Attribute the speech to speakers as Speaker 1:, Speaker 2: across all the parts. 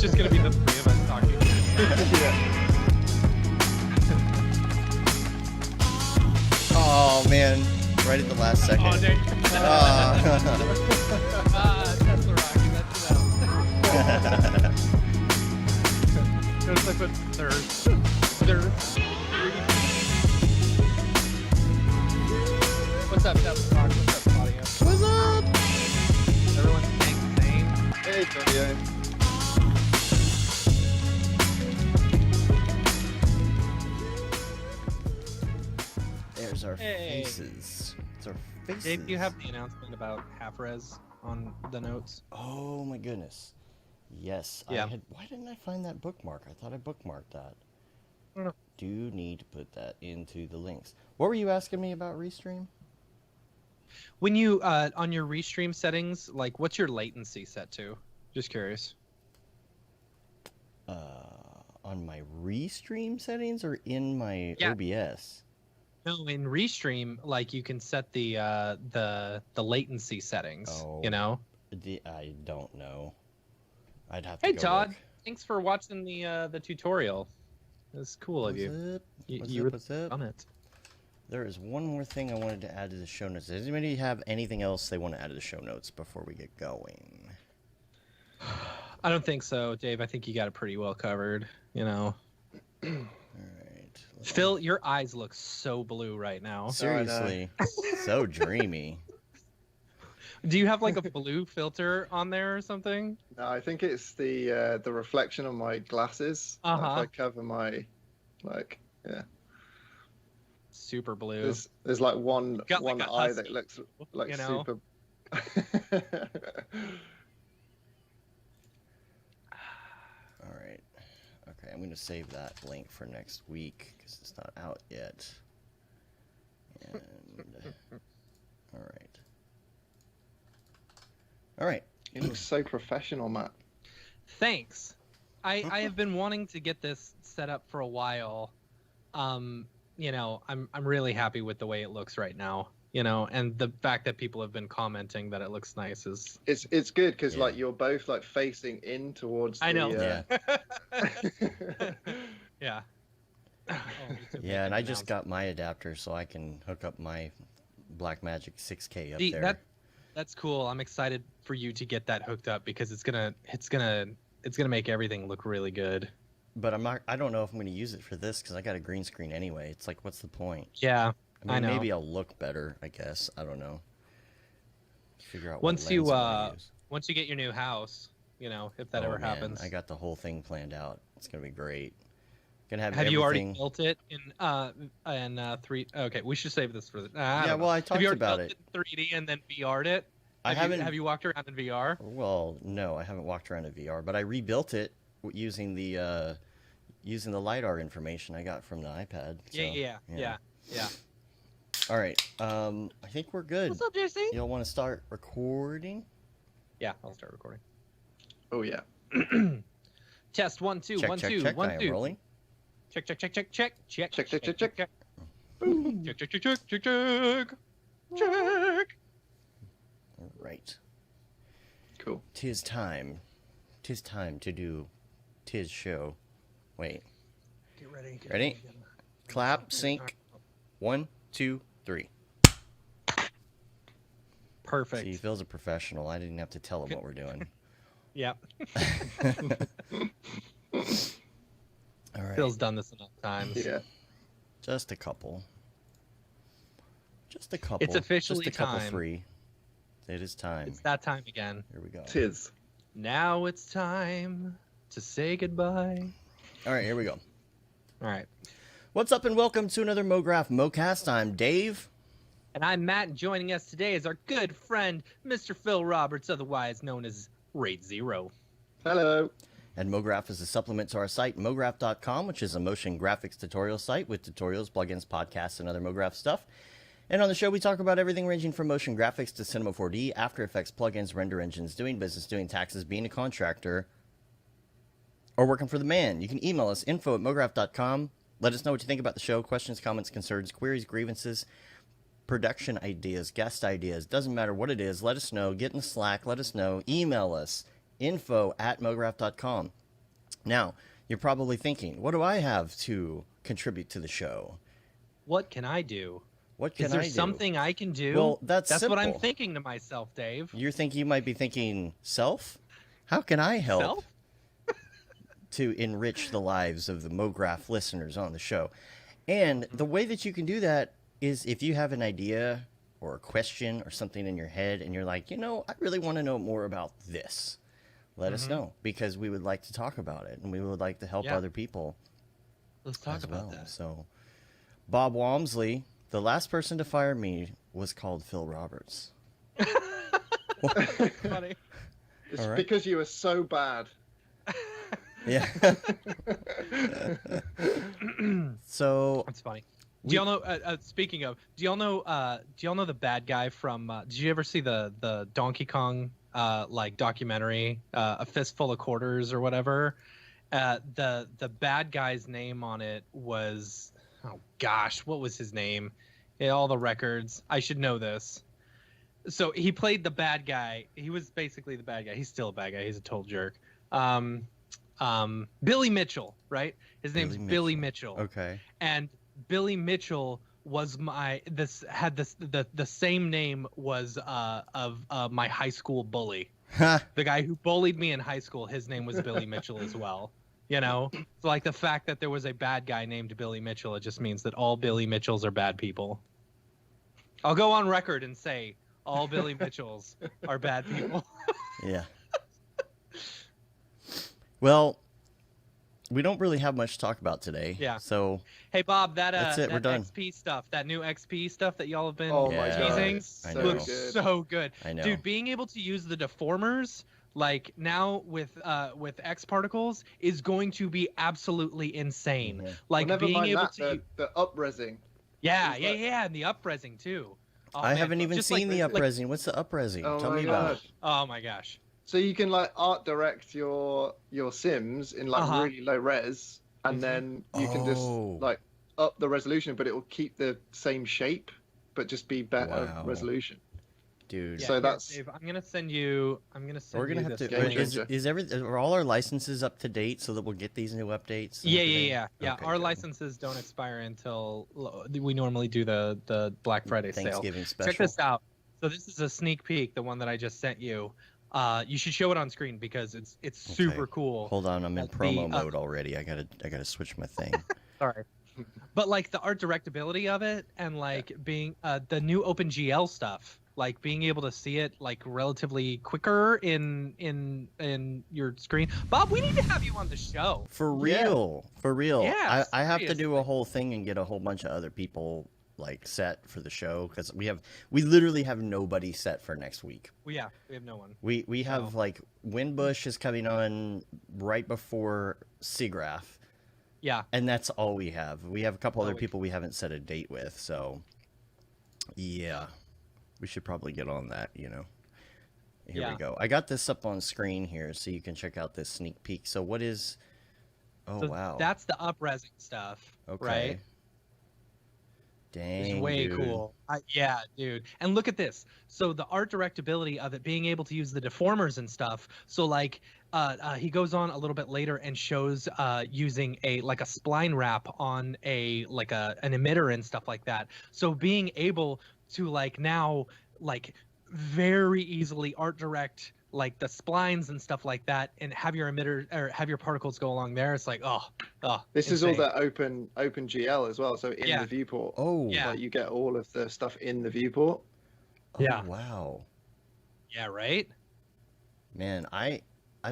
Speaker 1: just gonna be the three of us talking.
Speaker 2: Yeah.
Speaker 3: Oh man, right at the last second.
Speaker 1: Oh, dang. Tesla Rocky, that's it out. Notice I put third. What's up, Tesla Rock? What's up, Claudia?
Speaker 3: What's up?
Speaker 1: Everyone staying the same.
Speaker 2: Hey, Claudio.
Speaker 3: There's our
Speaker 1: Hey.
Speaker 3: faces. It's our faces.
Speaker 1: Dave, do you have the announcement about half res on the notes?
Speaker 3: Oh my goodness. Yes.
Speaker 1: Yeah.
Speaker 3: Why didn't I find that bookmark? I thought I bookmarked that.
Speaker 1: I don't know.
Speaker 3: Do need to put that into the links. What were you asking me about Restream?
Speaker 1: When you on your restream settings, like what's your latency set to? Just curious.
Speaker 3: On my Restream settings or in my
Speaker 1: Yeah.
Speaker 3: OBS?
Speaker 1: No, in restream, like you can set the latency settings.
Speaker 3: Oh.
Speaker 1: You know.
Speaker 3: I don't know. I'd have to
Speaker 1: Hey
Speaker 3: go
Speaker 1: Todd,
Speaker 3: look.
Speaker 1: thanks for watching the tutorial. It's cool of you.
Speaker 3: What's up?
Speaker 1: You
Speaker 3: What's
Speaker 1: were
Speaker 3: up?
Speaker 1: on it.
Speaker 3: There is one more thing I wanted to add to the show notes. Does anybody have anything else they want to add to the show notes before we get going?
Speaker 1: I don't think so, Dave. I think you got it pretty well covered. You know,
Speaker 3: All right.
Speaker 1: Phil, your eyes look so blue right now.
Speaker 3: Seriously, so dreamy.
Speaker 1: Do you have like a blue filter on there or something?
Speaker 2: No, I think it's the reflection on my glasses. Like,
Speaker 1: Uh-huh.
Speaker 2: I cover my, yeah.
Speaker 1: Super blue.
Speaker 2: There's like one
Speaker 1: Got like
Speaker 2: one
Speaker 1: a
Speaker 2: eye
Speaker 1: husky,
Speaker 2: that looks like
Speaker 1: you know?
Speaker 2: super.
Speaker 3: All right. Okay, I'm going to save that link for next week because it's not out yet. And all right. All right.
Speaker 2: You look so professional, Matt.
Speaker 1: Thanks. I have been wanting to get this set up for a while. You know, I'm really happy with the way it looks right now. You know, and the fact that people have been commenting that it looks nice is.
Speaker 2: It's good because
Speaker 3: Yeah.
Speaker 2: like you're both like facing in towards.
Speaker 1: I know.
Speaker 3: Yeah.
Speaker 1: Yeah. Oh,
Speaker 3: Yeah, and I just got my adapter so I can hook up my Blackmagic 6K up
Speaker 1: See,
Speaker 3: there.
Speaker 1: that's cool. I'm excited for you to get that hooked up because it's gonna make everything look really good.
Speaker 3: But I don't know if I'm going to use it for this because I got a green screen anyway. It's like, what's the point?
Speaker 1: Yeah,
Speaker 3: I mean,
Speaker 1: I know.
Speaker 3: maybe I'll look better, I guess. I don't know. Figure out
Speaker 1: Once
Speaker 3: what
Speaker 1: you
Speaker 3: lens I'm gonna use.
Speaker 1: once you get your new house, you know, if that
Speaker 3: Oh,
Speaker 1: ever
Speaker 3: man,
Speaker 1: happens.
Speaker 3: I got the whole thing planned out. It's going to be great. Gonna have
Speaker 1: Have you already
Speaker 3: everything-
Speaker 1: built it in three? Okay, we should save this for the.
Speaker 3: Yeah,
Speaker 1: don't know.
Speaker 3: well, I
Speaker 1: Have
Speaker 3: talked
Speaker 1: you already
Speaker 3: about
Speaker 1: built
Speaker 3: it.
Speaker 1: in 3D and then VR'd it?
Speaker 3: I haven't.
Speaker 1: Have you walked around in VR?
Speaker 3: Well, no, I haven't walked around in VR, but I rebuilt it using the lidar information I got from the iPad. So,
Speaker 1: Yeah.
Speaker 3: All right. I think we're good.
Speaker 1: What's up, JC?
Speaker 3: You'll want to start recording.
Speaker 1: Yeah, I'll start recording.
Speaker 2: Oh yeah.
Speaker 1: Test 1 2
Speaker 3: Check,
Speaker 1: 1
Speaker 3: check,
Speaker 1: 2
Speaker 3: check.
Speaker 1: 1
Speaker 3: I am
Speaker 1: 2.
Speaker 3: rolling.
Speaker 1: Check.
Speaker 2: Check, check, check, check.
Speaker 1: Check. Check.
Speaker 3: All right.
Speaker 2: Cool.
Speaker 3: Tis time. Tis time to do tis show. Wait.
Speaker 1: Get ready.
Speaker 3: Ready? Clap, sync. 1, 2, 3.
Speaker 1: Perfect.
Speaker 3: See, Phil's a professional. I didn't have to tell him what we're doing.
Speaker 1: Yep.
Speaker 3: All right.
Speaker 1: Phil's done this enough times.
Speaker 2: Yeah.
Speaker 3: Just a couple. Just a couple.
Speaker 1: It's officially
Speaker 3: Just a couple
Speaker 1: time.
Speaker 3: free. It is time.
Speaker 1: It's that time again.
Speaker 3: Here we go.
Speaker 2: Tis.
Speaker 1: Now it's time to say goodbye.
Speaker 3: All right, here we go.
Speaker 1: All right.
Speaker 3: What's up and welcome to another Mograph Mocast. I'm Dave.
Speaker 1: And I'm Matt, and joining us today is our good friend, Mr. Phil Roberts, otherwise known as Raid Zero.
Speaker 2: Hello.
Speaker 3: And Mograph is a supplement to our site, mograph.com, which is a motion graphics tutorial site with tutorials, plugins, podcasts, and other Mograph stuff. And on the show, we talk about everything ranging from motion graphics to Cinema 4D, After Effects, plugins, render engines, doing business, doing taxes, being a contractor, or working for the man. You can email us, info@mograph.com. Let us know what you think about the show, questions, comments, concerns, queries, grievances, production ideas, guest ideas. Doesn't matter what it is. Let us know. Get in the Slack. Let us know. Email us, info@mograph.com. Now, you're probably thinking, what do I have to contribute to the show?
Speaker 1: What can I do?
Speaker 3: What can
Speaker 1: Is there
Speaker 3: I do?
Speaker 1: something I can do?
Speaker 3: Well, that's
Speaker 1: what I'm
Speaker 3: simple.
Speaker 1: thinking to myself, Dave.
Speaker 3: You might be thinking, self? How can I help
Speaker 1: Self?
Speaker 3: to enrich the lives of the Mograph listeners on the show? And the way that you can do that is if you have an idea or a question or something in your head and you're like, I really want to know more about this. Let us know, because we would like to talk about it and we would like to help other people.
Speaker 1: Let's talk about
Speaker 3: well.
Speaker 1: that.
Speaker 3: So, Bob Walmsley, the last person to fire me was called Phil Roberts.
Speaker 1: Funny.
Speaker 2: It's
Speaker 3: All right.
Speaker 2: because you were so bad.
Speaker 3: Yeah. So
Speaker 1: That's funny. Do y'all know? Speaking of, do y'all know the bad guy from? Did you ever see the Donkey Kong like documentary, A Fistful of Quarters or whatever? The bad guy's name on it was, oh gosh, what was his name? In all the records, I should know this. So he played the bad guy. He was basically the bad guy. He's still a bad guy. He's a total jerk. Billy Mitchell, right? His name's Billy Mitchell.
Speaker 3: Okay.
Speaker 1: And Billy Mitchell was the same name was of my high school bully. The guy who bullied me in high school, his name was Billy Mitchell as well. So like the fact that there was a bad guy named Billy Mitchell, it just means that all Billy Mitchells are bad people. I'll go on record and say all Billy Mitchells are bad people.
Speaker 3: Yeah. Well, we don't really have much to talk about today.
Speaker 1: Yeah.
Speaker 3: So
Speaker 1: Hey Bob,
Speaker 3: that's it. We're done.
Speaker 1: XP stuff, that new XP stuff that y'all have been
Speaker 2: Oh my god,
Speaker 1: teasing,
Speaker 2: it's
Speaker 3: I
Speaker 2: so
Speaker 3: know.
Speaker 1: looks
Speaker 2: good.
Speaker 1: so good.
Speaker 3: I know.
Speaker 1: Dude, being able to use the deformers like now with X particles is going to be absolutely insane.
Speaker 3: Mhm.
Speaker 1: Like
Speaker 2: Well, never
Speaker 1: being
Speaker 2: mind
Speaker 1: able
Speaker 2: that,
Speaker 1: to
Speaker 2: the up-resing.
Speaker 1: yeah,
Speaker 2: It's
Speaker 1: yeah,
Speaker 2: like-
Speaker 1: yeah, and the upresing too. Oh,
Speaker 3: I
Speaker 1: man,
Speaker 3: haven't even
Speaker 1: just
Speaker 3: seen
Speaker 1: like,
Speaker 3: the
Speaker 1: like-
Speaker 3: upresing. What's the upresing?
Speaker 2: Oh
Speaker 3: Tell
Speaker 2: my
Speaker 3: me about it.
Speaker 2: God.
Speaker 1: Oh my gosh.
Speaker 2: So you can like art direct your Sims in like
Speaker 1: Uh-huh.
Speaker 2: really low res, and
Speaker 1: Mhm.
Speaker 2: then you can
Speaker 3: Oh.
Speaker 2: just like up the resolution, but it will keep the same shape, but just be better
Speaker 3: Wow.
Speaker 2: resolution.
Speaker 3: Dude.
Speaker 1: Yeah,
Speaker 2: So
Speaker 1: here,
Speaker 2: that's-
Speaker 1: Dave, I'm gonna send you
Speaker 3: We're gonna
Speaker 1: you
Speaker 3: have
Speaker 1: this
Speaker 3: to.
Speaker 2: game
Speaker 1: link.
Speaker 3: Are all our licenses up to date so that we'll get these new updates? and
Speaker 1: Yeah.
Speaker 3: everything? Okay,
Speaker 1: Our
Speaker 3: good.
Speaker 1: licenses don't expire until we normally do the Black Friday sale.
Speaker 3: Thanksgiving special.
Speaker 1: Check this out. So this is a sneak peek, the one that I just sent you. You should show it on screen because it's super cool.
Speaker 3: Hold on, I'm in
Speaker 1: The,
Speaker 3: promo mode already. I gotta switch my thing.
Speaker 1: Sorry. But like the art directability of it and like being the new OpenGL stuff, like being able to see it like relatively quicker in your screen. Bob, we need to have you on the show.
Speaker 3: For
Speaker 2: Yeah.
Speaker 3: real, for real.
Speaker 1: Yeah,
Speaker 3: I have to do
Speaker 1: seriously.
Speaker 3: a whole thing and get a whole bunch of other people like set for the show because we literally have nobody set for next week.
Speaker 1: Well, yeah, we have no one.
Speaker 3: We have
Speaker 1: So-
Speaker 3: like Windbush is coming on right before Seagraph,
Speaker 1: Yeah.
Speaker 3: and that's all we have. We have a couple
Speaker 1: Oh,
Speaker 3: other
Speaker 1: we-
Speaker 3: people we haven't set a date with, so yeah, we should probably get on that. Here
Speaker 1: Yeah.
Speaker 3: we go. I got this up on screen here so you can check out this sneak peek. So what is? Oh
Speaker 1: So
Speaker 3: wow.
Speaker 1: that's the upresing stuff,
Speaker 3: okay.
Speaker 1: right?
Speaker 3: Dang,
Speaker 1: It's way
Speaker 3: dude.
Speaker 1: cool. Yeah, dude. And look at this. So the art directability of it, being able to use the deformers and stuff. So like, he goes on a little bit later and shows using a spline wrap on an emitter and stuff like that. So being able to like now like very easily art direct like the splines and stuff like that and have your emitter or have your particles go along there. It's like
Speaker 2: This is all
Speaker 1: insane.
Speaker 2: that open GL as well. So in
Speaker 1: Yeah.
Speaker 2: the viewport,
Speaker 3: Oh.
Speaker 1: Yeah.
Speaker 2: like, you get all of the stuff in the viewport.
Speaker 3: Oh,
Speaker 1: Yeah.
Speaker 3: wow.
Speaker 1: Yeah, right.
Speaker 3: Man, I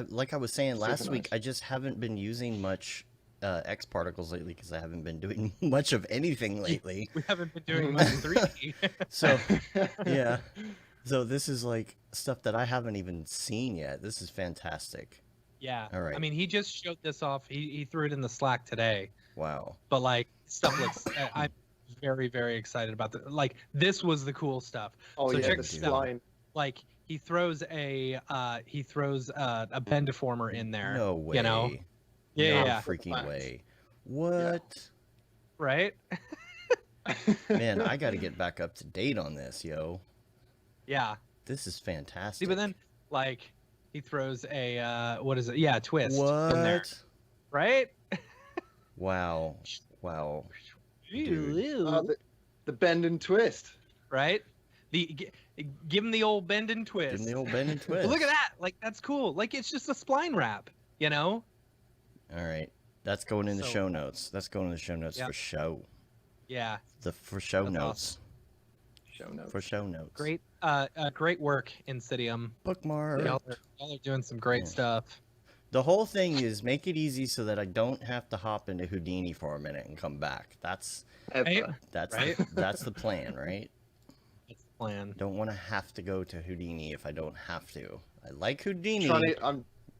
Speaker 3: like I was saying
Speaker 2: Super
Speaker 3: last week,
Speaker 2: nice.
Speaker 3: I just haven't been using much X particles lately because I haven't been doing much of anything lately.
Speaker 1: We haven't been doing much 3D.
Speaker 3: So yeah, so this is like stuff that I haven't even seen yet. This is fantastic.
Speaker 1: Yeah.
Speaker 3: All right.
Speaker 1: I mean, he just showed this off. He threw it in the Slack today.
Speaker 3: Wow.
Speaker 1: But like stuff looks. I'm very very excited about the like. This was the cool stuff.
Speaker 2: Oh
Speaker 1: So
Speaker 2: yeah,
Speaker 1: check
Speaker 2: the
Speaker 1: this out.
Speaker 2: spline.
Speaker 1: Like he throws a bend deformer in there.
Speaker 3: No way.
Speaker 1: You know. Yeah.
Speaker 3: No
Speaker 1: Yeah.
Speaker 3: freaking
Speaker 2: Facts.
Speaker 3: way. What?
Speaker 1: Right.
Speaker 3: Man, I got to get back up to date on this, yo.
Speaker 1: Yeah.
Speaker 3: This is fantastic.
Speaker 1: See, but then like he throws a what is it? Yeah, a twist
Speaker 3: what?
Speaker 1: in there. right?
Speaker 3: Wow. Dude.
Speaker 2: The bend and twist.
Speaker 1: Right? Give him the old bend and twist.
Speaker 3: Give him the old bend and twist.
Speaker 1: Look at that! Like that's cool. Like it's just a spline wrap, you know?
Speaker 3: All right, that's going in the
Speaker 1: So-
Speaker 3: show notes. That's going in the show notes
Speaker 1: Yep.
Speaker 3: for show.
Speaker 1: Yeah.
Speaker 3: For show
Speaker 1: That's
Speaker 3: notes.
Speaker 2: Show notes.
Speaker 3: For show notes.
Speaker 1: Great work, Insidium.
Speaker 3: Bookmark.
Speaker 1: Y'all are doing some great stuff.
Speaker 3: The whole thing is make it easy so that I don't have to hop into Houdini for a minute and come back. That's
Speaker 1: Right? Right?
Speaker 3: that's the plan, right?
Speaker 1: That's the plan.
Speaker 3: Don't want to have to go to Houdini if I don't have to. I like Houdini,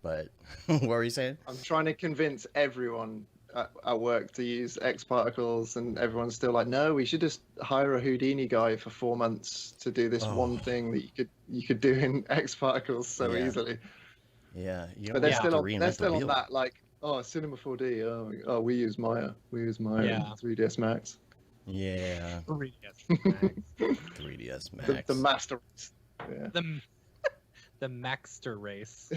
Speaker 3: but what were you saying?
Speaker 2: I'm trying to convince everyone at work to use X particles, and everyone's still like, no, we should just hire a Houdini guy for 4 months to do this one thing that you could do in X particles so easily.
Speaker 3: Yeah, you
Speaker 2: But
Speaker 3: don't
Speaker 2: they're
Speaker 3: have to
Speaker 2: still
Speaker 3: reinvent
Speaker 2: they're
Speaker 3: the
Speaker 2: still on
Speaker 3: wheel.
Speaker 2: that, like, oh, Cinema 4D, oh, we use Maya,
Speaker 1: Yeah.
Speaker 2: 3ds Max.
Speaker 3: Yeah,
Speaker 1: 3DS
Speaker 3: 3ds Max.
Speaker 2: The master race. Yeah.
Speaker 1: the Maxter race.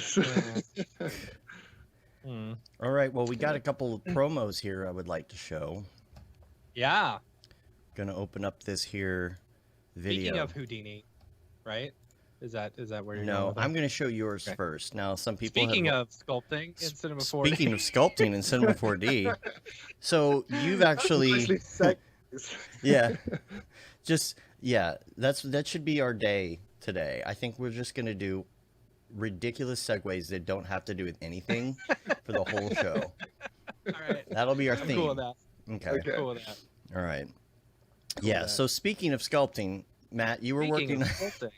Speaker 3: All right, well, we got a couple of promos here I would like to show.
Speaker 1: Yeah.
Speaker 3: Gonna open up this here video.
Speaker 1: Speaking of Houdini, right? Is that where you're going
Speaker 3: No,
Speaker 1: with
Speaker 3: I'm
Speaker 1: that?
Speaker 3: going to show yours
Speaker 1: Okay.
Speaker 3: first. Now, some people
Speaker 1: Speaking
Speaker 3: have...
Speaker 1: of sculpting in Cinema 4D.
Speaker 3: Speaking of sculpting in Cinema 4D, so you've actually... yeah, that should be our day today. I think we're just going to do ridiculous segues that don't have to do with anything for the whole show.
Speaker 1: All right.
Speaker 3: That'll be our
Speaker 1: I'm
Speaker 3: theme.
Speaker 1: cool with that.
Speaker 3: Okay.
Speaker 1: I'm cool with that.
Speaker 3: All right.
Speaker 1: Cool
Speaker 3: Yeah.
Speaker 1: with that.
Speaker 3: So speaking of sculpting, Matt, you were
Speaker 1: Speaking
Speaker 3: working.
Speaker 1: of sculpting.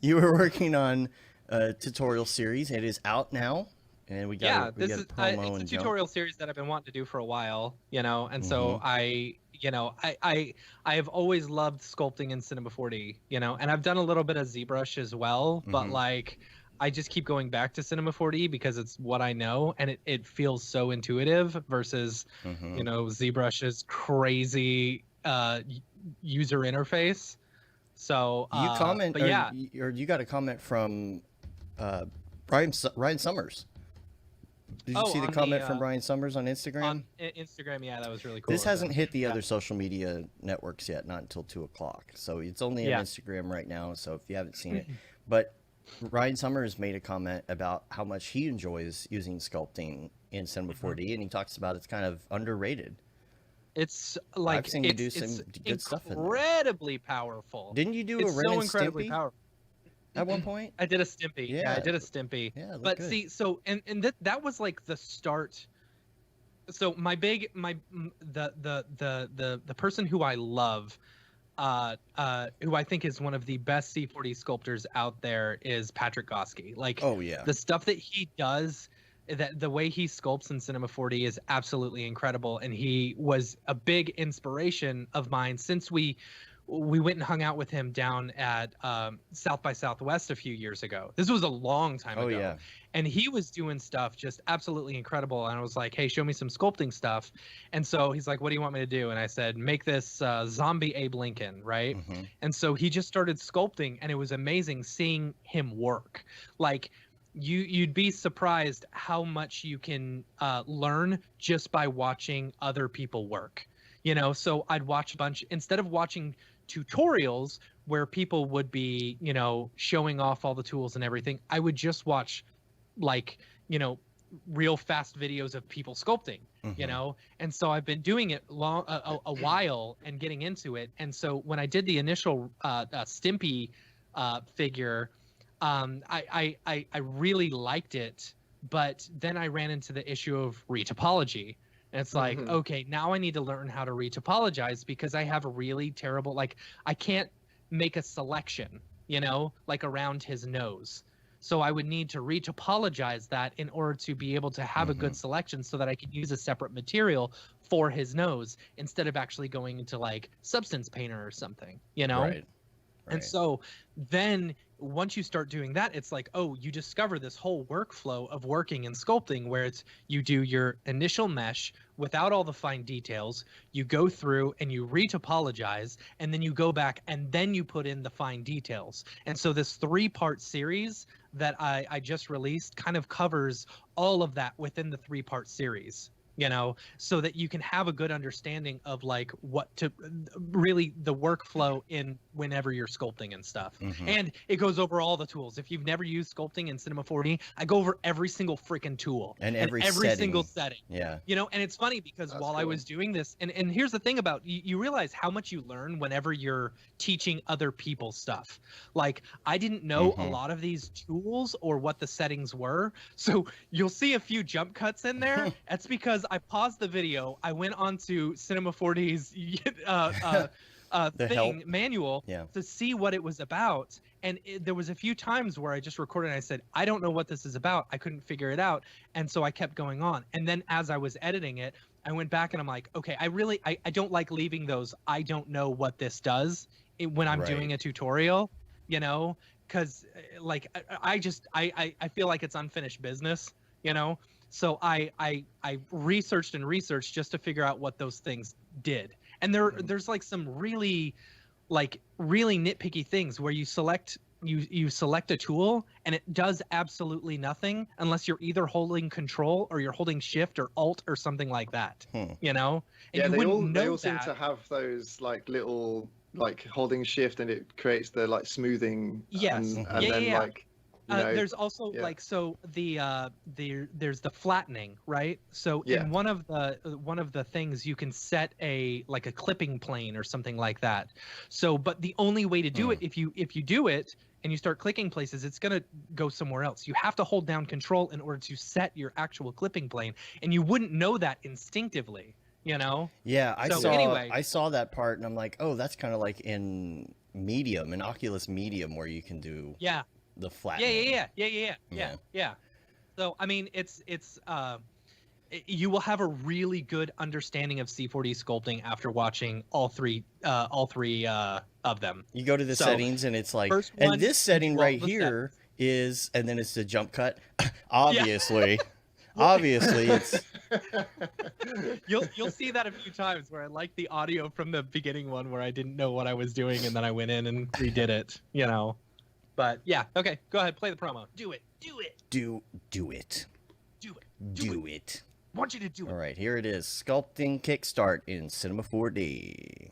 Speaker 3: You were working on a tutorial series. It is out now, and we got
Speaker 1: This
Speaker 3: a
Speaker 1: is
Speaker 3: promo
Speaker 1: it's a
Speaker 3: and
Speaker 1: tutorial series that I've been wanting to do for a while, and
Speaker 3: Mm-hmm.
Speaker 1: so I have always loved sculpting in Cinema 4D, and I've done a little bit of ZBrush as well, but
Speaker 3: Mhm.
Speaker 1: like I just keep going back to Cinema 4D because it's what I know, and it feels so intuitive versus
Speaker 3: Mhm.
Speaker 1: ZBrush's crazy user interface. So
Speaker 3: You comment,
Speaker 1: but yeah,
Speaker 3: or you got a comment from Ryan Summers. Did you see the
Speaker 1: on
Speaker 3: comment from Ryan Summers on Instagram?
Speaker 1: on Instagram, yeah, that was really cool.
Speaker 3: This hasn't hit the
Speaker 1: Yeah.
Speaker 3: other social media networks yet, not until 2:00. So it's only on
Speaker 1: Yeah.
Speaker 3: Instagram right now. So if you haven't seen it, but Ryan Summers made a comment about how much he enjoys using sculpting in Cinema 4D, and he talks about it's kind of underrated.
Speaker 1: It's like
Speaker 3: I've seen you do
Speaker 1: it's
Speaker 3: some good stuff in there.
Speaker 1: incredibly powerful.
Speaker 3: Didn't you do
Speaker 1: It's
Speaker 3: a Ren
Speaker 1: so
Speaker 3: and
Speaker 1: incredibly
Speaker 3: Stimpy
Speaker 1: powerful.
Speaker 3: at one point?
Speaker 1: I did a Stimpy. Yeah, I
Speaker 3: Yeah.
Speaker 1: did a Stimpy.
Speaker 3: Yeah, it looked
Speaker 1: But
Speaker 3: good.
Speaker 1: see, so and that was like the start. So the person who I love, who I think is one of the best C4D sculptors out there is Patrick Goski. Like,
Speaker 3: Oh yeah.
Speaker 1: the stuff that he does, that the way he sculpts in Cinema 4D is absolutely incredible, and he was a big inspiration of mine since we went and hung out with him down at South by Southwest a few years ago. This was a long time
Speaker 3: Oh
Speaker 1: ago.
Speaker 3: yeah.
Speaker 1: And he was doing stuff just absolutely incredible. And I was like, hey, show me some sculpting stuff. And so he's like, what do you want me to do? And I said, make this zombie Abe Lincoln, right?
Speaker 3: Mhm.
Speaker 1: And so he just started sculpting, and it was amazing seeing him work. Like, you'd be surprised how much you can learn just by watching other people work. So I'd watch a bunch, instead of watching tutorials where people would be, showing off all the tools and everything, I would just watch real fast videos of people sculpting,
Speaker 3: Mhm.
Speaker 1: And so I've been doing it a while and getting into it. And so when I did the initial Stimpy figure, I really liked it, but then I ran into the issue of retopology. And it's like,
Speaker 2: Mhm.
Speaker 1: okay, now I need to learn how to retopologize because I have a really terrible, like, I can't make a selection, like around his nose. So I would need to retopologize that in order to be able to have a good selection so that I could use a separate material for his nose instead of actually going into like Substance Painter or something,
Speaker 3: Right.
Speaker 1: And so then once you start doing that, it's like, oh, you discover this whole workflow of working in sculpting where it's you do your initial mesh without all the fine details, you go through and you retopologize, and then you go back and then you put in the fine details. And so this 3-part series that I just released kind of covers all of that within the 3-part series. you know, so that you can have a good understanding of like what to really the workflow in whenever you're sculpting and stuff. And it goes over all the tools. If you've never used sculpting in Cinema 4D, I go over every single freaking tool
Speaker 3: and every
Speaker 1: single setting.
Speaker 3: Yeah.
Speaker 1: You know, and it's funny because while I was doing this, and here's the thing about you realize how much you learn whenever you're teaching other people stuff. Like I didn't know a lot of these tools or what the settings were. So you'll see a few jump cuts in there. That's because I paused the video. I went onto Cinema 4D's manual to see what it was about. And there was a few times where I just recorded and I said, I don't know what this is about. I couldn't figure it out. And so I kept going on. And then as I was editing it, I went back and I'm like, okay, I don't like leaving those I don't know what this does when I'm doing a tutorial, you know, because like I feel like it's unfinished business, you know. So I researched just to figure out what those things did. And there's like some really nitpicky things where you select a tool and it does absolutely nothing unless you're either holding control or you're holding shift or alt or something like that, you know. And
Speaker 2: they all seem to have those like little like holding shift and it creates the like smoothing.
Speaker 1: There's also like there's the flattening, right? So in one of the things you can set a clipping plane or something like that. So but the only way to do it, if you do it and you start clicking places, it's gonna go somewhere else. You have to hold down control in order to set your actual clipping plane, and you wouldn't know that instinctively, you know?
Speaker 3: Yeah, I saw that part and I'm like, oh, that's kind of like in Oculus Medium where you can do the flat.
Speaker 1: Yeah. So I mean, you will have a really good understanding of C4D sculpting after watching all three of them.
Speaker 3: You go to the settings and it's like, and this setting right here is, and then it's the jump cut. Obviously, it's.
Speaker 1: You'll see that a few times where I like the audio from the beginning one where I didn't know what I was doing and then I went in and redid it, you know. But yeah, okay, go ahead, play the promo. Do it. I want you to do it.
Speaker 3: All right, here it is. Sculpting Kickstart in Cinema 4D.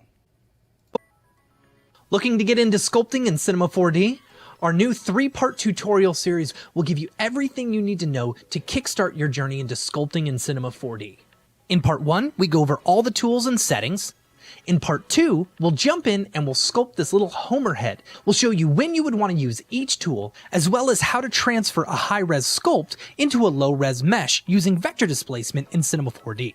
Speaker 1: Looking to get into sculpting in Cinema 4D? Our new 3-part tutorial series will give you everything you need to know to kickstart your journey into sculpting in Cinema 4D. In part 1, we go over all the tools and settings. In part 2, we'll jump in and we'll sculpt this little Homer head. We'll show you when you would want to use each tool, as well as how to transfer a high-res sculpt into a low-res mesh using vector displacement in Cinema 4D.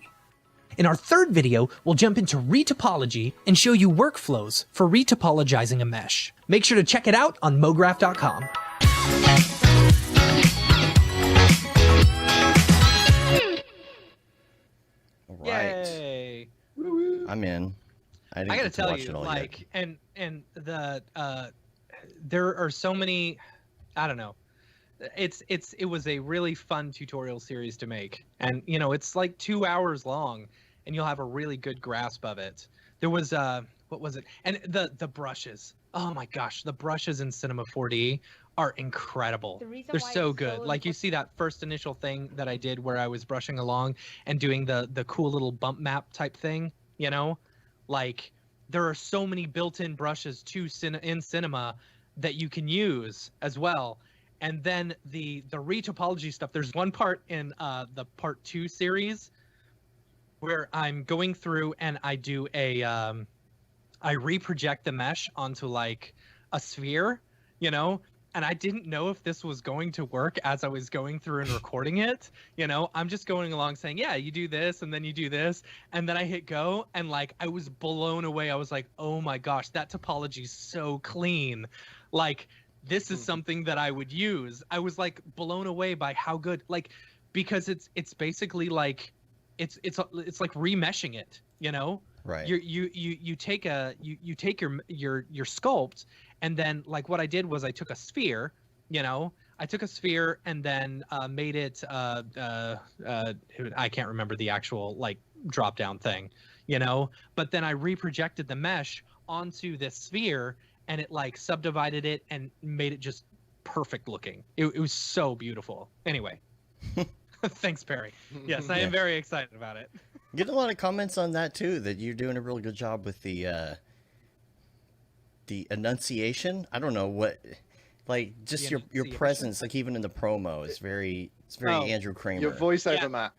Speaker 1: In our third video, we'll jump into retopology and show you workflows for retopologizing a mesh. Make sure to check it out on Mograph.com.
Speaker 3: All right.
Speaker 1: Yay.
Speaker 3: I'm in. I
Speaker 1: gotta tell you, like, and the there are so many. I don't know. It was a really fun tutorial series to make, and you know it's like 2 hours long, and you'll have a really good grasp of it. There was what was it? And the brushes. Oh my gosh, the brushes in Cinema 4D are incredible. They're so good. Like you see that first initial thing that I did where I was brushing along and doing the cool little bump map type thing. You know, like there are so many built-in brushes in cinema that you can use as well. And then the retopology stuff. There's one part in the part 2 series where I'm going through and I do I reproject the mesh onto like a sphere, you know. And I didn't know if this was going to work as I was going through and recording it. You know, I'm just going along saying, yeah, you do this and then you do this. And then I hit go and like I was blown away. I was like, oh my gosh, that topology is so clean. Like this is something that I would use. I was like blown away by how good, like, because it's basically like it's like remeshing it, you know?
Speaker 3: Right.
Speaker 1: You take your sculpt. And then, like, what I did was I took a sphere, you know, and then made it, I can't remember the actual, like, drop-down thing, you know, but then I reprojected the mesh onto this sphere, and it, like, subdivided it and made it just perfect looking. It was so beautiful. Anyway. Thanks, Perry. Yes, I am very excited about it.
Speaker 3: Getting a lot of comments on that too. That you're doing a really good job with the enunciation. I don't know what, like just your presence, like even in the promo, it's very Andrew Kramer.
Speaker 2: Your voiceover, Matt.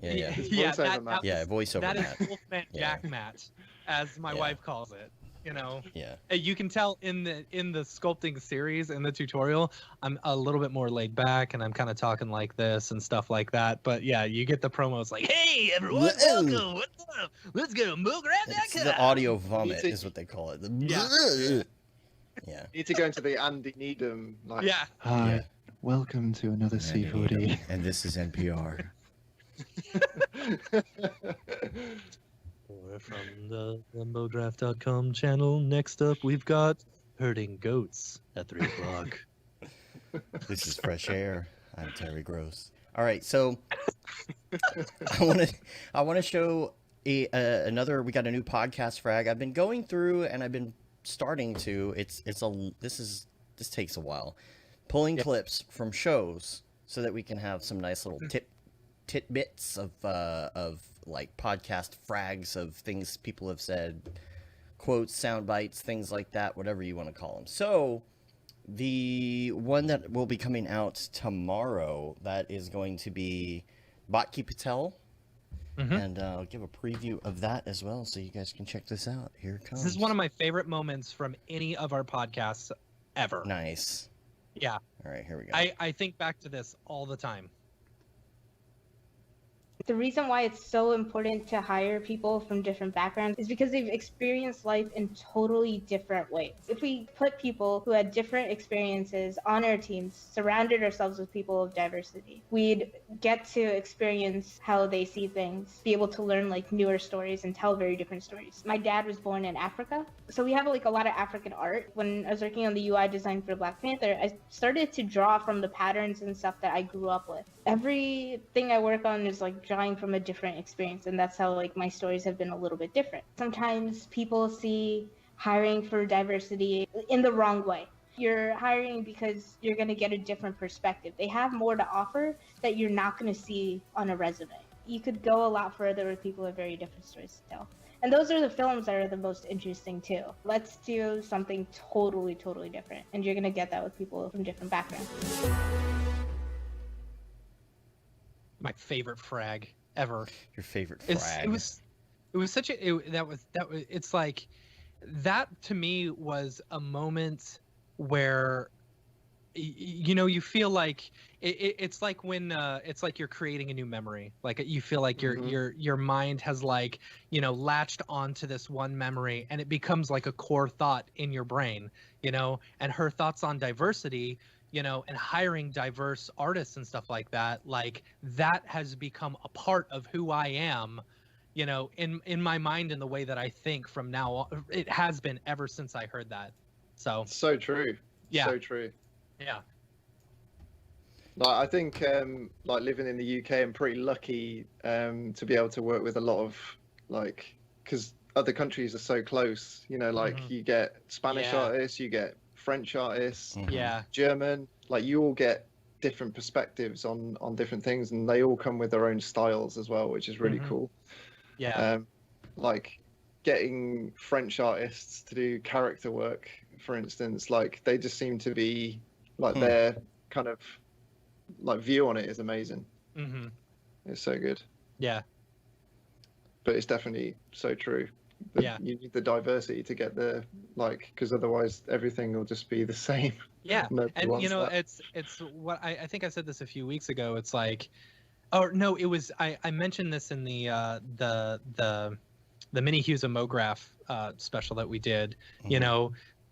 Speaker 3: Yeah.
Speaker 2: Voiceover
Speaker 3: Matt.
Speaker 1: That is Wolfman Jack Matt, as my wife calls it. You know.
Speaker 3: Yeah.
Speaker 1: You can tell in the sculpting series, in the tutorial, I'm a little bit more laid back and I'm kind of talking like this and stuff like that. But yeah, you get the promos like, "Hey everyone, welcome. What's up? Let's go to Mograph.com."
Speaker 3: It's the audio vomit is what they call it. Yeah.
Speaker 2: Need to go into the Andy Needham. Like,
Speaker 1: Yeah.
Speaker 2: Hi, welcome to another C4D.
Speaker 3: And this is NPR.
Speaker 1: We're from the Mograph.com channel. Next up, we've got herding goats at 3 o'clock.
Speaker 3: This is Fresh Air. I'm Terry Gross. All right, so I want to show another. We got a new podcast frag. I've been going through and I've been starting to. This takes a while. Pulling clips from shows so that we can have some nice little tidbits of like podcast frags of things people have said, quotes, sound bites, things like that, whatever you want to call them. So the one that will be coming out tomorrow, that is going to be Bhatki Patel. And I'll give a preview of that as well, so you guys can check this out. Here it comes.
Speaker 1: This is one of my favorite moments from any of our podcasts ever.
Speaker 3: Nice.
Speaker 1: Yeah.
Speaker 3: All right, here we go.
Speaker 1: I think back to this all the time.
Speaker 4: The reason why it's so important to hire people from different backgrounds is because they've experienced life in totally different ways. If we put people who had different experiences on our teams, surrounded ourselves with people of diversity, we'd get to experience how they see things, be able to learn like newer stories and tell very different stories. My dad was born in Africa, so we have like a lot of African art. When I was working on the UI design for Black Panther, I started to draw from the patterns and stuff that I grew up with. Everything I work on is like drawing from a different experience, and that's how like my stories have been a little bit different. Sometimes people see hiring for diversity in the wrong way. You're hiring because you're going to get a different perspective. They have more to offer that you're not going to see on a resume. You could go a lot further with people with very different stories to tell. And those are the films that are the most interesting too. Let's do something totally different, and you're going to get that with people from different backgrounds.
Speaker 1: My favorite frag ever.
Speaker 3: Your favorite frag.
Speaker 1: It was such a it's like that to me was a moment where you feel like it's like when it's like you're creating a new memory. Like you feel like your mind has like latched onto this one memory and it becomes like a core thought in your brain. And her thoughts on diversity, and hiring diverse artists and stuff like that has become a part of who I am, in my mind, in the way that I think from now on. It has been ever since I heard that. So
Speaker 2: true.
Speaker 1: Yeah.
Speaker 2: So true.
Speaker 1: Yeah.
Speaker 2: Like, I think like living in the UK, I'm pretty lucky to be able to work with a lot of because other countries are so close, you get Spanish artists, you get French artists, German, like you all get different perspectives on different things, and they all come with their own styles as well, which is really cool. Like getting French artists to do character work, for instance, like they just seem to be like their kind of like view on it is amazing. It's so good. But it's definitely so true. You need the diversity to get the because otherwise everything will just be the same.
Speaker 1: And it's what I think I said this a few weeks ago. It's like, oh no, it was I mentioned this in the Mini Hughes of Mograph special that we did.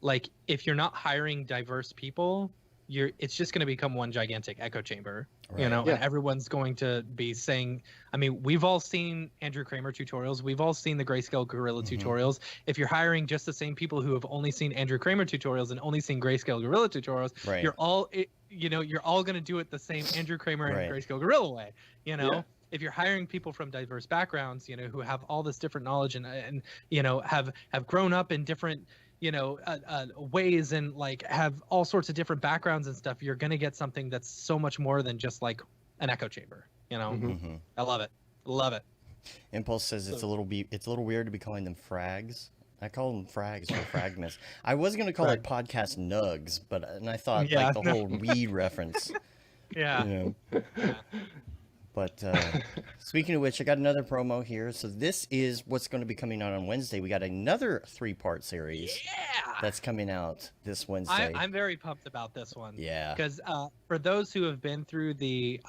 Speaker 1: Like if you're not hiring diverse people, it's just going to become one gigantic echo chamber. And everyone's going to be saying, I mean, we've all seen Andrew Kramer tutorials. We've all seen the Grayscale Gorilla tutorials. If you're hiring just the same people who have only seen Andrew Kramer tutorials and only seen Grayscale Gorilla tutorials, you're all, you're all going to do it the same Andrew Kramer and Grayscale Gorilla way, If you're hiring people from diverse backgrounds, who have all this different knowledge and have grown up in different, ways and have all sorts of different backgrounds and stuff, you're going to get something that's so much more than just like an echo chamber. You know,
Speaker 2: Mm-hmm.
Speaker 1: I love it. Love it.
Speaker 3: Impulse says it's a little weird to be calling them frags. I call them frags or fragments. I was gonna call it podcast nugs, and I thought
Speaker 1: Yeah,
Speaker 3: like the whole weed reference.
Speaker 1: Yeah.
Speaker 3: You know.
Speaker 1: Yeah.
Speaker 3: But speaking of which, I got another promo here. So this is what's going to be coming out on Wednesday. We got another 3-part series that's coming out this Wednesday.
Speaker 1: I'm very pumped about this one.
Speaker 3: Yeah.
Speaker 1: Because for those who have been through the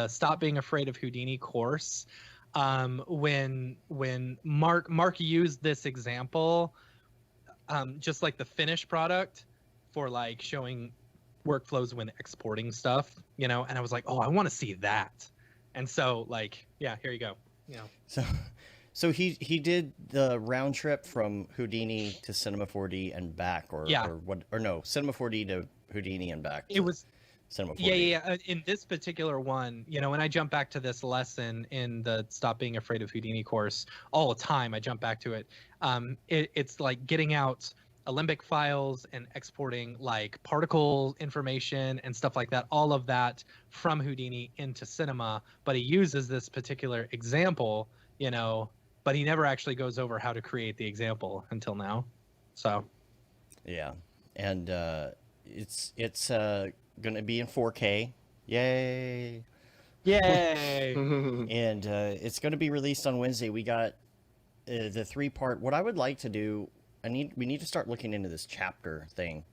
Speaker 1: Stop Being Afraid of Houdini course, when Mark used this example, just like the finished product for like showing workflows when exporting stuff, you know, and I was like, oh, I want to see that. And so, like, yeah, here you go. You know.
Speaker 3: So he did the round trip from Houdini to Cinema 4D and back, or no, Cinema 4D to Houdini and back.
Speaker 1: It was
Speaker 3: Cinema 4D.
Speaker 1: Yeah. In this particular one, you know, when I jump back to this lesson in the Stop Being Afraid of Houdini course all the time, I jump back to it. It's like getting out Alembic files and exporting like particle information and stuff like that, all of that from Houdini into Cinema. But he uses this particular example, you know, but he never actually goes over how to create the example until now. So
Speaker 3: yeah, and it's going to be in 4K. Yay! And it's going to be released on Wednesday. We got the 3-part. What I would like to do, we need to start looking into this chapter thing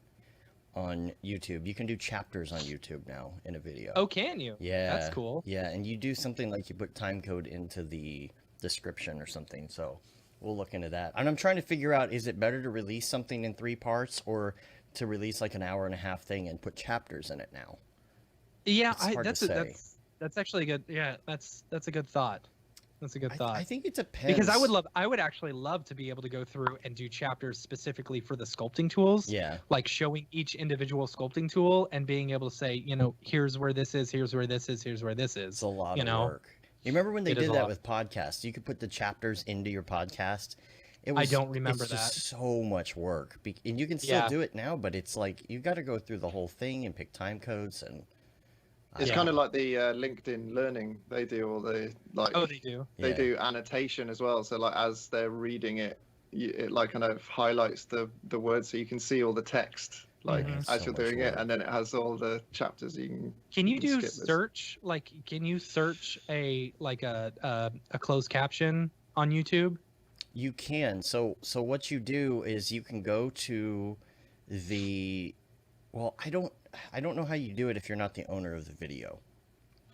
Speaker 3: on YouTube. You can do chapters on YouTube now in a video.
Speaker 1: Oh, can you?
Speaker 3: Yeah.
Speaker 1: That's cool.
Speaker 3: Yeah, and you do something like you put time code into the description or something. So we'll look into that. And I'm trying to figure out, is it better to release something in 3 parts or to release like an hour-and-a-half thing and put chapters in it now?
Speaker 1: Yeah,
Speaker 3: that's
Speaker 1: actually good. Yeah, that's a good thought. That's a good thought.
Speaker 3: I think it depends.
Speaker 1: Because I would actually love to be able to go through and do chapters specifically for the sculpting tools.
Speaker 3: Yeah.
Speaker 1: Like showing each individual sculpting tool and being able to say, you know, here's where this is, here's where this is, here's where this is.
Speaker 3: It's a lot of work. You remember when they did that with podcasts? You could put the chapters into your podcast.
Speaker 1: I don't remember
Speaker 3: it's
Speaker 1: that.
Speaker 3: Just so much work. And you can still do it now, but it's like you got to go through the whole thing and pick time codes and.
Speaker 2: It's kind of like the LinkedIn Learning. They do all the like.
Speaker 1: Oh, they do.
Speaker 2: They do annotation as well. So like as they're reading it, it like kind of highlights the words so you can see all the text like as you're doing it, and then it has all the chapters you can.
Speaker 1: Can you do search? Like, can you search a closed caption on YouTube?
Speaker 3: You can. So what you do is you can go to the. Well, I don't know how you do it if you're not the owner of the video.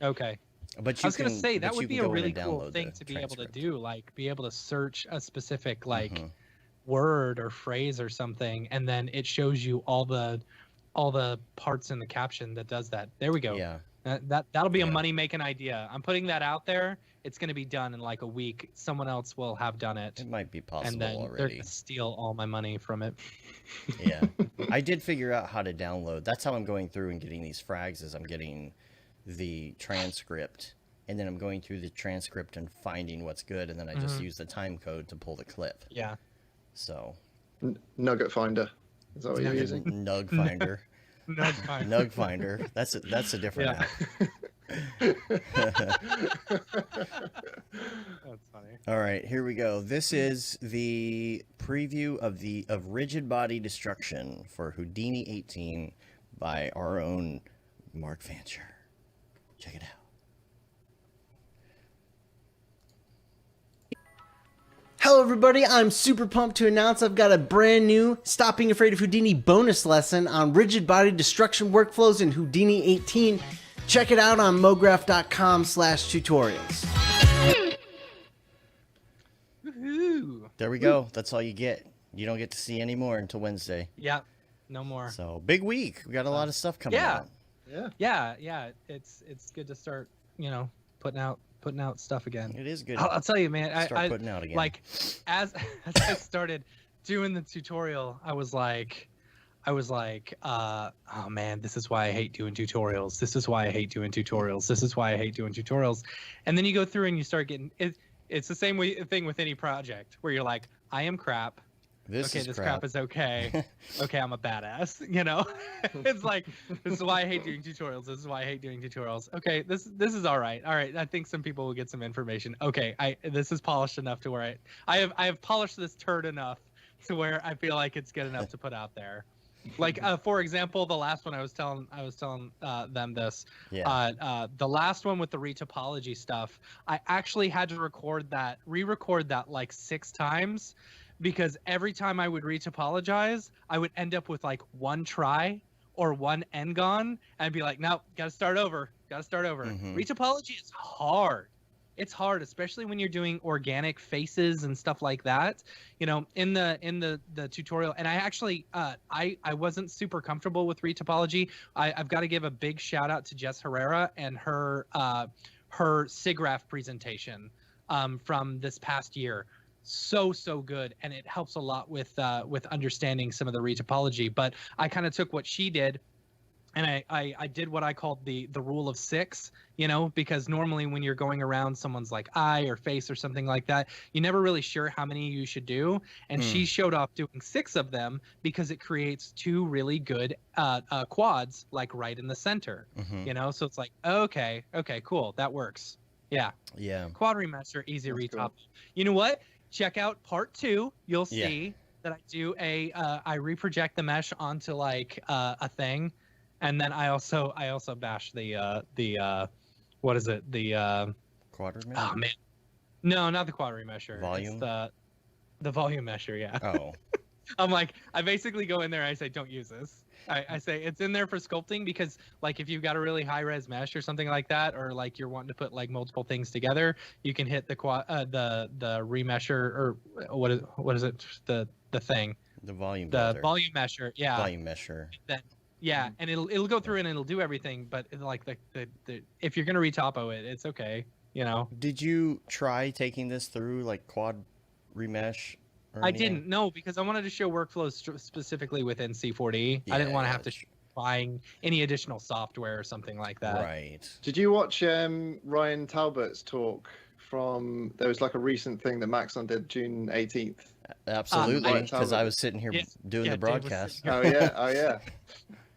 Speaker 1: Okay.
Speaker 3: But
Speaker 1: I was going to say that would be a really cool thing to be able to do, like be able to search a specific like word or phrase or something, and then it shows you all the parts in the caption that does that. There we go.
Speaker 3: Yeah.
Speaker 1: That'll be a money-making idea. I'm putting that out there. It's going to be done in like a week. Someone else will have done it.
Speaker 3: It might be possible
Speaker 1: and then
Speaker 3: already.
Speaker 1: They're going to steal all my money from it.
Speaker 3: Yeah. I did figure out how to download. That's how I'm going through and getting these frags is I'm getting the transcript, and then I'm going through the transcript and finding what's good, and then I just use the time code to pull the clip.
Speaker 1: Yeah.
Speaker 3: So.
Speaker 2: Nugget Finder. Is that what you're using?
Speaker 3: Nug Finder. Nug Finder. That's a different app.
Speaker 1: That's funny.
Speaker 3: All right, here we go. This is the preview of Rigid Body Destruction for Houdini 18 by our own Mark Fancher. Check it out.
Speaker 5: Hello everybody, I'm super pumped to announce I've got a brand new Stop Being Afraid of Houdini bonus lesson on rigid body destruction workflows in Houdini 18. Check it out on mograph.com/tutorials.
Speaker 1: Woohoo!
Speaker 3: There we go. That's all you get. You don't get to see any more until Wednesday.
Speaker 1: Yeah, no more.
Speaker 3: So, big week. We got a lot of stuff coming out.
Speaker 1: Yeah. It's good to start, putting out stuff again.
Speaker 3: It is good.
Speaker 1: I'll tell you, man.
Speaker 3: Start putting out again.
Speaker 1: Like, as I started doing the tutorial, I was like, oh man, this is why I hate doing tutorials. This is why I hate doing tutorials. This is why I hate doing tutorials. And then you go through and you start getting it. It's the same thing with any project where you're like, I am crap. this crap is okay. Okay, I'm a badass. You know, it's like, this is why I hate doing tutorials. This is why I hate doing tutorials. Okay, this is all right. All right, I think some people will get some information. Okay, this is polished enough to where I have polished this turd enough to where I feel like it's good enough to put out there. Like for example, the last one I was telling them this.
Speaker 3: Yeah.
Speaker 1: The last one with the retopology stuff, I actually had to re-record that like 6 times, because every time I would retopologize, I would end up with like one try or one n-gon, and I'd be like, no, gotta start over.
Speaker 3: Mhm.
Speaker 1: Retopology is hard. It's hard, especially when you're doing organic faces and stuff like that. You know, in the tutorial, and I actually I wasn't super comfortable with retopology. I've got to give a big shout out to Jess Herrera and her SIGGRAPH presentation from this past year. So good, and it helps a lot with understanding some of the retopology. But I kind of took what she did, and I did what I called the rule of 6, you know, because normally when you're going around someone's like eye or face or something like that, you're never really sure how many you should do. And she showed off doing 6 of them because it creates 2 really good quads, like right in the center, you know? So it's like, okay, cool. That works. Yeah. Quad remesher, easy retop. Cool. You know what? Check out part 2. You'll see that I do I reproject the mesh onto like a thing. And then I also bash the what is it? The
Speaker 3: quad remesher?
Speaker 1: Oh man. No, not the quad remesher.
Speaker 3: Volume?
Speaker 1: It's the volume mesher, yeah.
Speaker 3: Oh.
Speaker 1: I'm like, I basically go in there and I say, don't use this. I say it's in there for sculpting, because like if you've got a really high res mesh or something like that, or like you're wanting to put like multiple things together, you can hit the remesher, or what is it? The thing.
Speaker 3: The volume
Speaker 1: builder.
Speaker 3: The
Speaker 1: volume mesher, yeah.
Speaker 3: Volume mesher.
Speaker 1: Yeah, and it'll go through and it'll do everything, but like the if you're gonna retopo it, it's okay, you know.
Speaker 3: Did you try taking this through like quad remesh?
Speaker 1: I didn't, no, because I wanted to show workflows specifically within C4D. I didn't want to have to buying any additional software or something like that.
Speaker 3: Right.
Speaker 2: Did you watch Ryan Talbot's talk from? There was like a recent thing that Maxon did June 18th.
Speaker 3: Absolutely, because I was sitting here doing the broadcast.
Speaker 2: Oh yeah.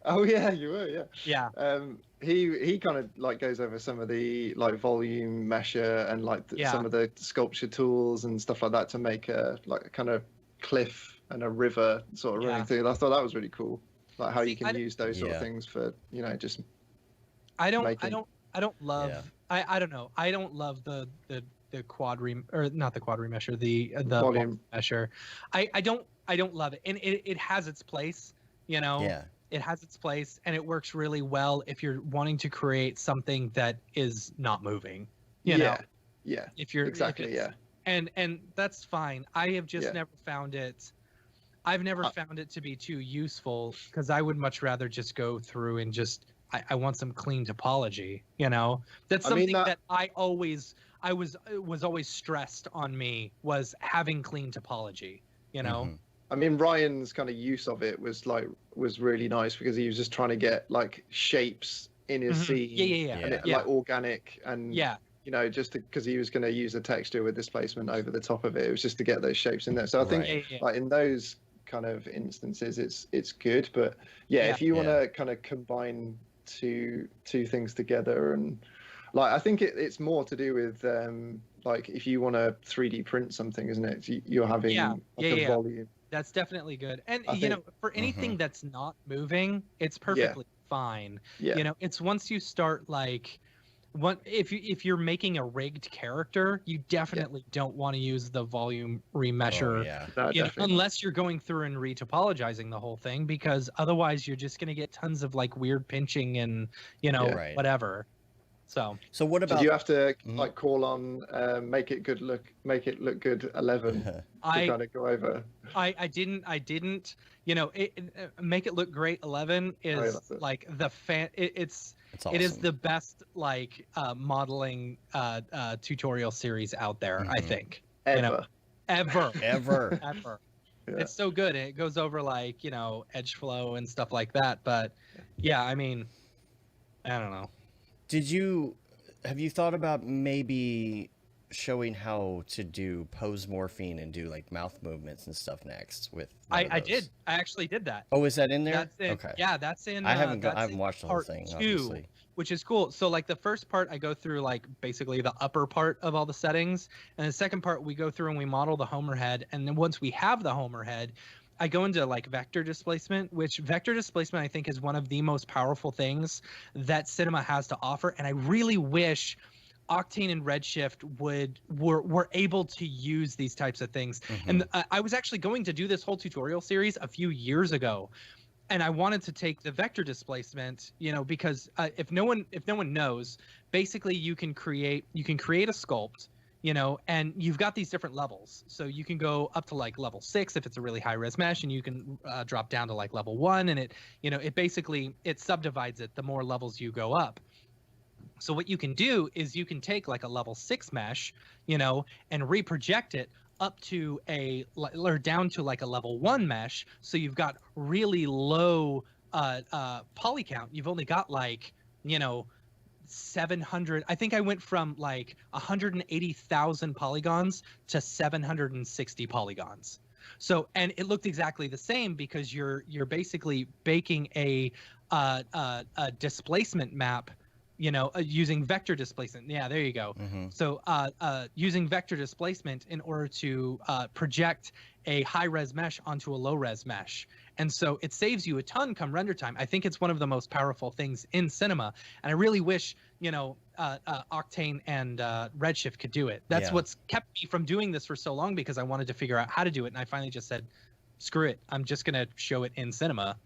Speaker 2: Oh yeah, you were, yeah.
Speaker 1: Yeah.
Speaker 2: He kind of like goes over some of the like volume mesher and like some of the sculpture tools and stuff like that to make a like a kind of cliff and a river sort of running through. I thought that was really cool, like how you can use those sort of things for, you know, just.
Speaker 1: I don't love.
Speaker 3: Yeah.
Speaker 1: I don't know. I don't love the quad or not the quad remesher, the
Speaker 2: volume
Speaker 1: mesher. I don't love it, and it has its place, you know.
Speaker 3: Yeah.
Speaker 1: It has its place, and it works really well if you're wanting to create something that is not moving. You know?
Speaker 2: Yeah.
Speaker 1: If you're
Speaker 2: exactly,
Speaker 1: and that's fine. I have just never found it. I've never found it to be too useful, because I would much rather just go through and just I want some clean topology. You know, that's something that I was always stressed on me, was having clean topology. You know.
Speaker 3: Mm-hmm.
Speaker 2: I mean, Ryan's kind of use of it was really nice, because he was just trying to get like shapes in his scene, and like organic, and you know, just because he was going to use a texture with displacement over the top of it. It was just to get those shapes in there. So I think like in those kind of instances, it's good. But if you want to kind of combine two things together, and like I think it's more to do with like if you want to 3D print something, isn't it? You're having a volume.
Speaker 1: That's definitely good. And you know, for anything that's not moving, it's perfectly fine. You know, it's once you start like if you're making a rigged character, you definitely don't want to use the volume remesher unless you're going through and retopologizing the whole thing, because otherwise you're just going to get tons of like weird pinching and, you know, whatever. So
Speaker 3: what about?
Speaker 2: Did you have to like call on make it look good 11 to kind of go over?
Speaker 1: I didn't. You know, make it look great 11 is like the it's awesome. It is the best like modeling tutorial series out there. I think
Speaker 2: ever.
Speaker 1: You know, ever.
Speaker 3: Yeah.
Speaker 1: It's so good. It goes over like, you know, edge flow and stuff like that. But yeah, I mean, I don't know.
Speaker 3: Have you thought about maybe showing how to do pose morphine and do like mouth movements and stuff next with one of
Speaker 1: I
Speaker 3: those.
Speaker 1: did. I actually did that.
Speaker 3: Oh, is that in there?
Speaker 1: That's in,
Speaker 3: Okay.
Speaker 1: yeah, that's in.
Speaker 3: I haven't
Speaker 1: that's
Speaker 3: I haven't
Speaker 1: in
Speaker 3: watched the whole
Speaker 1: part
Speaker 3: thing,
Speaker 1: 2,
Speaker 3: obviously.
Speaker 1: which is cool. So like the first part, I go through like basically the upper part of all the settings, and the second part we go through and we model the Homer head, and then once we have the Homer head, I go into like vector displacement, which vector displacement I think is one of the most powerful things that cinema has to offer, and I really wish Octane and Redshift were able to use these types of things. And I was actually going to do this whole tutorial series a few years ago, and I wanted to take the vector displacement, because if no one knows, basically you can create a sculpt, and you've got these different levels. So you can go up to like level 6 if it's a really high res mesh, and you can drop down to like level 1, and it basically subdivides it the more levels you go up. So what you can do is you can take like a level 6 mesh, and reproject it up to or down to like a level 1 mesh. So you've got really low poly count. You've only got like, 700. I think I went from like 180,000 polygons to 760 polygons. So, and it looked exactly the same because you're basically baking a displacement map, using vector displacement. Yeah, there you go. So using vector displacement in order to project a high-res mesh onto a low-res mesh. And so it saves you a ton come render time. I think it's one of the most powerful things in cinema. And I really wish, Octane and Redshift could do it. That's what's kept me from doing this for so long, because I wanted to figure out how to do it. And I finally just said, screw it. I'm just going to show it in cinema.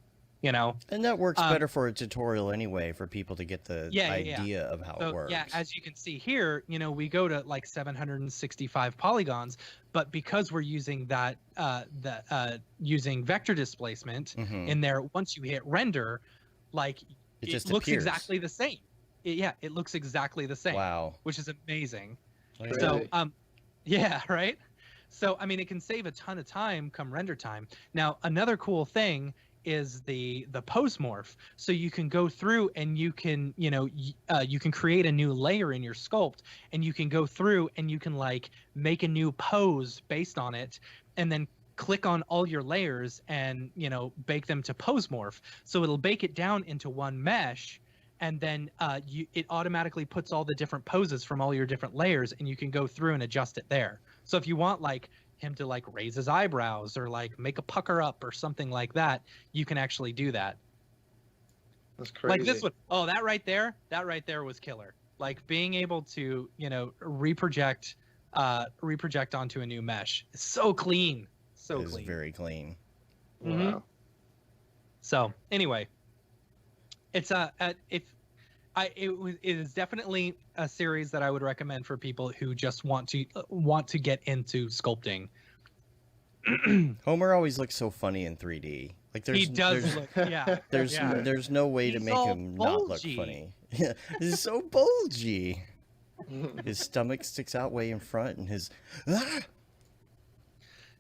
Speaker 3: And that works better for a tutorial anyway, for people to get the idea
Speaker 1: yeah.
Speaker 3: of how it works.
Speaker 1: Yeah, as you can see here, we go to like 765 polygons, but because we're using that using vector displacement in there, once you hit render, like it
Speaker 3: just
Speaker 1: looks
Speaker 3: appears.
Speaker 1: exactly the same. It looks exactly the same.
Speaker 3: Wow.
Speaker 1: Which is amazing.
Speaker 2: Really?
Speaker 1: So yeah, right? So I mean, it can save a ton of time come render time. Now, another cool thing is the pose morph. So you can go through and you can you can create a new layer in your sculpt, and you can go through and you can like make a new pose based on it, and then click on all your layers and bake them to pose morph. So it'll bake it down into one mesh, and then it automatically puts all the different poses from all your different layers, and you can go through and adjust it there. So if you want like him to like raise his eyebrows or like make a pucker up or something like that, you can actually do that.
Speaker 2: That's crazy.
Speaker 1: Like this one. Oh, that right there was killer. Like being able to, reproject onto a new mesh. It's so clean. So
Speaker 3: It's
Speaker 1: clean.
Speaker 3: very clean.
Speaker 2: Wow.
Speaker 1: So anyway, it's it is definitely a series that I would recommend for people who just want to get into sculpting.
Speaker 3: Homer always looks so funny in 3D. Like
Speaker 1: He does look, yeah.
Speaker 3: There's no way to
Speaker 1: He's
Speaker 3: make
Speaker 1: all
Speaker 3: him not look
Speaker 1: bulgy.
Speaker 3: funny. Yeah, he's so bulgy. His stomach sticks out way in front, and his
Speaker 1: Did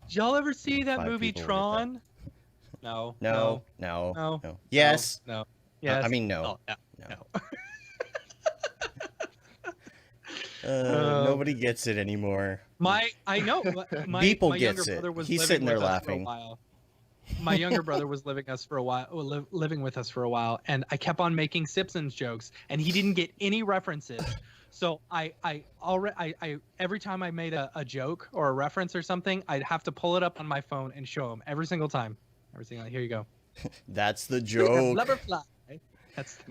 Speaker 1: y'all ever see that
Speaker 3: 5
Speaker 1: movie
Speaker 3: people with
Speaker 1: Tron? No.
Speaker 3: no. Yes.
Speaker 1: No. Yes.
Speaker 3: I mean, no.
Speaker 1: Oh, yeah.
Speaker 3: No. Nobody gets it anymore.
Speaker 1: I know. My
Speaker 3: Beeple
Speaker 1: my
Speaker 3: gets
Speaker 1: younger
Speaker 3: it.
Speaker 1: brother was
Speaker 3: He's
Speaker 1: living
Speaker 3: sitting there
Speaker 1: with us for a
Speaker 3: laughing.
Speaker 1: while. My younger brother was living with us for a while, and I kept on making Simpsons jokes, and he didn't get any references. So I every time I made a joke or a reference or something, I'd have to pull it up on my phone and show him every single time. Here you go.
Speaker 3: That's the joke.
Speaker 1: Blubberfly.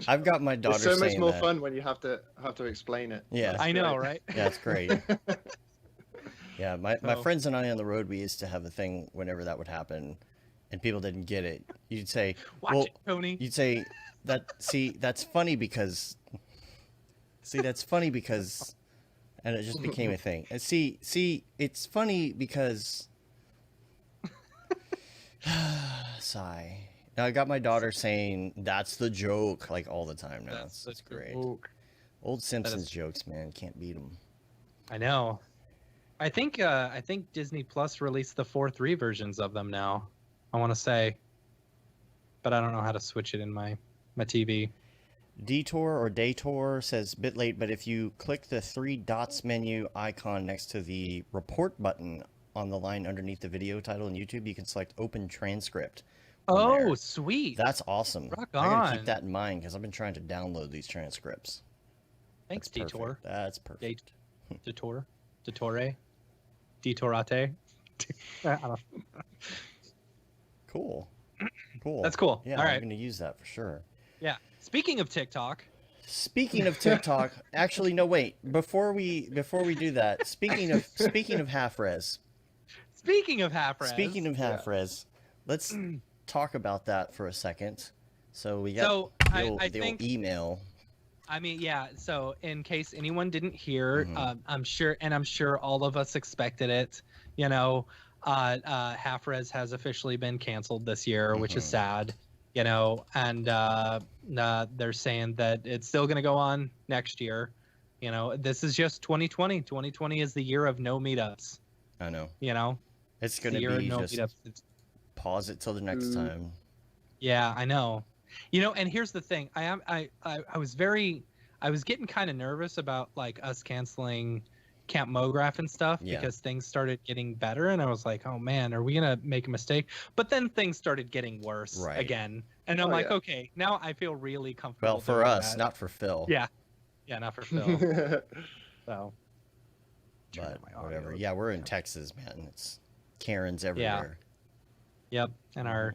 Speaker 3: I've got my daughter
Speaker 2: It's so much
Speaker 3: saying
Speaker 2: more
Speaker 3: that.
Speaker 2: fun when you have to explain it.
Speaker 3: Yeah.
Speaker 2: That's
Speaker 1: I know,
Speaker 2: great.
Speaker 1: right?
Speaker 3: Yeah, it's great. Yeah, my
Speaker 1: So-
Speaker 3: friends and I on the road, we used to have a thing whenever that would happen, and people didn't get it. You'd say,
Speaker 1: Watch it, Tony.
Speaker 3: You'd say that's funny because, and it just became a thing. And see, it's funny because, sigh. Now I got my daughter saying that's the joke like all the time now. That's great.
Speaker 1: joke.
Speaker 3: Old Simpsons jokes, man, can't beat them.
Speaker 1: I know. I think Disney Plus released the 4.3 versions of them now. I want to say, but I don't know how to switch it in my TV.
Speaker 3: Detour or Daytor says bit late, but if you click the 3 dots menu icon next to the report button on the line underneath the video title in YouTube, you can select open transcript.
Speaker 1: Oh, sweet.
Speaker 3: That's awesome.
Speaker 1: Rock
Speaker 3: I gotta
Speaker 1: on.
Speaker 3: keep that in mind because I've been trying to download these transcripts.
Speaker 1: Thanks,
Speaker 3: That's
Speaker 1: Detour.
Speaker 3: perfect. That's perfect.
Speaker 1: Detour. Detore. Detorate. I don't know.
Speaker 3: Cool. Cool.
Speaker 1: That's cool.
Speaker 3: Yeah,
Speaker 1: All right.
Speaker 3: I'm gonna use that for sure.
Speaker 1: Yeah. Speaking of TikTok.
Speaker 3: Speaking of TikTok, actually, no, wait. Before we do that, speaking of half res.
Speaker 1: Speaking of half res.
Speaker 3: Speaking of half res, let's talk about that for a second. So we got
Speaker 1: So,
Speaker 3: the old
Speaker 1: think-
Speaker 3: email.
Speaker 1: I mean, yeah. So, in case anyone didn't hear,
Speaker 3: Mhm.
Speaker 1: I'm sure all of us expected it. You know, Half Res has officially been canceled this year, which is
Speaker 3: Mhm.
Speaker 1: sad. You know, and they're saying that it's still going to go on next year. You know, this is just 2020. 2020 is the year of no meetups.
Speaker 3: I know.
Speaker 1: You know,
Speaker 3: It's
Speaker 1: It's the
Speaker 3: gonna
Speaker 1: year of
Speaker 3: be
Speaker 1: no
Speaker 3: just
Speaker 1: meetups. It's-
Speaker 3: pause it till the next time.
Speaker 1: Yeah, I know. You know, and here's the thing. I was getting kind of nervous about like us canceling Camp Mograph and stuff
Speaker 3: Yeah.
Speaker 1: because things started getting better and I was like, "Oh man, are we going to make a mistake?" But then things started getting worse
Speaker 3: Right.
Speaker 1: again. And I'm
Speaker 2: Oh,
Speaker 1: like,
Speaker 2: yeah.
Speaker 1: "Okay, now I feel really comfortable."
Speaker 3: Well, for
Speaker 1: doing
Speaker 3: us,
Speaker 1: that."
Speaker 3: not for Phil.
Speaker 1: Yeah. Yeah, not for Phil. So, turn
Speaker 3: But
Speaker 1: up my audio.
Speaker 3: whatever. Yeah, we're in Texas, man. It's Karens everywhere.
Speaker 1: Yep. And our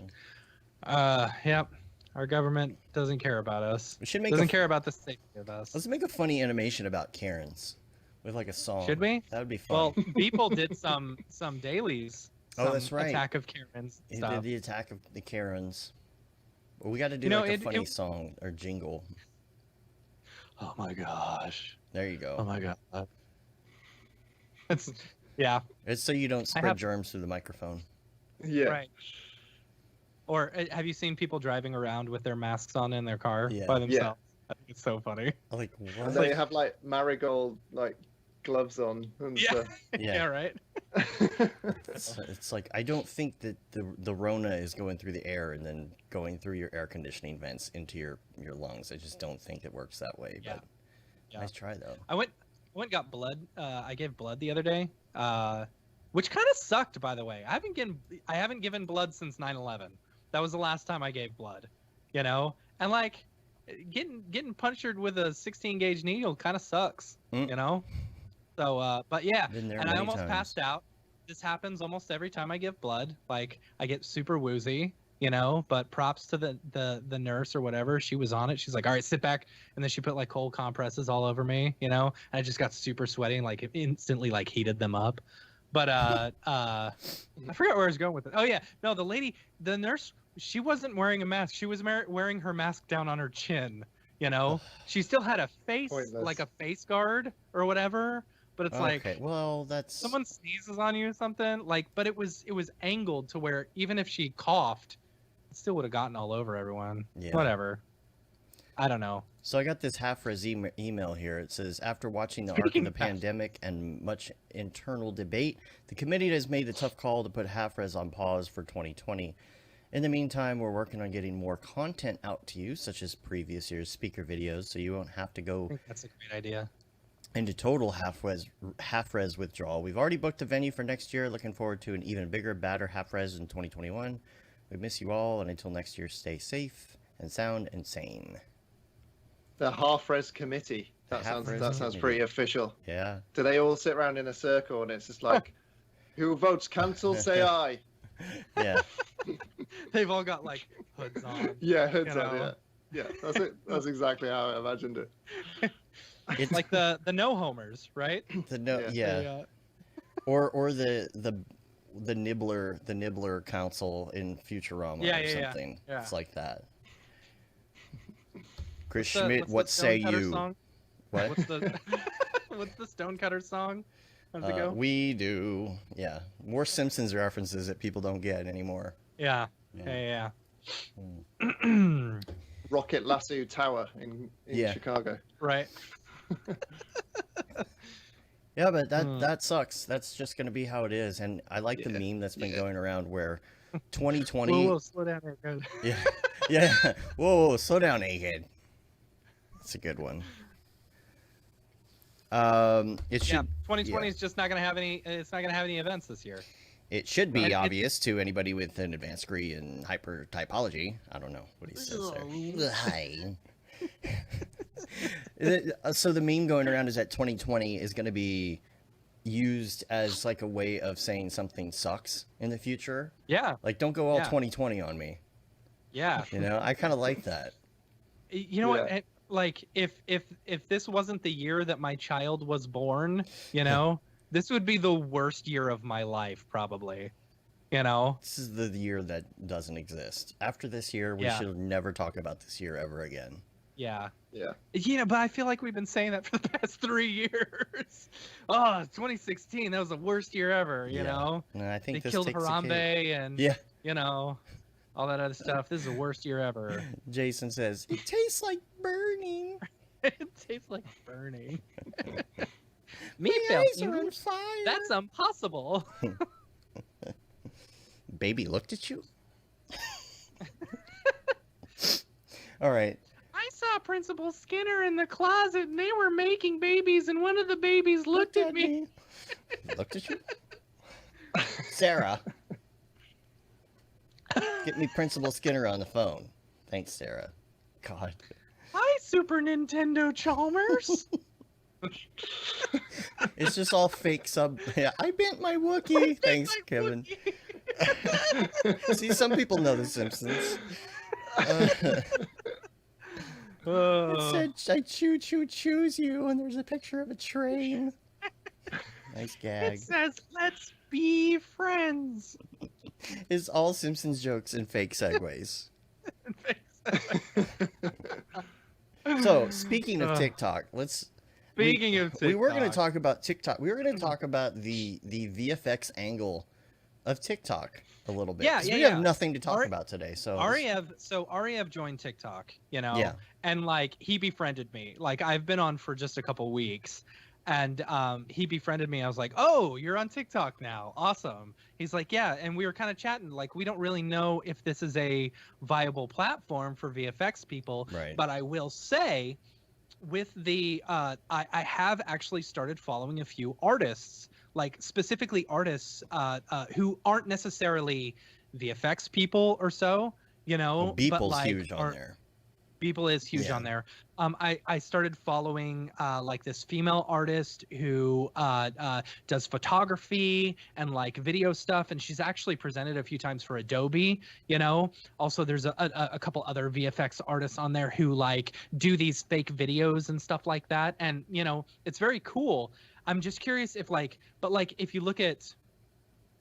Speaker 3: Mhm.
Speaker 1: our government doesn't care about us.
Speaker 3: We should make
Speaker 1: Doesn't
Speaker 3: a,
Speaker 1: care about the safety of us.
Speaker 3: let's make a funny animation about Karens with like a song.
Speaker 1: Should we?
Speaker 3: That would be
Speaker 1: Well,
Speaker 3: fun.
Speaker 1: people did some dailies.
Speaker 3: Oh,
Speaker 1: some
Speaker 3: that's right.
Speaker 1: Attack of Karens
Speaker 3: He
Speaker 1: stuff.
Speaker 3: did the attack of the Karens. Well, we got to do
Speaker 1: You know,
Speaker 3: like a
Speaker 1: it-
Speaker 3: funny
Speaker 1: it-
Speaker 3: song or jingle.
Speaker 1: Oh my gosh.
Speaker 3: There you go.
Speaker 1: Oh my god. It's yeah.
Speaker 3: It's so you don't
Speaker 1: I
Speaker 3: spread
Speaker 1: have-
Speaker 3: germs through the microphone.
Speaker 2: Yeah.
Speaker 1: Right. Or have you seen people driving around with their masks on in their car
Speaker 3: Yeah.
Speaker 1: by
Speaker 3: Yeah.
Speaker 1: themselves? I think it's so funny.
Speaker 3: Like
Speaker 2: And
Speaker 3: what?
Speaker 2: they have like marigold like gloves on and
Speaker 1: Yeah.
Speaker 2: stuff.
Speaker 1: Yeah, right.
Speaker 3: It's like I don't think that the Rona is going through the air and then going through your air conditioning vents into your lungs. I just don't think it works that way.
Speaker 1: Yeah.
Speaker 3: But
Speaker 1: Yeah.
Speaker 3: nice try though.
Speaker 1: I went and got blood. I gave blood the other day. Which kind of sucked, by the way. I haven't given blood since 9/11. That was the last time I gave blood. You know? And like getting punctured with a 16 gauge needle kind of sucks,
Speaker 3: Mm.
Speaker 1: you know? So but yeah,
Speaker 3: Been there
Speaker 1: and I
Speaker 3: many
Speaker 1: almost
Speaker 3: times.
Speaker 1: passed out. This happens almost every time I give blood. Like I get super woozy, you know, but props to the nurse or whatever. She was on it. She's like, "All right, sit back." And then she put like cold compresses all over me, you know? And I just got super sweaty and like it instantly like heated them up. But I forgot where I was going with it. Oh yeah, no, the nurse, she wasn't wearing a mask. She was wearing her mask down on her chin. You know, she still had a face,
Speaker 2: Pointless.
Speaker 1: like a face guard or whatever. But it's
Speaker 3: Okay.
Speaker 1: like
Speaker 3: Well, that's
Speaker 1: someone sneezes on you or something. Like, but it was angled to where even if she coughed, it still would have gotten all over everyone.
Speaker 3: Yeah.
Speaker 1: Whatever. I don't know.
Speaker 3: So I got this half-res email here. It says, after watching the arc of
Speaker 1: Speaking
Speaker 3: the
Speaker 1: of-
Speaker 3: pandemic and much internal debate, the committee has made the tough call to put half-res on pause for 2020. In the meantime, we're working on getting more content out to you, such as previous year's speaker videos, so you won't have to go
Speaker 1: I think that's a great idea.
Speaker 3: into total half-res withdrawal. We've already booked the venue for next year. Looking forward to an even bigger, badder half-res in 2021. We miss you all, and until next year, stay safe and sound and sane.
Speaker 2: The half-res committee. That sounds
Speaker 3: Half-res committee.
Speaker 2: pretty official.
Speaker 3: Yeah.
Speaker 2: Do they all sit around in a circle and it's just like, who votes cancel, say aye.
Speaker 3: Yeah.
Speaker 1: They've all got like hoods on.
Speaker 2: Yeah, hoods
Speaker 1: You
Speaker 2: on,
Speaker 1: know.
Speaker 2: yeah. That's it. That's exactly how I imagined it.
Speaker 3: It's
Speaker 1: Like the no homers, right?
Speaker 3: the no,
Speaker 2: Yeah.
Speaker 3: yeah.
Speaker 1: They,
Speaker 3: Or the nibbler council in Futurama
Speaker 1: Yeah,
Speaker 3: or
Speaker 1: yeah, yeah.
Speaker 3: something.
Speaker 1: Yeah.
Speaker 3: It's like that. Chris
Speaker 1: what's the-
Speaker 3: Schmidt,
Speaker 1: what's the
Speaker 3: what say
Speaker 1: Stonecutter
Speaker 3: you?
Speaker 1: Song?
Speaker 3: What?
Speaker 1: What's the what's the Stonecutter song? How does it go?
Speaker 3: We do. Yeah. More Simpsons references that people don't get anymore.
Speaker 1: Yeah.
Speaker 3: Yeah.
Speaker 1: Yeah.
Speaker 2: Rocket Lasso Tower in
Speaker 3: Yeah.
Speaker 2: Chicago.
Speaker 1: Right.
Speaker 3: Yeah, but
Speaker 1: Hmm.
Speaker 3: that sucks. That's just going to be how it is. And I like the meme that's been going around where 2020.
Speaker 1: Whoa, slow down there, good.
Speaker 3: Yeah. Yeah. Whoa, slow down, egghead. It's a good one. It should.
Speaker 1: Yeah, 2020 is just not going to have any. It's not going to have any events this year.
Speaker 3: It should be
Speaker 1: Right.
Speaker 3: obvious to anybody with an advanced degree in hypertypology. I don't know what he says there. Hi. So the meme going around is that 2020 is going to be used as like a way of saying something sucks in the future.
Speaker 1: Yeah,
Speaker 3: Like, don't go all
Speaker 1: Yeah.
Speaker 3: 2020 on me.
Speaker 1: yeah.
Speaker 3: You know, I kind of like that.
Speaker 1: You know
Speaker 2: Yeah.
Speaker 1: what? Like, if this wasn't the year that my child was born, you know, this would be the worst year of my life, probably. You know.
Speaker 3: This is the year that doesn't exist. After this year, we
Speaker 1: Yeah.
Speaker 3: should never talk about this year ever again.
Speaker 1: Yeah.
Speaker 2: Yeah.
Speaker 1: You know, but I feel like we've been saying that for the past 3 years. Oh, 2016, that was the worst year ever, you
Speaker 3: Yeah.
Speaker 1: know?
Speaker 3: And I think
Speaker 1: They
Speaker 3: this
Speaker 1: killed
Speaker 3: takes the cake.
Speaker 1: Harambe and,
Speaker 3: Yeah.
Speaker 1: you know, all that other stuff. This is the worst year ever.
Speaker 3: Jason says, it tastes like burning.
Speaker 1: It tastes like burning. Me
Speaker 3: My
Speaker 1: felt
Speaker 3: eyes are on
Speaker 1: English?
Speaker 3: fire.
Speaker 1: That's impossible.
Speaker 3: Baby looked at you? All right.
Speaker 1: I saw Principal Skinner in the closet and they were making babies and one of the babies looked at me.
Speaker 3: Looked at you? Sarah. Get me Principal Skinner on the phone. Thanks, Sarah. God.
Speaker 1: Hi, Super Nintendo Chalmers.
Speaker 3: It's just all fake sub. Yeah, I bent my Wookiee. Thanks,
Speaker 1: My
Speaker 3: Kevin.
Speaker 1: Wookiee.
Speaker 3: See, some people know The Simpsons.
Speaker 1: Oh.
Speaker 3: It said, I choose you, and there's a picture of a train. Nice gag.
Speaker 1: It says, let's be friends.
Speaker 3: It's all Simpsons jokes and fake segues. So, speaking of TikTok,
Speaker 1: Speaking of TikTok.
Speaker 3: we were going to talk about TikTok. We were going to talk about the VFX angle of TikTok a little bit.
Speaker 1: Yeah,
Speaker 3: 'cause
Speaker 1: yeah,
Speaker 3: we
Speaker 1: yeah.
Speaker 3: have nothing to talk
Speaker 1: Ari-
Speaker 3: about today. So
Speaker 1: Ariev joined TikTok, you know,
Speaker 3: Yeah.
Speaker 1: and like he befriended me. Like I've been on for just a couple weeks, and he befriended me. I was like, "Oh, you're on TikTok now, awesome." He's like, "Yeah," and we were kind of chatting. Like we don't really know if this is a viable platform for VFX people,
Speaker 3: Right.
Speaker 1: but I will say, with the I have actually started following a few artists, like specifically artists who aren't necessarily VFX people or so, you know.
Speaker 3: Well, Beeple's
Speaker 1: but like
Speaker 3: huge on there.
Speaker 1: Beeple is huge
Speaker 3: Yeah.
Speaker 1: on there. I started following like this female artist who does photography and like video stuff, and she's actually presented a few times for Adobe, you know. Also, there's a couple other VFX artists on there who like do these fake videos and stuff like that, and you know, it's very cool. I'm just curious if like, but like if you look at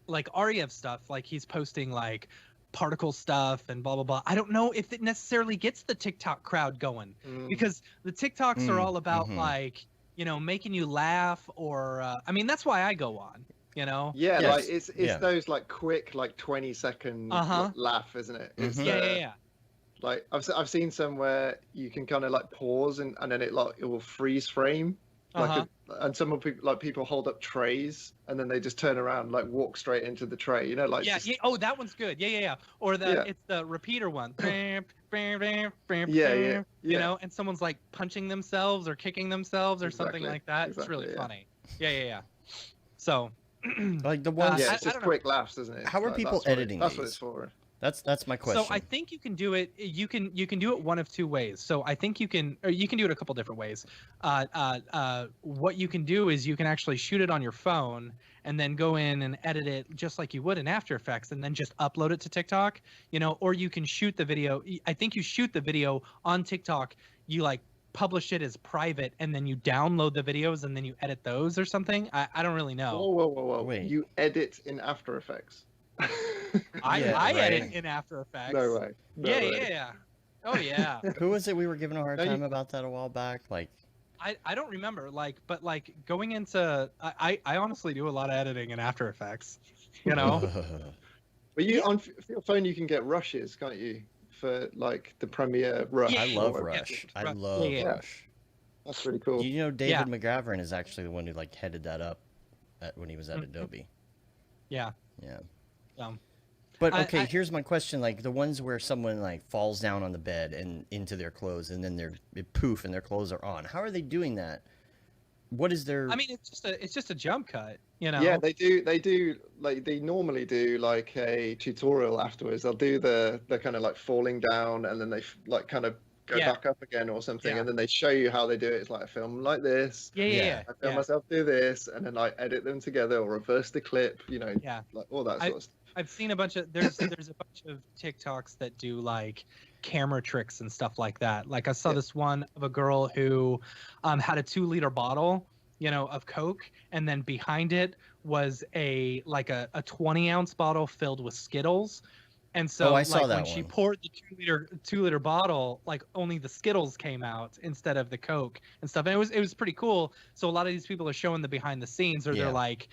Speaker 1: like Ariev stuff, like he's posting like particle stuff and blah blah blah. I don't know if it necessarily gets the TikTok crowd going, because the TikToks are all about like, you know, making you laugh, or I mean that's why I go on, you know.
Speaker 2: Yeah,
Speaker 3: Yes.
Speaker 2: like it's
Speaker 3: Yeah.
Speaker 2: those like quick like 20-second laugh, isn't it? It's,
Speaker 1: Yeah.
Speaker 2: Like I've seen some where you can kind of like pause and then it will freeze frame. Like and some of people hold up trays and then they just turn around, like walk straight into the tray, you know, like
Speaker 1: Yeah,
Speaker 2: just-
Speaker 1: yeah. Oh, that one's good. Yeah. Or it's the repeater one.
Speaker 2: Yeah.
Speaker 1: You know, and someone's like punching themselves or kicking themselves or something
Speaker 2: Exactly,
Speaker 1: like that. It's
Speaker 2: exactly,
Speaker 1: really
Speaker 2: yeah.
Speaker 1: funny. Yeah. So
Speaker 3: Like the ones.
Speaker 2: yeah,
Speaker 1: I
Speaker 2: it's just
Speaker 1: don't know.
Speaker 2: quick laughs, isn't it?
Speaker 3: How are
Speaker 2: Like,
Speaker 3: people
Speaker 2: that's what
Speaker 3: editing
Speaker 2: That's what
Speaker 3: these?
Speaker 2: it's for.
Speaker 3: That's my question.
Speaker 1: So I think you can do it. You can do it one of two ways. So I think you can do it a couple different ways. What you can do is you can actually shoot it on your phone and then go in and edit it just like you would in After Effects and then just upload it to TikTok. You know, or you can shoot the video. I think you shoot the video on TikTok. You like publish it as private and then you download the videos and then you edit those or something. I don't really know.
Speaker 2: Whoa.
Speaker 3: Wait.
Speaker 2: You edit in After Effects.
Speaker 1: I
Speaker 3: right.
Speaker 1: edit in After Effects.
Speaker 2: No way. No way.
Speaker 1: Yeah. Oh yeah.
Speaker 3: Who was it we were giving a hard
Speaker 2: No, you-
Speaker 3: time about that a while back? Like,
Speaker 1: I don't remember, like, but like going into I honestly do a lot of editing in After Effects, you know.
Speaker 2: But you on your phone you can get rushes, can't you? For like the Premiere rush.
Speaker 1: Yeah,
Speaker 3: I love
Speaker 2: or-
Speaker 3: Rush.
Speaker 1: Yeah,
Speaker 3: I
Speaker 1: Rush.
Speaker 3: love
Speaker 1: Yeah.
Speaker 3: Rush.
Speaker 2: That's really cool.
Speaker 3: You know, David
Speaker 1: Yeah.
Speaker 3: McGavran is actually the one who like headed that up when he was at Adobe.
Speaker 1: Yeah.
Speaker 3: Yeah. But okay, here's my question: like the ones where someone like falls down on the bed and into their clothes, and then they're poof, and their clothes are on. How are they doing that? What is their?
Speaker 1: I mean, it's just a jump cut, you know.
Speaker 2: Yeah, they do like they normally do like a tutorial afterwards. They'll do the kind of like falling down, and then they like kind of go back up again or something, and then they show you how they do it. It's like I film like this.
Speaker 1: Yeah.
Speaker 2: I film myself do this, and then like edit them together or reverse the clip. You know, like all that sort of stuff.
Speaker 1: I've seen a bunch of there's a bunch of TikToks that do like camera tricks and stuff like that. Like I saw this one of a girl who had a 2-liter bottle, you know, of Coke, and then behind it was a 20-ounce bottle filled with Skittles. And so
Speaker 3: I saw
Speaker 1: like
Speaker 3: that
Speaker 1: when
Speaker 3: one.
Speaker 1: she poured the 2-liter bottle, like only the Skittles came out instead of the Coke and stuff. And it was pretty cool. So a lot of these people are showing the behind the scenes, or they're like,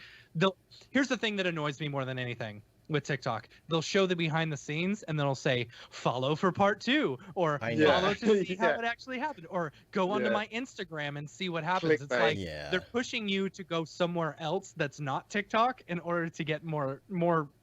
Speaker 1: here's the thing that annoys me more than anything with TikTok. They'll show the behind the scenes and then they'll say follow for part 2 or follow to see how it actually happened, or go onto my Instagram and see what happens. It's like they're pushing you to go somewhere else that's not TikTok in order to get more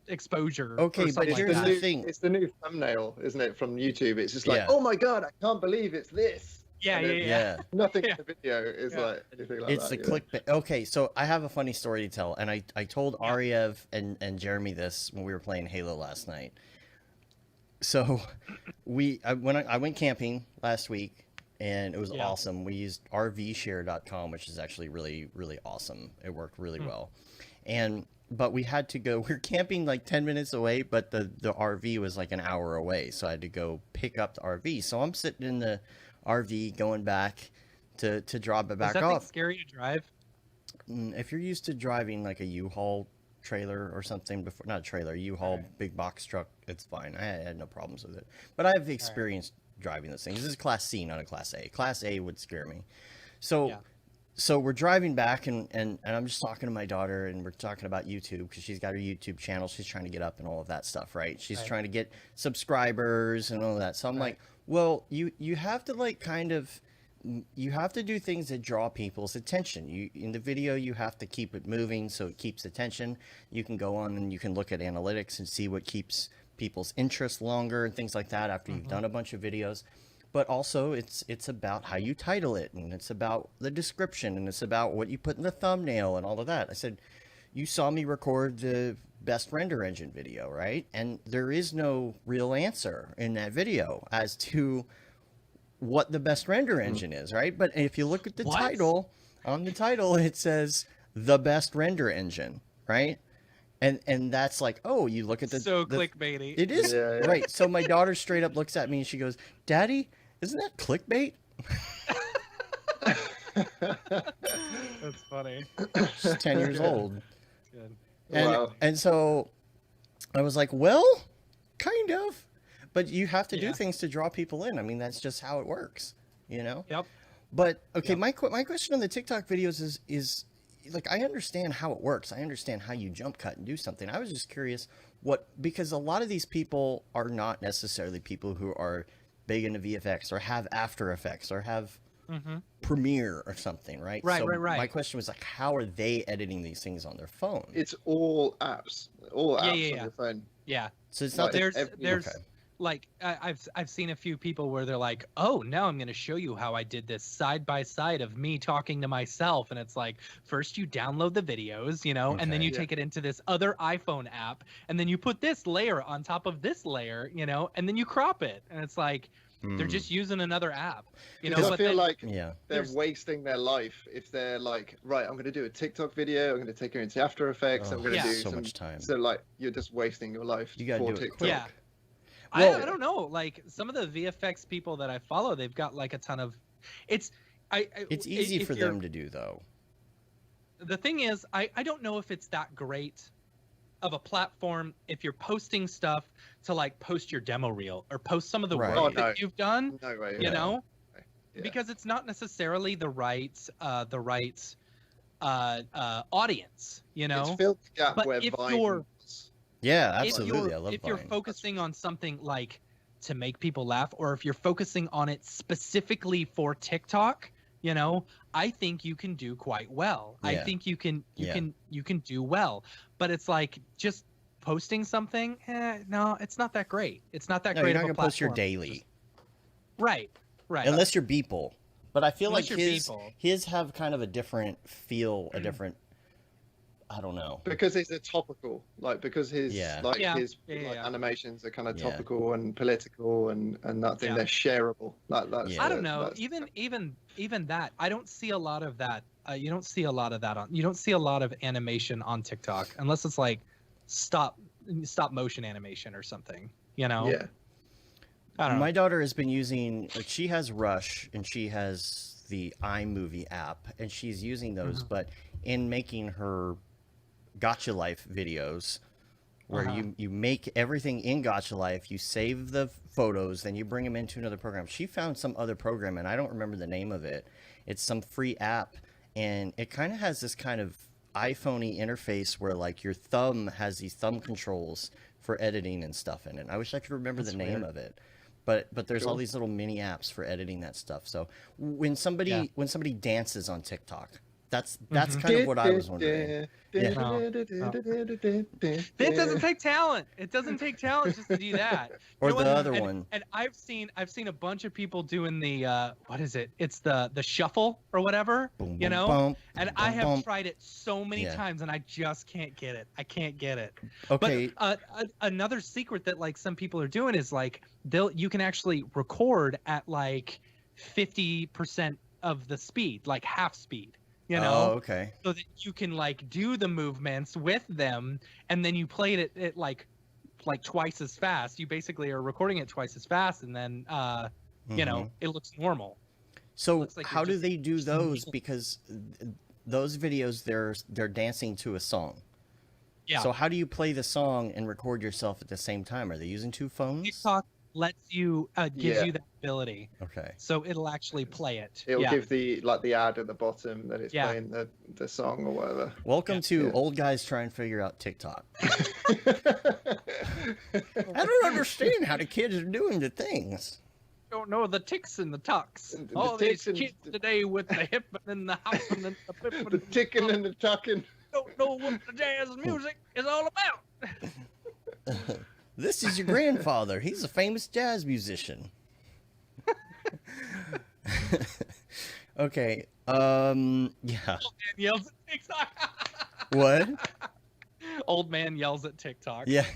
Speaker 1: exposure.
Speaker 3: Okay, but here's the thing.
Speaker 2: It's the new thumbnail, isn't it, from YouTube? It's just like, oh my god, I can't believe it's this.
Speaker 1: Yeah.
Speaker 2: Nothing in the video is like anything like that.
Speaker 3: It's the clickbait. Okay, so I have a funny story to tell, and I told Ariev and Jeremy this when we were playing Halo last night. So I went camping last week, and it was awesome. We used rvshare.com, which is actually really, really awesome. It worked really well. But we had to go, we're camping like 10 minutes away, but the RV was like an hour away. So I had to go pick up the RV. So I'm sitting in the RV going back to drop it back
Speaker 1: off. Is that
Speaker 3: off.
Speaker 1: thing scary to drive?
Speaker 3: If you're used to driving like a U-Haul trailer or something before, not a trailer, U-Haul big box truck, it's fine. I had no problems with it. But I've experienced driving this thing. This is Class C, not a Class A. Class A would scare me. So we're driving back, and I'm just talking to my daughter, and we're talking about YouTube because she's got her YouTube channel. She's trying to get up and all of that stuff, right? She's trying to get subscribers and all of that. So I'm like, well, you have to like kind of, you have to do things that draw people's attention. In the video, you have to keep it moving so it keeps attention. You can go on and you can look at analytics and see what keeps people's interest longer and things like that after you've done a bunch of videos. But also it's about how you title it, and it's about the description, and it's about what you put in the thumbnail and all of that. I said, you saw me record the best render engine video, right? And there is no real answer in that video as to what the best render engine is, right? But if you look at the title, on the title, it says the best render engine, right? And that's like, oh, you look at the
Speaker 1: clickbaity.
Speaker 3: It is right. So my daughter straight up looks at me and she goes, "Daddy, isn't that clickbait?"
Speaker 1: That's funny.
Speaker 3: She's 10 years old.
Speaker 1: Good.
Speaker 3: And so I was like, well, kind of. But you have to do things to draw people in. I mean, that's just how it works, you know?
Speaker 1: Yep.
Speaker 3: But, okay, my question on the TikTok videos is like, I understand how it works. I understand how you jump cut and do something. I was just curious because a lot of these people are not necessarily people who are big into VFX or have After Effects or have Premiere or something, right?
Speaker 1: Right.
Speaker 3: My question was like, how are they editing these things on their phone?
Speaker 2: It's all apps on your phone.
Speaker 1: Yeah.
Speaker 3: So it's not
Speaker 1: there's like I've seen a few people where they're like, oh, now I'm going to show you how I did this side by side of me talking to myself, and it's like, first you download the videos, you know, and then you take it into this other iPhone app, and then you put this layer on top of this layer, you know, and then you crop it, and it's like they're just using another app, you know.
Speaker 2: Because I feel like
Speaker 3: they're
Speaker 2: wasting their life if they're like, right, I'm going to do a TikTok video, I'm going to take her into After Effects, I'm going to do
Speaker 3: so much time.
Speaker 2: So like, you're just wasting your life for TikTok.
Speaker 1: Yeah. Well, I don't know. Like some of the VFX people that I follow, they've got like a ton of. It's
Speaker 3: easy for them to do though.
Speaker 1: The thing is, I don't know if it's that great of a platform if you're posting stuff to like post your demo reel or post some of the work that you've done.
Speaker 2: No way.
Speaker 1: You know, because it's not necessarily the right audience. You know,
Speaker 2: it's filled the gap
Speaker 1: but
Speaker 2: where
Speaker 1: if
Speaker 2: Vine
Speaker 1: you're
Speaker 3: Yeah, absolutely. I love
Speaker 1: if you're
Speaker 3: Vine.
Speaker 1: focusing on something like to make people laugh, or if you're focusing on it specifically for TikTok, you know, I think you can do quite well. I think you can do well. But it's like just posting something, no, it's not that great. It's not that
Speaker 3: No,
Speaker 1: great
Speaker 3: you're not
Speaker 1: of a
Speaker 3: gonna post your
Speaker 1: platform.
Speaker 3: daily.
Speaker 1: Right.
Speaker 3: Unless you're Beeple. But I feel
Speaker 1: Unless
Speaker 3: like
Speaker 1: you're
Speaker 3: his
Speaker 1: Beeple.
Speaker 3: his have kind of a different feel, a different, I don't know.
Speaker 2: Because it's a topical, because his
Speaker 3: Yeah.
Speaker 2: his
Speaker 1: Yeah.
Speaker 2: animations are kind of
Speaker 3: Yeah.
Speaker 2: topical and political and that thing.
Speaker 1: Yeah.
Speaker 2: They're shareable. That's
Speaker 3: Yeah.
Speaker 1: I don't know.
Speaker 2: that's-
Speaker 1: Even that, I don't see a lot of that. You don't see a lot of that you don't see a lot of animation on TikTok unless it's like stop motion animation or something. You know.
Speaker 2: Yeah.
Speaker 1: I don't know.
Speaker 3: My daughter has been using, like, she has Rush and she has the iMovie app, and she's using those, but in making her Gotcha Life videos, where you make everything in Gotcha Life, you save the photos, then you bring them into another program. She found some other program, and I don't remember the name of it. It's some free app, and it kind of has this kind of iPhone-y interface where, like, your thumb has these thumb controls for editing and stuff in it. I wish I could remember the name of it. But there's all these little mini apps for editing that stuff. So when somebody dances on TikTok, that's kind of what I was wondering.
Speaker 1: It doesn't take talent. It doesn't take talent just to do that.
Speaker 3: Or
Speaker 1: You know
Speaker 3: the
Speaker 1: what?
Speaker 3: other
Speaker 1: And-
Speaker 3: one.
Speaker 1: And I've seen a bunch of people doing the what is it? It's the shuffle or whatever.
Speaker 3: Boom,
Speaker 1: You
Speaker 3: boom,
Speaker 1: know.
Speaker 3: bump,
Speaker 1: And
Speaker 3: boom,
Speaker 1: I have
Speaker 3: bump.
Speaker 1: tried it so many
Speaker 3: Yeah.
Speaker 1: times, and I just can't get it. I can't get it.
Speaker 3: Okay.
Speaker 1: But another secret that like some people are doing is like you can actually record at like 50% of the speed, like half speed. You know.
Speaker 3: Oh, okay.
Speaker 1: So that you can like do the movements with them, and then you play it at like twice as fast. You basically are recording it twice as fast, and then you know, it looks normal.
Speaker 3: So
Speaker 1: looks like
Speaker 3: how
Speaker 1: you're
Speaker 3: do
Speaker 1: just
Speaker 3: they do
Speaker 1: just
Speaker 3: those?
Speaker 1: making-
Speaker 3: Because those videos, they're dancing to a song.
Speaker 1: Yeah.
Speaker 3: So how do you play the song and record yourself at the same time? Are they using two phones?
Speaker 1: TikTok lets you gives
Speaker 2: Yeah.
Speaker 1: you that ability,
Speaker 3: Okay.
Speaker 1: so it'll actually play it.
Speaker 2: It'll
Speaker 1: yeah.
Speaker 2: give the ad at the bottom that it's
Speaker 1: Yeah.
Speaker 2: playing the song or whatever.
Speaker 3: Welcome to
Speaker 2: Yeah.
Speaker 3: Old Guys Try and Figure Out TikTok. I don't understand how the kids are doing the things.
Speaker 1: Don't know the ticks and the tucks.
Speaker 2: The
Speaker 1: All
Speaker 2: ticks
Speaker 1: these
Speaker 2: and
Speaker 1: kids today with the hip and the hopping and the pipping.
Speaker 2: The ticking and the tucking.
Speaker 1: Don't know what the jazz music is all about.
Speaker 3: This is your grandfather. He's a famous jazz musician. Okay. Yeah.
Speaker 1: Old man yells at TikTok.
Speaker 3: What?
Speaker 1: Old man yells at TikTok.
Speaker 3: Yeah.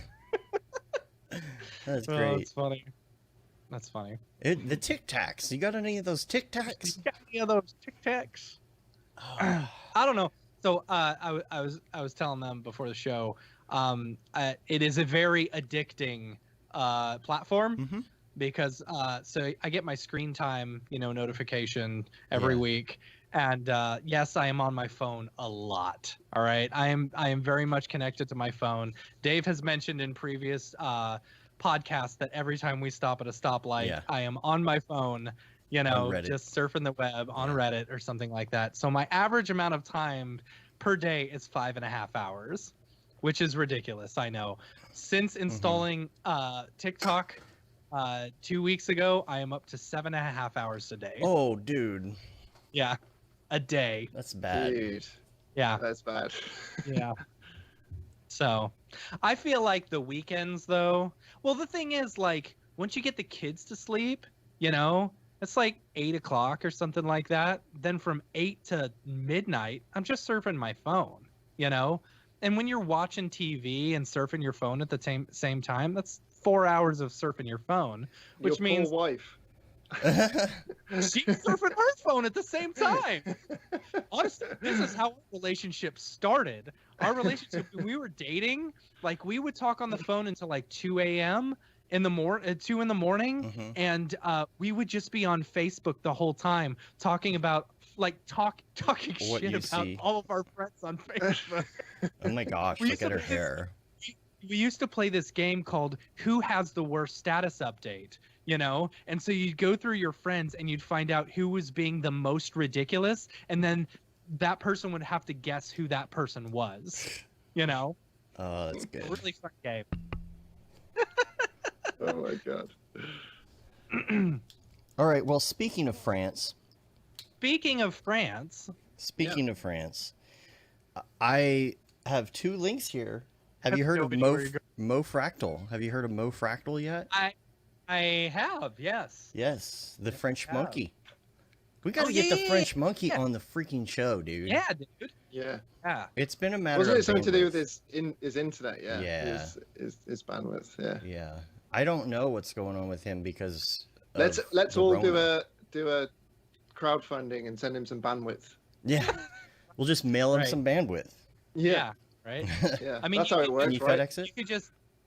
Speaker 3: That's
Speaker 1: Oh,
Speaker 3: great.
Speaker 1: that's funny. That's funny.
Speaker 3: The Tic Tacs. You got any of those Tic Tacs?
Speaker 1: Got any of those Tic Tacs? I don't know. So I was telling them before the show, it is a very addicting platform because so I get my screen time notification every week, and yes, I am on my phone a lot. All right, I am very much connected to my phone. Dave has mentioned in previous podcasts that every time we stop at a stoplight, I am on my phone. Just surfing the web on Reddit or something like that. So my average amount of time per day is 5.5 hours, which is ridiculous. I know. Since installing TikTok 2 weeks ago, I am up to 7.5 hours a day.
Speaker 3: Oh, dude.
Speaker 1: Yeah, a day.
Speaker 3: That's bad.
Speaker 2: Dude,
Speaker 1: Yeah,
Speaker 2: that's bad.
Speaker 1: yeah. So I feel like the weekends, though. Well, the thing is, like, once you get the kids to sleep, it's like 8 o'clock or something like that. Then from 8 to midnight, I'm just surfing my phone, And when you're watching TV and surfing your phone at the same time, that's 4 hours of surfing your phone, which
Speaker 2: Your
Speaker 1: means
Speaker 2: poor wife.
Speaker 1: she's surfing her phone at the same time. Honestly, this is how our relationship started. Our relationship, when we were dating, like we would talk on the phone until like 2 a.m. in the 2 in the morning, and we would just be on Facebook the whole time talking about talking
Speaker 3: What
Speaker 1: shit
Speaker 3: you
Speaker 1: about
Speaker 3: see.
Speaker 1: all of our friends on Facebook.
Speaker 3: Oh my gosh,
Speaker 1: We
Speaker 3: look
Speaker 1: used
Speaker 3: at
Speaker 1: to
Speaker 3: her
Speaker 1: play this-
Speaker 3: hair.
Speaker 1: We used to play this game called Who Has the Worst Status Update, And so you'd go through your friends and you'd find out who was being the most ridiculous, and then that person would have to guess who that person was,
Speaker 3: Oh, that's good.
Speaker 1: Really fun game.
Speaker 2: Oh my god.
Speaker 3: All right, well, speaking of France,
Speaker 1: Speaking of France,
Speaker 3: I have two links here. Have you heard of Mo Fractal. Have you heard of Mo Fractal yet?
Speaker 1: I have, yes.
Speaker 3: Yes, the French
Speaker 1: have.
Speaker 3: monkey. We got to
Speaker 1: Oh,
Speaker 3: get the
Speaker 1: yeah,
Speaker 3: French monkey
Speaker 1: yeah.
Speaker 3: on the freaking show, dude.
Speaker 1: Yeah, dude.
Speaker 2: Yeah.
Speaker 1: Yeah.
Speaker 3: It's been a matter
Speaker 2: Wasn't
Speaker 3: of
Speaker 2: it something to do with
Speaker 3: bandwidth.
Speaker 2: his internet? Yeah.
Speaker 3: Yeah.
Speaker 2: His bandwidth. Yeah.
Speaker 3: Yeah, I don't know what's going on with him because
Speaker 2: Let's
Speaker 3: of
Speaker 2: all
Speaker 3: the
Speaker 2: do a crowdfunding and send him some bandwidth.
Speaker 3: Yeah, we'll just mail him
Speaker 1: Right.
Speaker 3: some bandwidth.
Speaker 1: Yeah. Right.
Speaker 2: Yeah.
Speaker 1: I mean,
Speaker 2: that's how it works,
Speaker 3: Can you
Speaker 2: right?
Speaker 3: FedEx it?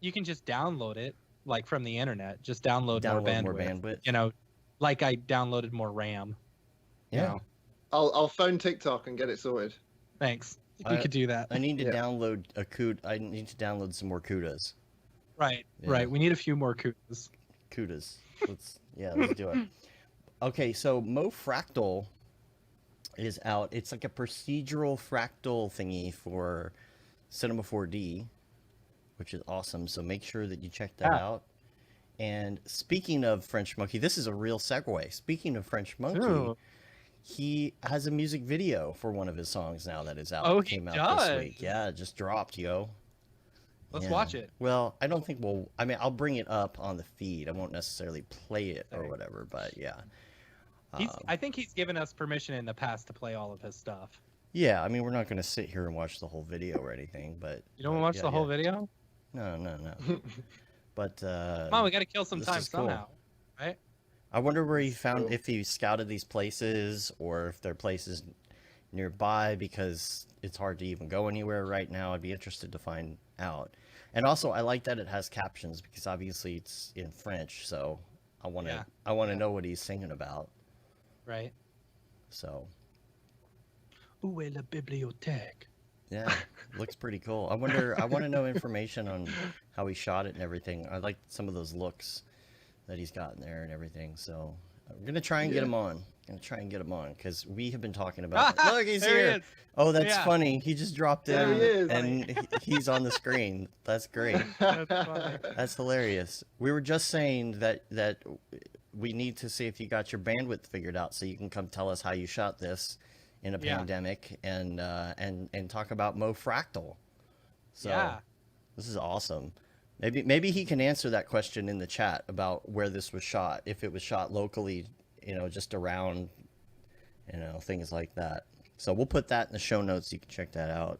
Speaker 1: You can just download it like from the internet. Just download,
Speaker 3: Download
Speaker 1: more bandwidth. You know, like I downloaded more RAM. you
Speaker 3: Yeah.
Speaker 1: know.
Speaker 2: I'll phone TikTok and get it sorted.
Speaker 1: Thanks.
Speaker 3: I-
Speaker 1: You could do that.
Speaker 3: I need to
Speaker 2: Yeah.
Speaker 3: download a CUDA. I need to download some more CUDAs.
Speaker 1: Right.
Speaker 3: Yeah.
Speaker 1: Right. We need a few more kudos.
Speaker 3: CUDAs. Let's do it. Okay, so Mo Fractal is out. It's like a procedural fractal thingy for Cinema 4D, which is awesome. So make sure that you check that
Speaker 1: Yeah.
Speaker 3: out. And speaking of French Monkey, this is a real segue. Speaking of French Monkey,
Speaker 1: Ooh.
Speaker 3: he has a music video for one of his songs now that is out.
Speaker 1: Oh,
Speaker 3: It
Speaker 1: he
Speaker 3: came out this
Speaker 1: does?
Speaker 3: week. Yeah, it just dropped, yo.
Speaker 1: Let's
Speaker 3: Yeah.
Speaker 1: watch it.
Speaker 3: Well, I don't think I mean, I'll bring it up on the feed. I won't necessarily play it or
Speaker 1: Okay.
Speaker 3: whatever, but yeah.
Speaker 1: I think he's given us permission in the past to play all of his stuff.
Speaker 3: Yeah, I mean, we're not going to sit here and watch the whole video or anything, but
Speaker 1: You don't
Speaker 3: but
Speaker 1: watch
Speaker 3: yeah,
Speaker 1: the whole
Speaker 3: yeah.
Speaker 1: video?
Speaker 3: No. But
Speaker 1: Come on, we got to kill some
Speaker 3: this
Speaker 1: time
Speaker 3: is cool.
Speaker 1: somehow, right?
Speaker 3: I wonder where he found
Speaker 2: Cool.
Speaker 3: if he scouted these places or if they're places nearby, because it's hard to even go anywhere right now. I'd be interested to find out. And also, I like that it has captions because obviously it's in French, so I want to
Speaker 1: Yeah.
Speaker 3: know what he's singing about.
Speaker 1: Right.
Speaker 3: So
Speaker 1: Où est la bibliothèque?
Speaker 3: yeah, looks pretty cool. I want to know information on how he shot it and everything. I like some of those looks that he's got in there and everything. So I'm gonna try and get
Speaker 2: Yeah.
Speaker 3: him on. Because we have been talking about. Look, he's
Speaker 1: There he
Speaker 3: here.
Speaker 1: is.
Speaker 3: Oh, that's
Speaker 1: Yeah.
Speaker 3: funny. He just dropped in,
Speaker 2: There he is.
Speaker 3: and he's on the screen. That's great.
Speaker 1: That's funny.
Speaker 3: That's hilarious. We were just saying that we need to see if you got your bandwidth figured out, so you can come tell us how you shot this in a
Speaker 1: Yeah.
Speaker 3: pandemic, and talk about Mo Fractal. So
Speaker 1: Yeah.
Speaker 3: this is awesome. Maybe he can answer that question in the chat about where this was shot. If it was shot locally, just around, things like that. So we'll put that in the show notes. You can check that out.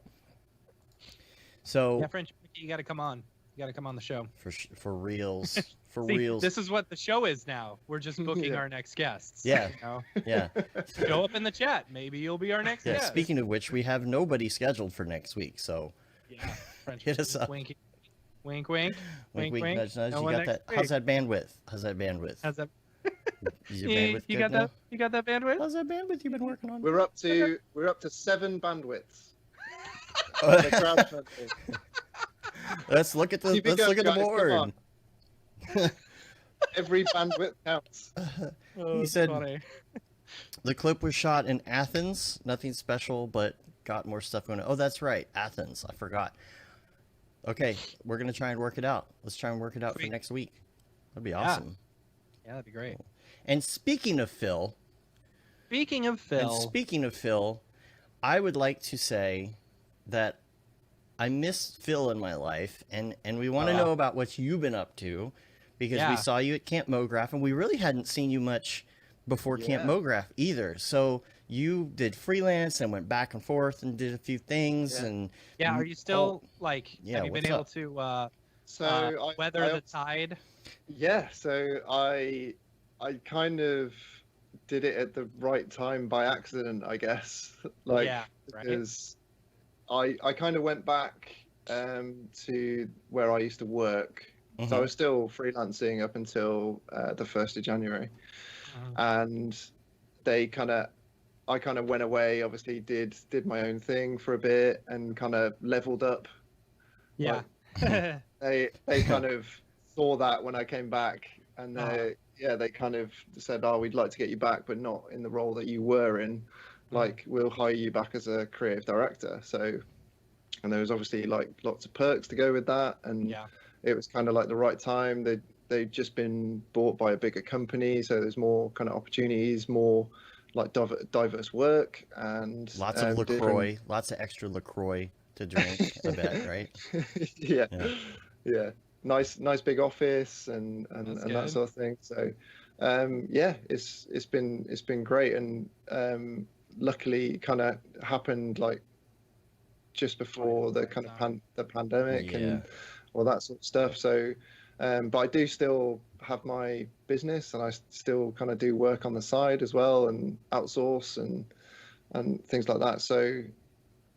Speaker 3: So
Speaker 1: Yeah, French, you got to come on. You got to come on the show.
Speaker 3: for reals, for
Speaker 1: See,
Speaker 3: reals.
Speaker 1: this is what the show is now. We're just booking
Speaker 2: Yeah.
Speaker 1: our next guests.
Speaker 3: Yeah.
Speaker 1: You know?
Speaker 3: Yeah.
Speaker 1: Show up in the chat. Maybe you'll be our next
Speaker 3: Yeah.
Speaker 1: guest.
Speaker 3: Speaking of which, we have nobody scheduled for next week. So
Speaker 1: Yeah. French,
Speaker 3: Hit us up.
Speaker 1: Wink, wink, wink.
Speaker 3: wink,
Speaker 1: Wink,
Speaker 3: nudge, nudge.
Speaker 1: No
Speaker 3: You
Speaker 1: one
Speaker 3: got that?
Speaker 1: next
Speaker 3: How's
Speaker 1: week.
Speaker 3: that bandwidth? How's that bandwidth?
Speaker 1: How's that?
Speaker 3: Is your
Speaker 1: You,
Speaker 3: bandwidth
Speaker 1: you
Speaker 3: good
Speaker 1: got
Speaker 3: now?
Speaker 1: that? You got that bandwidth?
Speaker 3: How's that bandwidth you've been working on?
Speaker 2: We're up to 7 bandwidths. The
Speaker 3: Let's
Speaker 2: crowdfunding.
Speaker 3: look at the
Speaker 2: Keep it
Speaker 3: let's look at the
Speaker 2: going, guys, come
Speaker 3: board.
Speaker 2: on. Every bandwidth counts.
Speaker 1: Oh,
Speaker 3: He
Speaker 1: it's
Speaker 3: said-
Speaker 1: funny.
Speaker 3: The clip was shot in Athens. Nothing special, but got more stuff going on. Oh, that's right, Athens. I forgot. Okay, we're gonna try and work it out. Let's try and work it out for
Speaker 1: Sweet.
Speaker 3: next week. That'd be
Speaker 1: Yeah.
Speaker 3: awesome.
Speaker 1: Yeah, that'd be great.
Speaker 3: And speaking of Phil,
Speaker 1: Speaking of Phil,
Speaker 3: I would like to say that I miss Phil in my life, and we want to know about what you've been up to, because we
Speaker 1: Yeah.
Speaker 3: saw you at Camp Mograph, and we really hadn't seen you much before Camp
Speaker 2: Yeah.
Speaker 3: Mograph either. So you did freelance and went back and forth and did a few things,
Speaker 2: Yeah.
Speaker 3: and
Speaker 1: yeah, are you still
Speaker 3: yeah,
Speaker 1: have you been
Speaker 3: what's
Speaker 1: able
Speaker 3: up?
Speaker 1: to
Speaker 2: So
Speaker 1: weather
Speaker 2: I
Speaker 1: the tide?
Speaker 2: Yeah, so I kind of did it at the right time by accident, I guess. Like,
Speaker 1: Yeah, right.
Speaker 2: because I kind of went back to where I used to work. So I
Speaker 3: Mhm.
Speaker 2: was still freelancing up until the 1st of January. And I kind of went away, obviously did my own thing for a bit and kind of leveled up.
Speaker 1: Yeah.
Speaker 2: They kind of saw that when I came back, and they kind of said, "Oh, we'd like to get you back, but not in the role that you were in. Like, we'll hire you back as a creative director." So, and there was obviously like lots of perks to go with that, and
Speaker 1: Yeah.
Speaker 2: it was kind of like the right time. They'd just been bought by a bigger company, so there's more kind of opportunities, more like diverse work, and
Speaker 3: lots of LaCroix, lots of extra LaCroix to drink. I bet, right?
Speaker 2: yeah.
Speaker 3: Yeah.
Speaker 2: yeah, nice big office and
Speaker 1: That's
Speaker 2: that
Speaker 1: good.
Speaker 2: sort of thing. So yeah, it's been great, and luckily kind of happened like just before the kind of the pandemic
Speaker 3: Yeah.
Speaker 2: and all that sort of stuff. So but I do still have my business, and I still kind of do work on the side as well, and outsource and things like that. So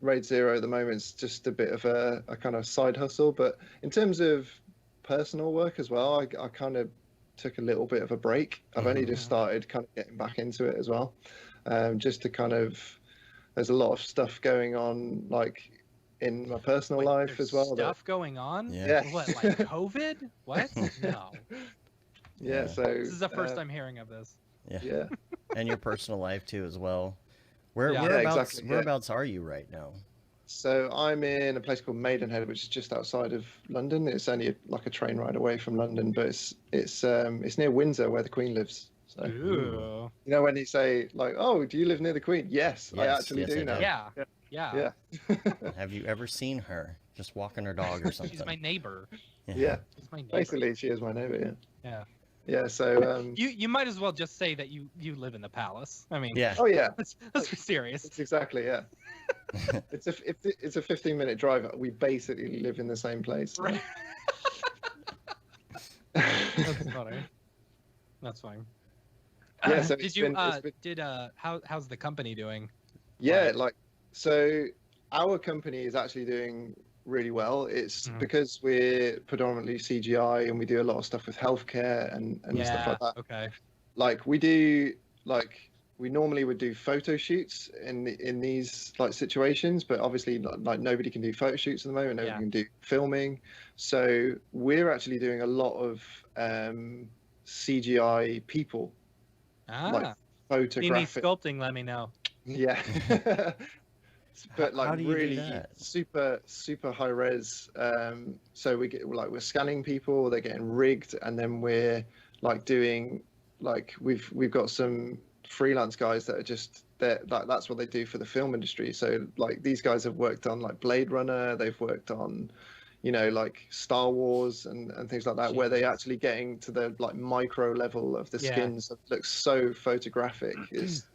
Speaker 2: Raid Zero at the moment is just a bit of a kind of side hustle. But in terms of personal work as well, I kind of took a little bit of a break. I've only just started kind of getting back into it as well, just to kind of. There's a lot of stuff going on, like in my personal
Speaker 1: Wait,
Speaker 2: life
Speaker 1: there's
Speaker 2: as well.
Speaker 1: Stuff going on?
Speaker 3: Yeah.
Speaker 1: What, like COVID? What? No.
Speaker 2: Yeah. So
Speaker 1: This is the first I'm hearing of this.
Speaker 3: Yeah.
Speaker 2: Yeah.
Speaker 3: And your personal life too as well.
Speaker 1: Yeah.
Speaker 3: Whereabouts
Speaker 2: exactly,
Speaker 3: whereabouts are you right now?
Speaker 2: So I'm in a place called Maidenhead, which is just outside of London. It's only like a train ride away from London, but it's near Windsor where the Queen lives. So
Speaker 1: Ooh.
Speaker 2: you know when you say like, "Oh, do you live near the Queen?" Yes, I
Speaker 3: Yes,
Speaker 2: actually
Speaker 3: yes,
Speaker 2: do
Speaker 3: I
Speaker 2: now.
Speaker 3: do.
Speaker 1: Yeah.
Speaker 2: Yeah.
Speaker 3: Have you ever seen her just walking her dog or something?
Speaker 1: She's my neighbor.
Speaker 2: Yeah.
Speaker 1: She's my neighbor.
Speaker 2: Basically, she is my neighbour. Yeah.
Speaker 1: Yeah.
Speaker 2: Yeah. So
Speaker 1: You might as well just say that you live in the palace. I mean,
Speaker 3: Yeah.
Speaker 2: oh yeah,
Speaker 1: let's be serious.
Speaker 2: it's exactly yeah. It's a 15-minute drive. We basically live in the same place.
Speaker 1: Right. That's funny. That's fine.
Speaker 2: Yeah, so
Speaker 1: did
Speaker 2: it's
Speaker 1: you
Speaker 2: been-
Speaker 1: how's the company doing?
Speaker 2: Yeah, like so our company is actually doing really well. It's because we're predominantly CGI and we do a lot of stuff with healthcare and stuff like that.
Speaker 1: Okay.
Speaker 2: Like we normally would do photo shoots in these like situations, but obviously like nobody can do photo shoots at the moment. Nobody can do filming. So we're actually doing a lot of CGI people, like
Speaker 1: You need
Speaker 2: photographic.
Speaker 1: sculpting, let me know.
Speaker 2: Yeah. But
Speaker 3: How
Speaker 2: like
Speaker 3: do you do
Speaker 2: really
Speaker 3: that?
Speaker 2: super high res. So we're scanning people, they're getting rigged, and then we're like doing like we've got some freelance guys that are just that's what they do for the film industry. So like these guys have worked on like Blade Runner, they've worked on like Star Wars and things like that, where they actually getting to the like micro level of the skin, so it looks so photographic. It's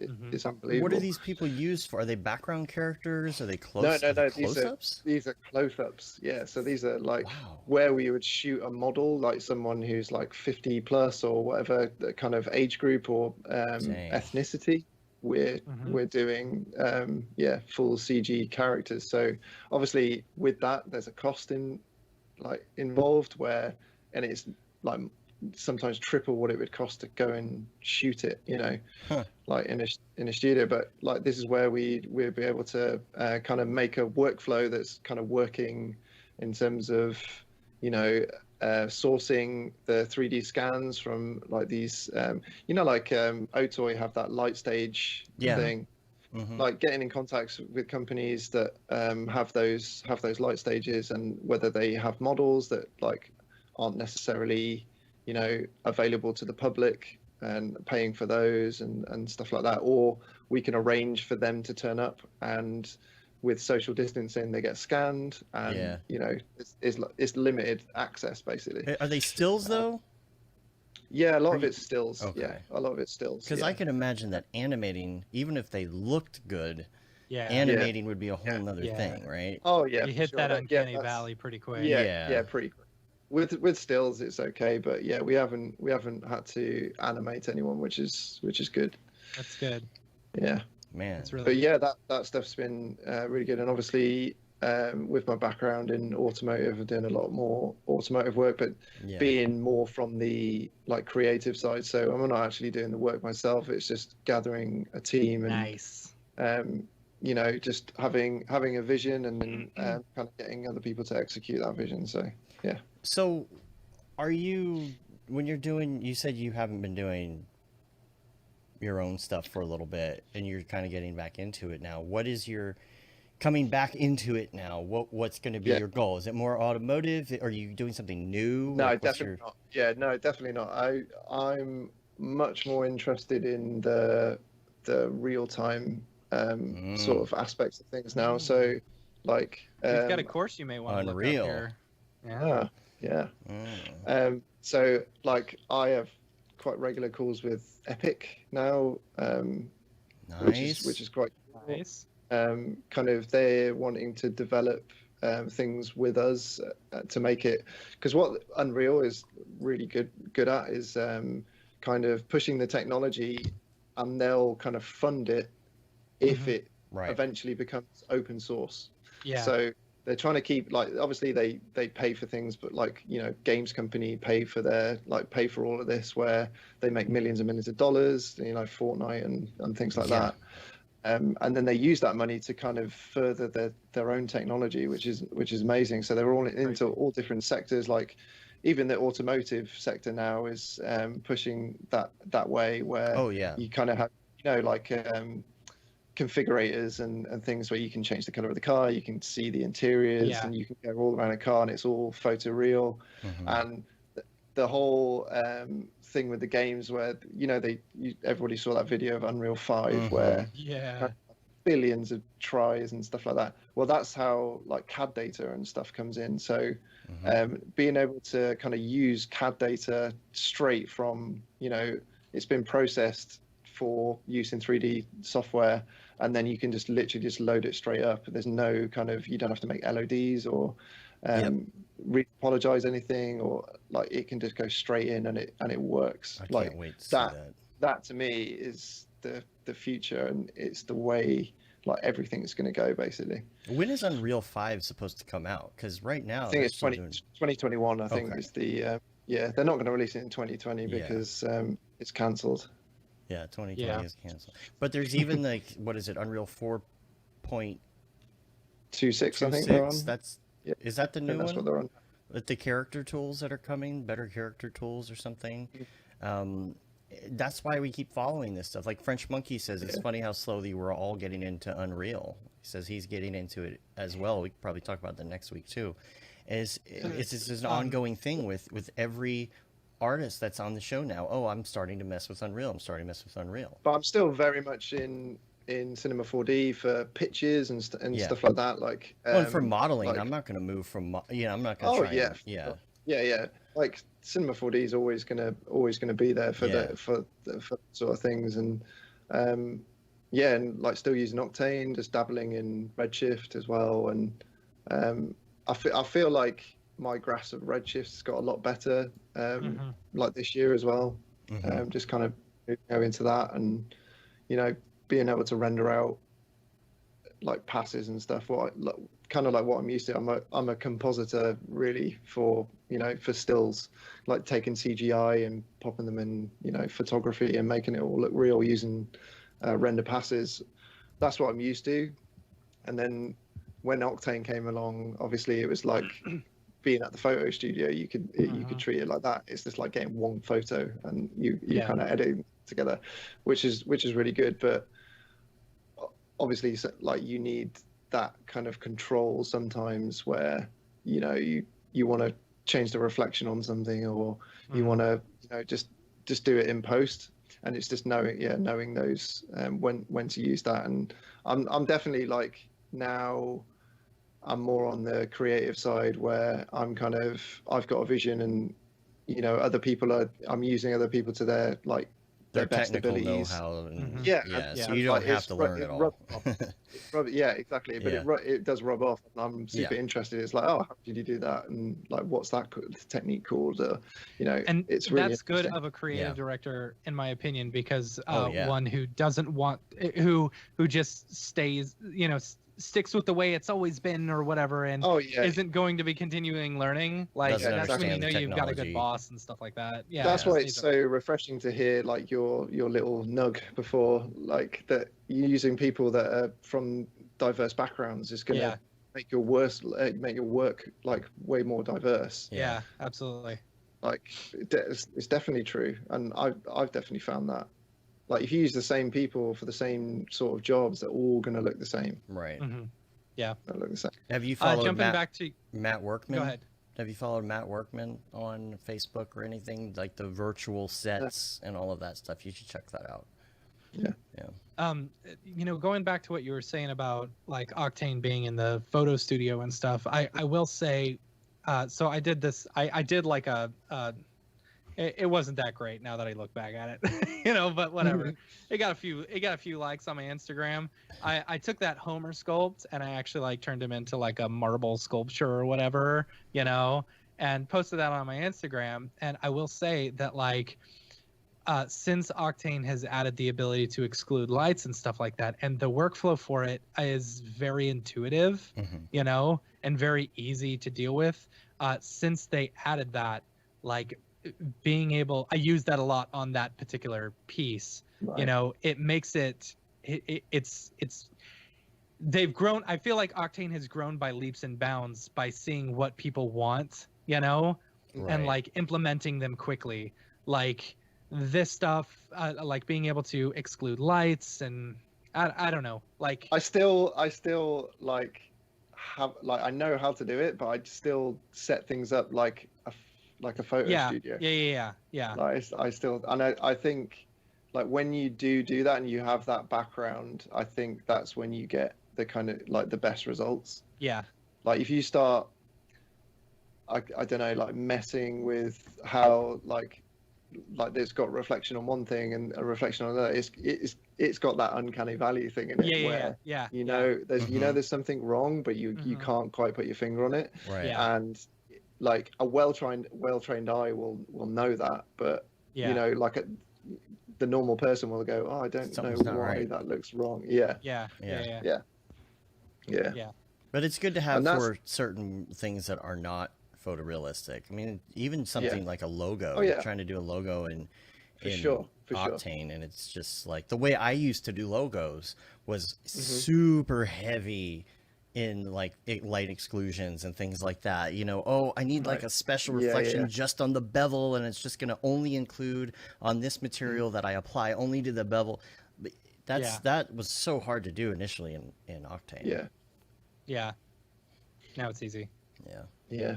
Speaker 2: unbelievable.
Speaker 3: What are these people used for? Are they background characters? Are they
Speaker 2: No.
Speaker 3: close-ups?
Speaker 2: These are close-ups. Yeah, so these are like
Speaker 3: Wow.
Speaker 2: where we would shoot a model, like someone who's like 50 plus or whatever the kind of age group or ethnicity. We're doing full CG characters. So obviously with that there's a cost involved and it's like sometimes triple what it would cost to go and shoot it, like in a studio. But like this is where we'll be able to kind of make a workflow that's kind of working in terms of sourcing the 3D scans from like these like Otoy have that light stage thing. Like getting in contact with companies that have those light stages, and whether they have models that like aren't necessarily available to the public, and paying for those and stuff like that, or we can arrange for them to turn up, and with social distancing they get scanned, and it's limited access basically.
Speaker 3: Are they stills though?
Speaker 2: Yeah, a lot of it's stills.
Speaker 3: Okay.
Speaker 2: Yeah, a lot of it's stills.
Speaker 3: Because I can imagine that animating, even if they looked good,
Speaker 1: Yeah.
Speaker 3: animating would be a whole nother thing, right?
Speaker 2: Oh yeah,
Speaker 1: You
Speaker 2: for
Speaker 1: hit
Speaker 2: sure.
Speaker 1: that
Speaker 2: Yeah,
Speaker 1: uncanny valley pretty quick.
Speaker 2: Yeah, pretty quick. With stills it's okay, but yeah, we haven't had to animate anyone, which is good.
Speaker 1: That's good.
Speaker 2: Yeah.
Speaker 3: Man.
Speaker 1: That's really
Speaker 2: But yeah, that stuff's been really good, and obviously with my background in automotive, I'm doing a lot more automotive work, but being more from the like creative side. So I'm not actually doing the work myself. It's just gathering a team and
Speaker 1: nice.
Speaker 2: Just having a vision, and then kind of getting other people to execute that vision. So yeah.
Speaker 3: So, are you, when you're doing, you said you haven't been doing your own stuff for a little bit, and you're kind of getting back into it now. What is your coming back into it now? What's going to be your goal? Is it more automotive? Are you doing something new?
Speaker 2: No, definitely not. Yeah, no, definitely not. I'm much more interested in the real time sort of aspects of things now. So like
Speaker 1: We've got a course you may want to look up
Speaker 3: Unreal.
Speaker 1: here.
Speaker 2: yeah. Yeah.
Speaker 3: Mm.
Speaker 2: So like I have quite regular calls with Epic now,
Speaker 3: Nice.
Speaker 2: which is quite
Speaker 1: Nice.
Speaker 2: kind of they're wanting to develop things with us to make it, because what Unreal is really good at is kind of pushing the technology, and they'll kind of fund it if it
Speaker 3: Right.
Speaker 2: eventually becomes open source.
Speaker 1: Yeah.
Speaker 2: So they're trying to keep, like, obviously they pay for things, but like, you know, games company pay for all of this, where they make millions and millions of dollars, you know, Fortnite and things like
Speaker 3: Yeah.
Speaker 2: that. And then they use that money to kind of further their own technology, which is amazing. So they're all into all different sectors. Like even the automotive sector now is pushing that way, where
Speaker 3: Oh yeah.
Speaker 2: you kind of have, you know, like configurators and things where you can change the color of the car, you can see the interiors,
Speaker 1: Yeah.
Speaker 2: and you can go all around a car, and it's all photoreal. And the whole thing with the games, where, you know, everybody saw that video of Unreal 5 where
Speaker 1: Yeah.
Speaker 2: billions of tries and stuff like that. Well, that's how like CAD data and stuff comes in. So being able to kind of use CAD data straight from, you know, it's been processed for use in 3D software, and then you can just literally just load it straight up. There's no kind of, you don't have to make LODs or apologize anything, or like it can just go straight in and it works.
Speaker 3: I
Speaker 2: like
Speaker 3: can't wait to see that.
Speaker 2: That to me is the future, and it's the way like everything's going to go basically.
Speaker 3: When is Unreal 5 supposed to come out? Because right now
Speaker 2: I think it's 2021. I think is the they're not going to release it in 2020 because it's cancelled.
Speaker 3: Yeah, 2020 is canceled. But there's even like, what is it, Unreal 4.26,
Speaker 2: 2.6 I think they're on.
Speaker 3: That's is that the new
Speaker 2: that's
Speaker 3: one?
Speaker 2: what they're on.
Speaker 3: With the character tools that are coming, better character tools or something. That's why we keep following this stuff. Like French Monkey says, it's funny how slowly we're all getting into Unreal. He says he's getting into it as well. We could probably talk about that next week too. It's an ongoing thing with every artist that's on the show now. Oh, I'm starting to mess with Unreal.
Speaker 2: But I'm still very much in Cinema 4D for pitches and stuff like that. Like
Speaker 3: and for modeling, like, I'm not going to move from. I'm not going to try.
Speaker 2: Yeah. Like Cinema 4D is always gonna be there for for sort of things, and and like still using Octane, just dabbling in Redshift as well, and I feel like my grasp of Redshift's got a lot better like this year as well. Just kind of go into that, and you know, being able to render out like passes and stuff. Kind of like what I'm used to. I'm a compositor really for, you know, for stills, like taking CGI and popping them in, you know, photography and making it all look real using render passes. That's what I'm used to. And then when Octane came along, obviously it was like being at the photo studio. You could treat it like that. It's just like getting one photo and you kind of edit it together, which is really good. But obviously, like, you need that kind of control sometimes, where, you know, you want to change the reflection on something, or you want to, you know, just do it in post, and it's just knowing those when to use that. And I'm definitely, like, now I'm more on the creative side, where I've got a vision, and, you know, I'm using other people to their best
Speaker 3: technical
Speaker 2: abilities.
Speaker 3: know-how. And,
Speaker 2: so
Speaker 3: you don't have to learn it all.
Speaker 2: Exactly. But it does rub off. And I'm super interested. It's like, oh, how did you do that? And like, what's that technique called? You know,
Speaker 1: and
Speaker 2: it's really
Speaker 1: that's good of a creative director, in my opinion, because one who doesn't want, who just stays, you know, sticks with the way it's always been or whatever, and isn't going to be continuing learning. Like, that's when you know you've got a good boss and stuff like that. Yeah,
Speaker 2: that's why it's so refreshing to hear, like, your little nug before, like, that using people that are from diverse backgrounds is gonna make your work like way more diverse.
Speaker 1: Yeah, absolutely.
Speaker 2: Like, it's definitely true, and I've definitely found that. Like, if you use the same people for the same sort of jobs, they're all going to look the same.
Speaker 3: Right.
Speaker 1: Yeah.
Speaker 2: They'll look the same.
Speaker 3: Have you followed
Speaker 1: Matt
Speaker 3: Workman?
Speaker 1: Go ahead.
Speaker 3: Have you followed Matt Workman on Facebook or anything? Like the virtual sets and all of that stuff. You should check that out.
Speaker 2: Yeah.
Speaker 1: You know, going back to what you were saying about, like, Octane being in the photo studio and stuff, I will say, so I did this. I did like it wasn't that great now that I look back at it, but whatever. It got a few likes on my Instagram. I took that Homer sculpt and I actually like turned him into like a marble sculpture or whatever, and posted that on my Instagram. And I will say that like, since Octane has added the ability to exclude lights and stuff like that, and the workflow for it is very intuitive, and very easy to deal with. Since they added that, like being able, I use that a lot on that particular piece.
Speaker 2: Right.
Speaker 1: It makes it's they've grown. I feel like Octane has grown by leaps and bounds by seeing what people want, and like implementing them quickly, like this stuff, like being able to exclude lights, and I don't know, like
Speaker 2: I still like have like I know how to do it, but I still set things up like a photo studio.
Speaker 1: Yeah.
Speaker 2: Like I still, and I think like when you do that and you have that background, I think that's when you get the kind of like the best results.
Speaker 1: Yeah.
Speaker 2: Like if you start, I don't know, like messing with how like it's got reflection on one thing and a reflection on another, it's got that uncanny valley thing in it where there's something wrong, but you can't quite put your finger on it.
Speaker 3: Right.
Speaker 2: And like a well-trained eye will know that, but like the normal person will go, oh, I don't know why that looks wrong.
Speaker 1: Yeah.
Speaker 3: But it's good to have for certain things that are not photorealistic. I mean, even something like a logo, trying to do a logo in Octane, and it's just like the way I used to do logos was super heavy in like light exclusions and things like that. I need like a special reflection just on the bevel, and it's just going to only include on this material that I apply only to the bevel. That was so hard to do initially in Octane.
Speaker 1: Yeah. Now it's easy.
Speaker 2: Yeah.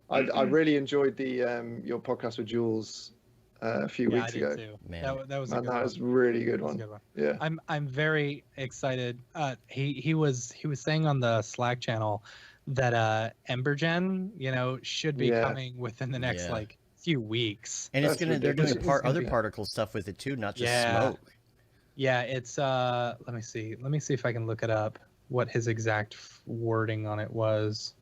Speaker 2: I really enjoyed the your podcast with Jules a few weeks ago.
Speaker 1: Too.
Speaker 3: Man,
Speaker 1: that was
Speaker 2: a really good one. Yeah,
Speaker 1: I'm very excited. He was saying on the Slack channel that Embergen, should be coming within the next like few weeks.
Speaker 3: And they're doing other particle stuff with it too, not just smoke.
Speaker 1: Yeah, it's let me see if I can look it up what his exact wording on it was.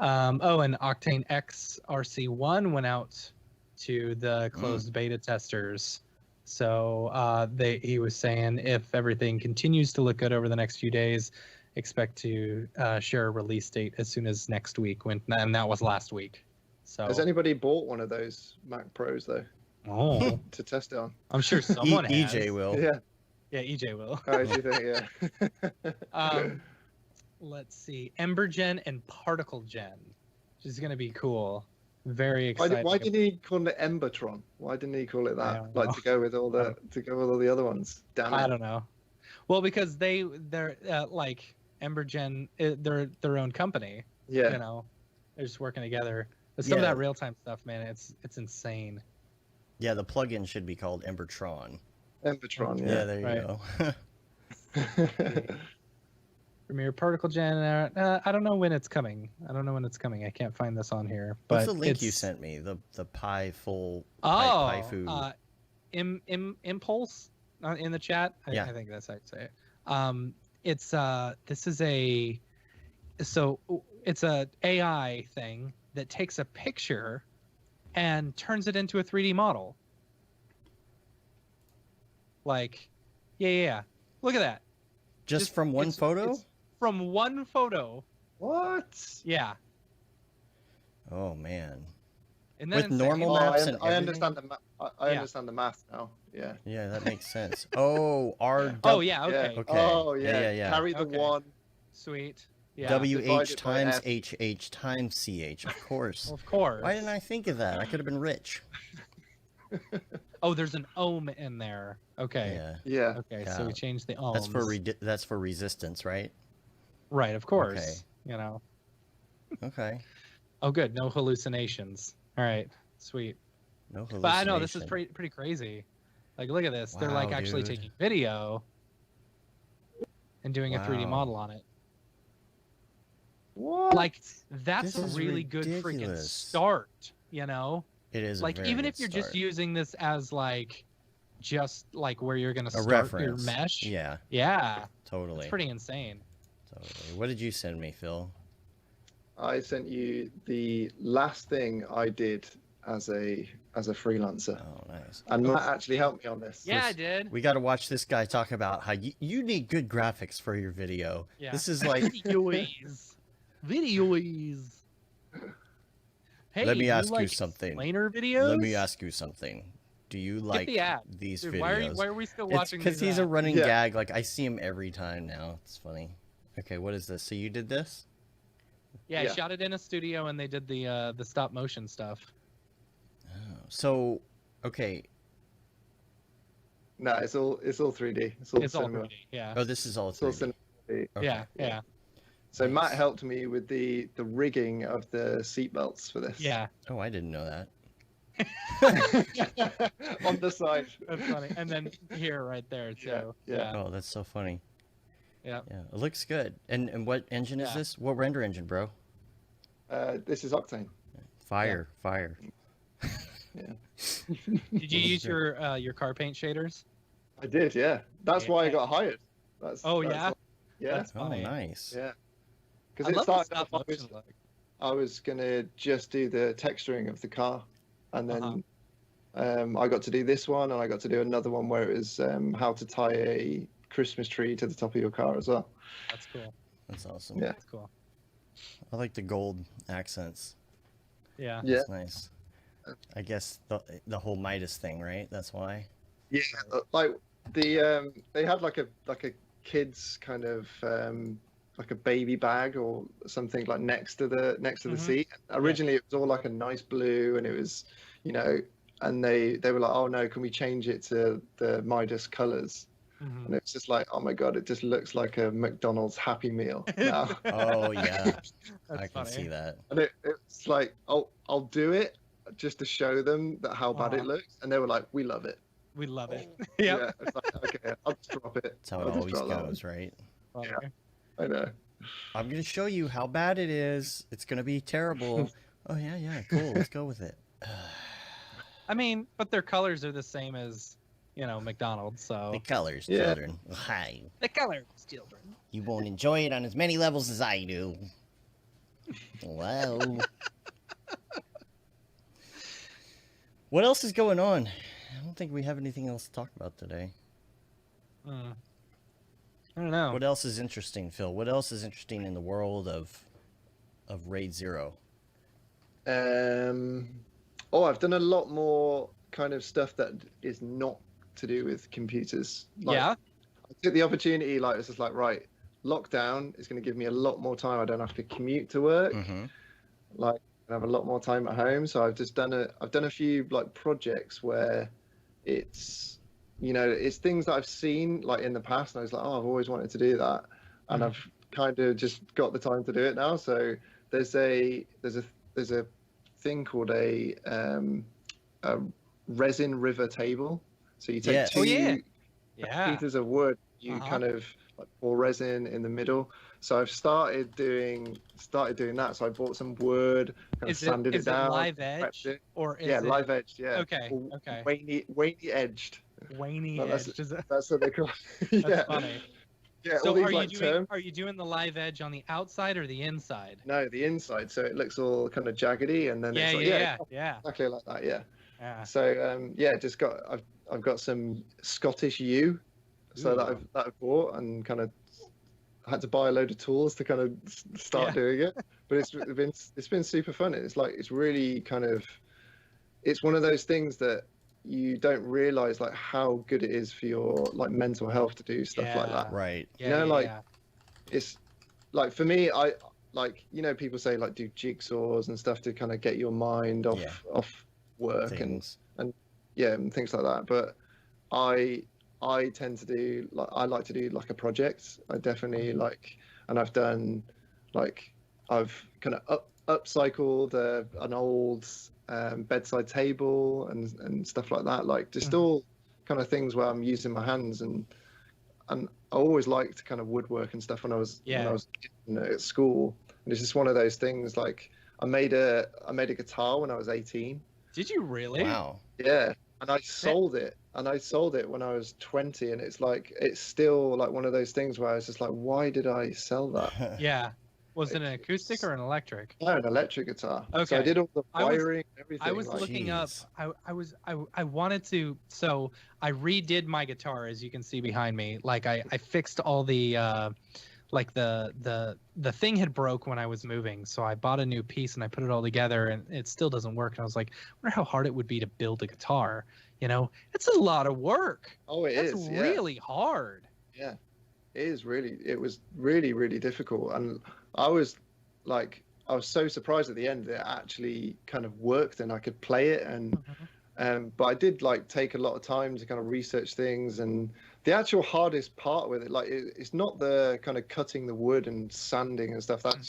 Speaker 1: And Octane X RC1 went out to the closed beta testers. So he was saying if everything continues to look good over the next few days, expect to share a release date as soon as next week. And that was last week. So
Speaker 2: has anybody bought one of those Mac Pros though?
Speaker 1: Oh,
Speaker 2: to test it on.
Speaker 1: I'm sure someone has.
Speaker 3: EJ will.
Speaker 2: Yeah,
Speaker 1: EJ will.
Speaker 2: Oh, do you think? Yeah.
Speaker 1: Let's see, Embergen and Particle Gen, which is going to be cool. Very exciting.
Speaker 2: Why didn't he call it Embertron? Why didn't he call it that? Like to go with all the other ones. Damn it.
Speaker 1: I don't know. Well, because they're like Embergen, they're their own company.
Speaker 2: Yeah.
Speaker 1: They're just working together. But some of that real time stuff, man, it's insane.
Speaker 3: Yeah, the plugin should be called Embertron.
Speaker 2: Embertron.
Speaker 3: Yeah, there you go.
Speaker 1: Premiere Particle Gen. I don't know when it's coming. I can't find this on here. But
Speaker 3: what's the link you sent me? The Pi full.
Speaker 1: Pi
Speaker 3: Fu.
Speaker 1: Impulse in the chat. I think that's how you say it. It's a AI thing that takes a picture and turns it into a 3D model. Like, yeah. Look at that.
Speaker 3: Just from one photo?
Speaker 1: From one photo.
Speaker 2: What?
Speaker 1: Yeah.
Speaker 3: Oh man.
Speaker 1: And
Speaker 3: with normal maps and
Speaker 2: I understand I understand the math now. Yeah.
Speaker 3: Yeah, that makes sense. Oh, R.
Speaker 1: Oh yeah. Okay.
Speaker 3: Okay.
Speaker 2: Oh yeah. Carry the one.
Speaker 1: Sweet. Yeah.
Speaker 3: WH times HH times CH. Of course.
Speaker 1: Of course.
Speaker 3: Why didn't I think of that? I could have been rich.
Speaker 1: Oh, there's an ohm in there. Okay.
Speaker 2: Yeah.
Speaker 1: Okay, so we changed the ohms.
Speaker 3: That's for resistance, right?
Speaker 1: Right, of course. Okay.
Speaker 3: Okay.
Speaker 1: Oh, good. No hallucinations. All right. Sweet.
Speaker 3: No hallucination.
Speaker 1: But I know this is pretty crazy. Like, look at this. They're like actually taking video and doing a 3D model on it.
Speaker 2: What?
Speaker 1: Like that's
Speaker 3: This
Speaker 1: a
Speaker 3: is
Speaker 1: really good freaking
Speaker 3: ridiculous.
Speaker 1: start, you know?
Speaker 3: It is
Speaker 1: Like
Speaker 3: a very
Speaker 1: even
Speaker 3: good
Speaker 1: if you're
Speaker 3: start.
Speaker 1: just using this as like just like where you're gonna
Speaker 3: a
Speaker 1: start
Speaker 3: reference.
Speaker 1: your mesh.
Speaker 3: Yeah,
Speaker 1: Yeah.
Speaker 3: totally.
Speaker 1: It's pretty insane.
Speaker 3: Totally. What did you send me, Phil?
Speaker 2: I sent you the last thing I did as a freelancer,
Speaker 3: Oh, nice.
Speaker 2: and Matt actually helped me on this.
Speaker 1: Yeah, I did.
Speaker 3: We got to watch this guy talk about how you need good graphics for your video.
Speaker 1: Yeah.
Speaker 3: This is like,
Speaker 1: Videos. Hey,
Speaker 3: let me
Speaker 1: you
Speaker 3: ask you
Speaker 1: like
Speaker 3: something.
Speaker 1: explainer videos?
Speaker 3: Let me ask you something. Do you like
Speaker 1: the ad.
Speaker 3: these
Speaker 1: Dude,
Speaker 3: videos?
Speaker 1: why are we still
Speaker 3: It's
Speaker 1: watching
Speaker 3: because
Speaker 1: these
Speaker 3: he's a
Speaker 1: ads?
Speaker 3: running
Speaker 2: Yeah.
Speaker 3: gag. Like I see him every time now. It's funny. Okay, what is this? So you did this?
Speaker 1: Yeah,
Speaker 2: Yeah.
Speaker 1: I shot it in a studio and they did the stop motion stuff.
Speaker 3: Oh, so, okay.
Speaker 2: No, it's all 3D. It's all
Speaker 1: It's all
Speaker 2: cinema.
Speaker 1: 3D. Yeah.
Speaker 3: Oh, this is all
Speaker 2: It's all
Speaker 3: 3D.
Speaker 2: cinema.
Speaker 3: Okay.
Speaker 1: Yeah, yeah,
Speaker 2: So
Speaker 3: Nice.
Speaker 2: Matt helped me with the rigging of the seatbelts for this.
Speaker 1: yeah.
Speaker 3: Oh, I didn't know that.
Speaker 2: On the side.
Speaker 1: That's funny. And then here, right there, too.
Speaker 2: Yeah.
Speaker 3: Oh, that's so funny.
Speaker 1: Yeah.
Speaker 3: Yeah, it looks good. And what engine is
Speaker 1: Yeah.
Speaker 3: this? What render engine, bro?
Speaker 2: This is Octane.
Speaker 3: Fire.
Speaker 1: Did you use your car paint shaders?
Speaker 2: I did, yeah. That's why I
Speaker 1: Yeah.
Speaker 2: got hired. That's
Speaker 1: Yeah?
Speaker 2: yeah,
Speaker 1: That's
Speaker 3: Oh,
Speaker 1: funny.
Speaker 3: nice.
Speaker 2: yeah.
Speaker 1: I
Speaker 2: Because it
Speaker 1: love the
Speaker 2: started
Speaker 1: stop
Speaker 2: off,
Speaker 1: motion look.
Speaker 2: I was gonna just do the texturing of the car, and then
Speaker 1: Uh-huh.
Speaker 2: I got to do this one, and I got to do another one where it was how to tie a Christmas tree to the top of your car as well.
Speaker 1: That's cool.
Speaker 3: That's awesome.
Speaker 2: Yeah.
Speaker 1: That's cool.
Speaker 3: I like the gold accents.
Speaker 1: Yeah.
Speaker 2: Yeah,
Speaker 3: That's nice. I guess the whole Midas thing, right? That's why.
Speaker 2: yeah. Like the they had like a kid's kind of like a baby bag or something like next to the
Speaker 1: Mhm.
Speaker 2: seat. Originally, it was all like a nice blue, and it was, and they were like, oh no, can we change it to the Midas colors?
Speaker 1: Mhm.
Speaker 2: And it's just like, oh my god, it just looks like a McDonald's Happy Meal now.
Speaker 3: Oh yeah,
Speaker 1: That's
Speaker 3: I can
Speaker 1: funny.
Speaker 3: see that.
Speaker 2: And it's like, I'll do it just to show them that how bad it
Speaker 1: Uh-huh.
Speaker 2: looks, and they were like, we love it.
Speaker 1: We love it.
Speaker 2: Yeah,
Speaker 1: Yep.
Speaker 2: it's like, okay, I'll just drop it.
Speaker 3: That's how it
Speaker 2: I'll just
Speaker 3: always
Speaker 2: drop that one.
Speaker 3: goes, right?
Speaker 1: Funny.
Speaker 2: Yeah. I know.
Speaker 3: I'm gonna show you how bad it is. It's gonna be terrible. Oh yeah, cool. Let's go with it.
Speaker 1: I mean, but their colors are the same as, McDonald's, so
Speaker 3: The colors,
Speaker 2: Yeah.
Speaker 3: children. Hi.
Speaker 1: the colors, children.
Speaker 3: You won't enjoy it on as many levels as I do. Wow. What else is going on? I don't think we have anything else to talk about today.
Speaker 1: I don't know.
Speaker 3: What else is interesting, Phil? What else is interesting in the world of Raid Zero?
Speaker 2: I've done a lot more kind of stuff that is not to do with computers.
Speaker 1: Yeah.
Speaker 2: I took the opportunity, like, it's just like, right, lockdown is going to give me a lot more time. I don't have to commute to work.
Speaker 3: Mm-hmm.
Speaker 2: Like, I have a lot more time at home. So I've done a few like projects where it's, it's things that I've seen like in the past, and I was like, oh, I've always wanted to do that, and I've kind of just got the time to do it now. So there's a thing called a resin river table. So you take
Speaker 3: Yes.
Speaker 2: two
Speaker 1: Oh, yeah.
Speaker 2: pieces of wood, you
Speaker 1: Uh-huh.
Speaker 2: kind of like pour resin in the middle. So I've started doing that. So I bought some wood, kind of sanded
Speaker 1: Is
Speaker 2: it down,
Speaker 1: it live
Speaker 2: prepped
Speaker 1: edge
Speaker 2: it.
Speaker 1: or is
Speaker 2: Yeah,
Speaker 1: it
Speaker 2: live edged. Yeah.
Speaker 1: Okay, okay.
Speaker 2: Wainy edged.
Speaker 1: Waney
Speaker 2: No, that's-
Speaker 1: edge? Is it?
Speaker 2: That's what they call. It.
Speaker 1: That's
Speaker 2: Yeah.
Speaker 1: funny.
Speaker 2: Yeah.
Speaker 1: So
Speaker 2: all these
Speaker 1: are you
Speaker 2: like
Speaker 1: doing
Speaker 2: terms.
Speaker 1: are you doing the live edge on the outside or the inside?
Speaker 2: No, the inside. So it looks all kind of jaggedy, and then
Speaker 1: Yeah,
Speaker 2: it's like,
Speaker 1: yeah.
Speaker 2: exactly like that. Yeah.
Speaker 1: Yeah.
Speaker 2: So I've got some Scottish yew, so that
Speaker 1: Ooh.
Speaker 2: I've bought, and kind of had to buy a load of tools to kind of start
Speaker 1: Yeah.
Speaker 2: doing it. But it's been super fun. It's really kind of, it's one of those things that you don't realize like how good it is for your like mental health to do stuff like that.
Speaker 3: Right.
Speaker 1: Yeah,
Speaker 2: like,
Speaker 1: yeah.
Speaker 2: It's like, for me, I like, people say like do jigsaws and stuff to kind of get your mind off
Speaker 3: Yeah.
Speaker 2: off work
Speaker 3: Things.
Speaker 2: and things like that. But I tend to do like, I like to do like a project. I definitely like, and I've done like, I've kind of upcycled an old bedside table and stuff like that. Like just all kind of things where I'm using my hands, and I always liked kind of woodwork and stuff when I was
Speaker 1: Yeah.
Speaker 2: at school. And it's just one of those things. Like I made a guitar when I was 18.
Speaker 1: Did you really?
Speaker 3: Wow.
Speaker 2: Yeah, and I sold it. And I sold it when I was 20, and it's still like one of those things where I was just like, why did I sell that?
Speaker 1: Yeah. Was it an acoustic or an electric?
Speaker 2: No, an electric guitar.
Speaker 1: Okay.
Speaker 2: So I did all the
Speaker 1: I was-
Speaker 2: wiring, everything.
Speaker 1: I was
Speaker 2: like,
Speaker 1: looking up.
Speaker 3: Jeez.
Speaker 1: I wanted to. So I redid my guitar, as you can see behind me. Like I fixed all the like the thing had broke when I was moving, so I bought a new piece and I put it all together, and it still doesn't work. And I was like, I wonder how hard it would be to build a guitar. You know, it's a lot of work.
Speaker 2: Oh,
Speaker 1: It's
Speaker 2: yeah.
Speaker 1: really hard.
Speaker 2: Yeah, it was really, really difficult. And I was so surprised at the end that it actually kind of worked and I could play it. And, but I did like take a lot of time to kind of research things. And the actual hardest part with it, like it's not the kind of cutting the wood and sanding and stuff. That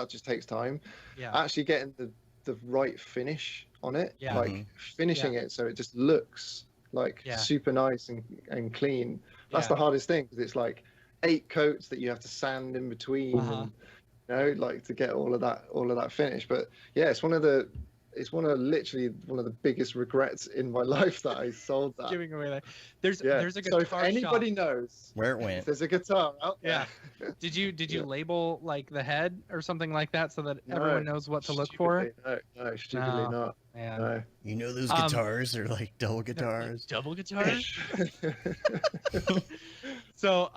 Speaker 2: just takes time.
Speaker 1: Yeah.
Speaker 2: Actually getting the right finish on it,
Speaker 1: Yeah.
Speaker 2: like finishing it so it just looks like super nice and clean. That's the hardest thing, because it's like 8 coats that you have to sand in between, and, you know, like to get all of that finish. But yeah, it's literally one of the biggest regrets in my life that I sold that.
Speaker 1: Giving away that. There's a guitar
Speaker 2: So if anybody knows
Speaker 3: where it
Speaker 2: if
Speaker 3: went.
Speaker 2: there's a guitar out there.
Speaker 1: Yeah. Did you label like the head or something like that so that
Speaker 2: No,
Speaker 1: everyone knows what to look for?
Speaker 2: No, stupidly
Speaker 1: No.
Speaker 2: not.
Speaker 1: Yeah.
Speaker 2: No.
Speaker 3: You know those guitars are like double guitars.
Speaker 1: Double guitars. So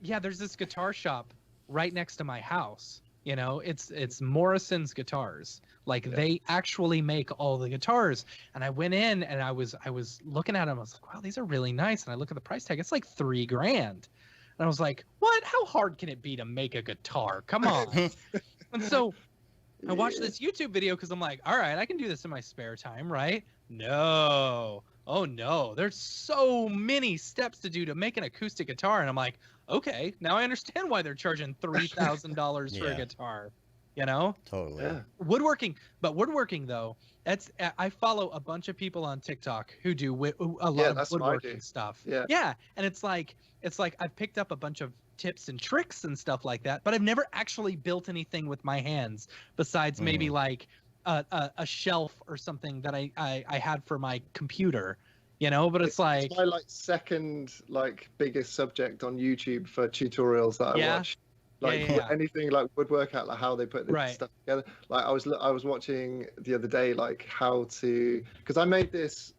Speaker 1: yeah, there's this guitar shop right next to my house. You know, it's Morrison's Guitars. Like they actually make all the guitars. And I went in and I was looking at them. I was like, wow, these are really nice. And I look at the price tag. It's like $3,000. And I was like, what? How hard can it be to make a guitar? Come on. And so I watched this YouTube video because I'm like, all right, I can do this in my spare time, right? No. Oh no, there's so many steps to do to make an acoustic guitar. And I'm like, okay, now I understand why they're charging $3,000 for a guitar. You know?
Speaker 3: Totally.
Speaker 2: Yeah.
Speaker 1: Woodworking though, I follow a bunch of people on TikTok who do a lot of woodworking stuff. Yeah, and it's like I've picked up a bunch of tips and tricks and stuff like that, but I've never actually built anything with my hands besides maybe like a shelf or something that I had for my computer. You know, but it's like
Speaker 2: my second biggest subject on YouTube for tutorials that I watch. Anything like woodwork out, like how they put this stuff together. Like I was watching the other day, like how to, because I made this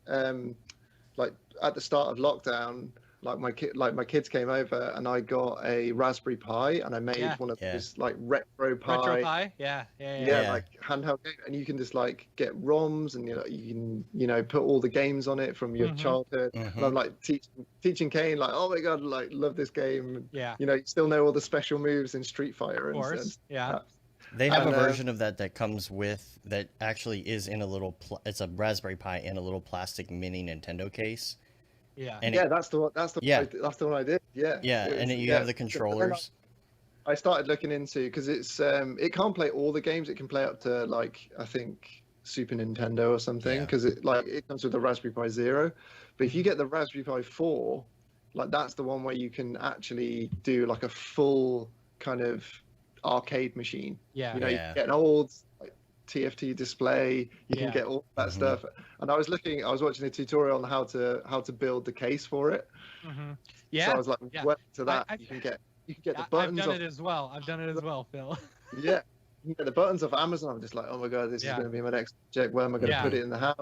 Speaker 2: like at the start of lockdown. Like my kids came over and I got a Raspberry Pi and I made one of those like retro Pi.
Speaker 1: Yeah,
Speaker 2: like handheld game, and you can just like get ROMs and you can put all the games on it from your childhood. And I'm like teaching Kane like, oh my god, like love this game.
Speaker 1: Yeah.
Speaker 2: You still know all the special moves in Street Fighter.
Speaker 1: Of course.
Speaker 3: They have a version of that comes with that actually is in a little. It's a Raspberry Pi in a little plastic mini Nintendo case.
Speaker 1: Yeah.
Speaker 3: And
Speaker 2: that's the one I did. Yeah.
Speaker 3: Yeah, and you have the controllers.
Speaker 2: I started looking into, because it's it can't play all the games. It can play up to like I think Super Nintendo or something, because it comes with the Raspberry Pi Zero. But if you get the Raspberry Pi 4, like that's the one where you can actually do like a full kind of arcade machine.
Speaker 1: Yeah.
Speaker 2: You can get an old TFT display, you can get all that stuff. And I was watching a tutorial on how to build the case for it.
Speaker 1: Yeah.
Speaker 2: So I was like, went to that. You can get the buttons.
Speaker 1: I've done it as well, Phil.
Speaker 2: Yeah. You can get the buttons off Amazon. I'm just like, oh my god, this is going to be my next project. Where am I going to put it in the house?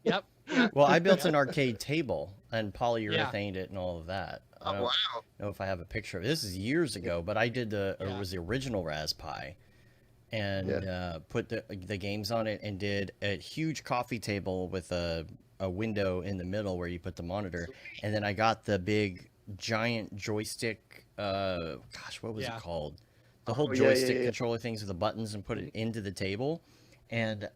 Speaker 1: Yep.
Speaker 3: Well, I built an arcade table and polyurethaned it and all of that. I don't know if I have a picture of it. This is years ago, but I did it was the original Raspberry. And put the games on it and did a huge coffee table with a window in the middle where you put the monitor. And then I got the big giant joystick, what was it called? The whole joystick controller things with the buttons, and put it into the table. And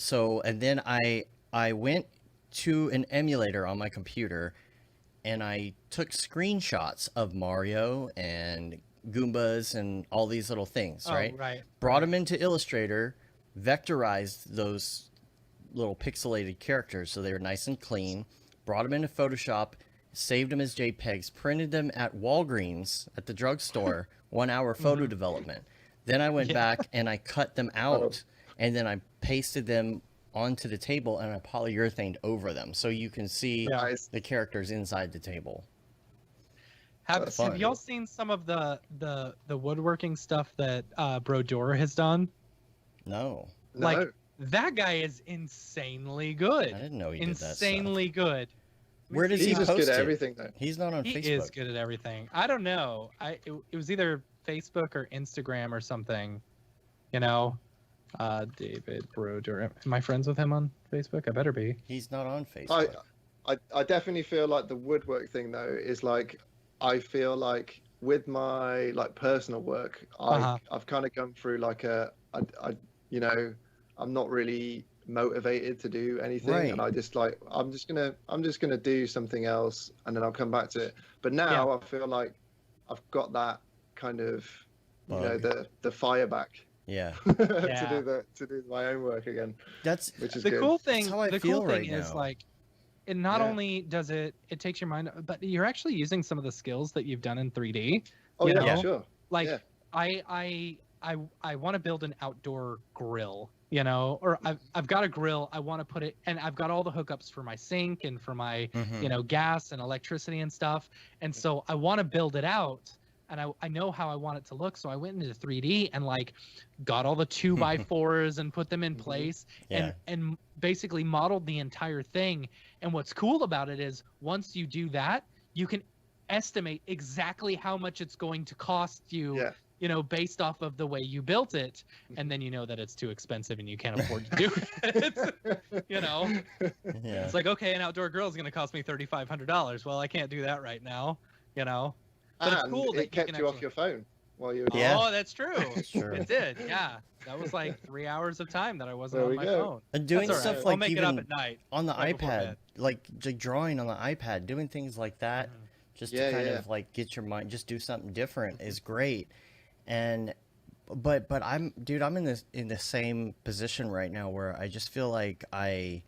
Speaker 3: then I went to an emulator on my computer and I took screenshots of Mario and Goombas and all these little things, right? Brought them into Illustrator, vectorized those little pixelated characters so they were nice and clean, brought them into Photoshop, saved them as JPEGs, printed them at Walgreens at the drugstore, 1 hour photo development. Then I went
Speaker 1: Yeah.
Speaker 3: back and I cut them out, and then I pasted them onto the table and I polyurethaned over them so you can see
Speaker 1: Yeah.
Speaker 2: Nice.
Speaker 3: the characters inside the table.
Speaker 1: Have
Speaker 2: That's
Speaker 3: fun.
Speaker 1: y'all seen some of the woodworking stuff that Brodor has done?
Speaker 3: No,
Speaker 2: No.
Speaker 1: Like, that guy is insanely good.
Speaker 3: I didn't know he did that stuff.
Speaker 1: Insanely good.
Speaker 3: Where does he
Speaker 2: He's just
Speaker 3: post
Speaker 2: good at
Speaker 3: it?
Speaker 2: everything, though.
Speaker 3: He's not on
Speaker 1: He
Speaker 3: Facebook.
Speaker 1: is good at everything. I don't know. It was either Facebook or Instagram or something. You know, David Brodor. Am I friends with him on Facebook? I better be.
Speaker 3: He's not on Facebook.
Speaker 2: I definitely feel like the woodwork thing though is like, I feel like with my like personal work, I've kind of gone through like you know, I'm not really motivated to do anything,
Speaker 3: Right.
Speaker 2: and I just like I'm just gonna do something else, and then I'll come back to it. But now I feel like I've got that kind of, you know,
Speaker 3: Bug.
Speaker 2: the fire back
Speaker 3: Yeah,
Speaker 2: to do my own work again,
Speaker 3: that's
Speaker 2: which is
Speaker 1: The
Speaker 2: good.
Speaker 1: cool thing.
Speaker 3: That's how I
Speaker 1: The
Speaker 3: feel
Speaker 1: cool thing
Speaker 3: right
Speaker 1: is
Speaker 3: now.
Speaker 1: like, it not
Speaker 2: Yeah.
Speaker 1: only does it takes your mind, but you're actually using some of the skills that you've done in 3D.
Speaker 2: Oh
Speaker 1: you
Speaker 2: yeah,
Speaker 1: know?
Speaker 2: sure.
Speaker 1: Like,
Speaker 2: Yeah.
Speaker 1: I want to build an outdoor grill, you know, or I've got a grill. I want to put it, and I've got all the hookups for my sink and for my,
Speaker 3: Mhm.
Speaker 1: you know, gas and electricity and stuff. And so I want to build it out, and I know how I want it to look. So I went into 3D and like got all the 2x4s and put them in place
Speaker 3: Yeah.
Speaker 1: and basically modeled the entire thing. And what's cool about it is once you do that, you can estimate exactly how much it's going to cost you,
Speaker 2: Yeah.
Speaker 1: you know, based off of the way you built it. And then you know that it's too expensive and you can't afford to do it. You know,
Speaker 3: Yeah.
Speaker 1: it's like, okay, an outdoor grill is going to cost me $3,500. Well, I can't do that right now, you know. But it's
Speaker 2: And
Speaker 1: cool that you
Speaker 2: it kept
Speaker 1: can
Speaker 2: you off
Speaker 1: actually-
Speaker 2: your phone while you were
Speaker 3: Yeah.
Speaker 1: Oh, that's true.
Speaker 3: That's true.
Speaker 1: It did. Yeah. That was like 3 hours of time that I wasn't
Speaker 2: There
Speaker 1: on
Speaker 2: we
Speaker 1: my
Speaker 2: go.
Speaker 1: phone.
Speaker 3: And doing
Speaker 1: That's all
Speaker 3: stuff
Speaker 1: right.
Speaker 3: like
Speaker 1: I'll make it up
Speaker 3: even
Speaker 1: at night.
Speaker 3: on the
Speaker 1: right before
Speaker 3: iPad,
Speaker 1: bed.
Speaker 3: like drawing on the iPad, doing things like that, just to
Speaker 2: Yeah,
Speaker 3: kind
Speaker 2: yeah.
Speaker 3: of like get your mind, just do something different is great. And but I'm in the same position right now where I just feel like I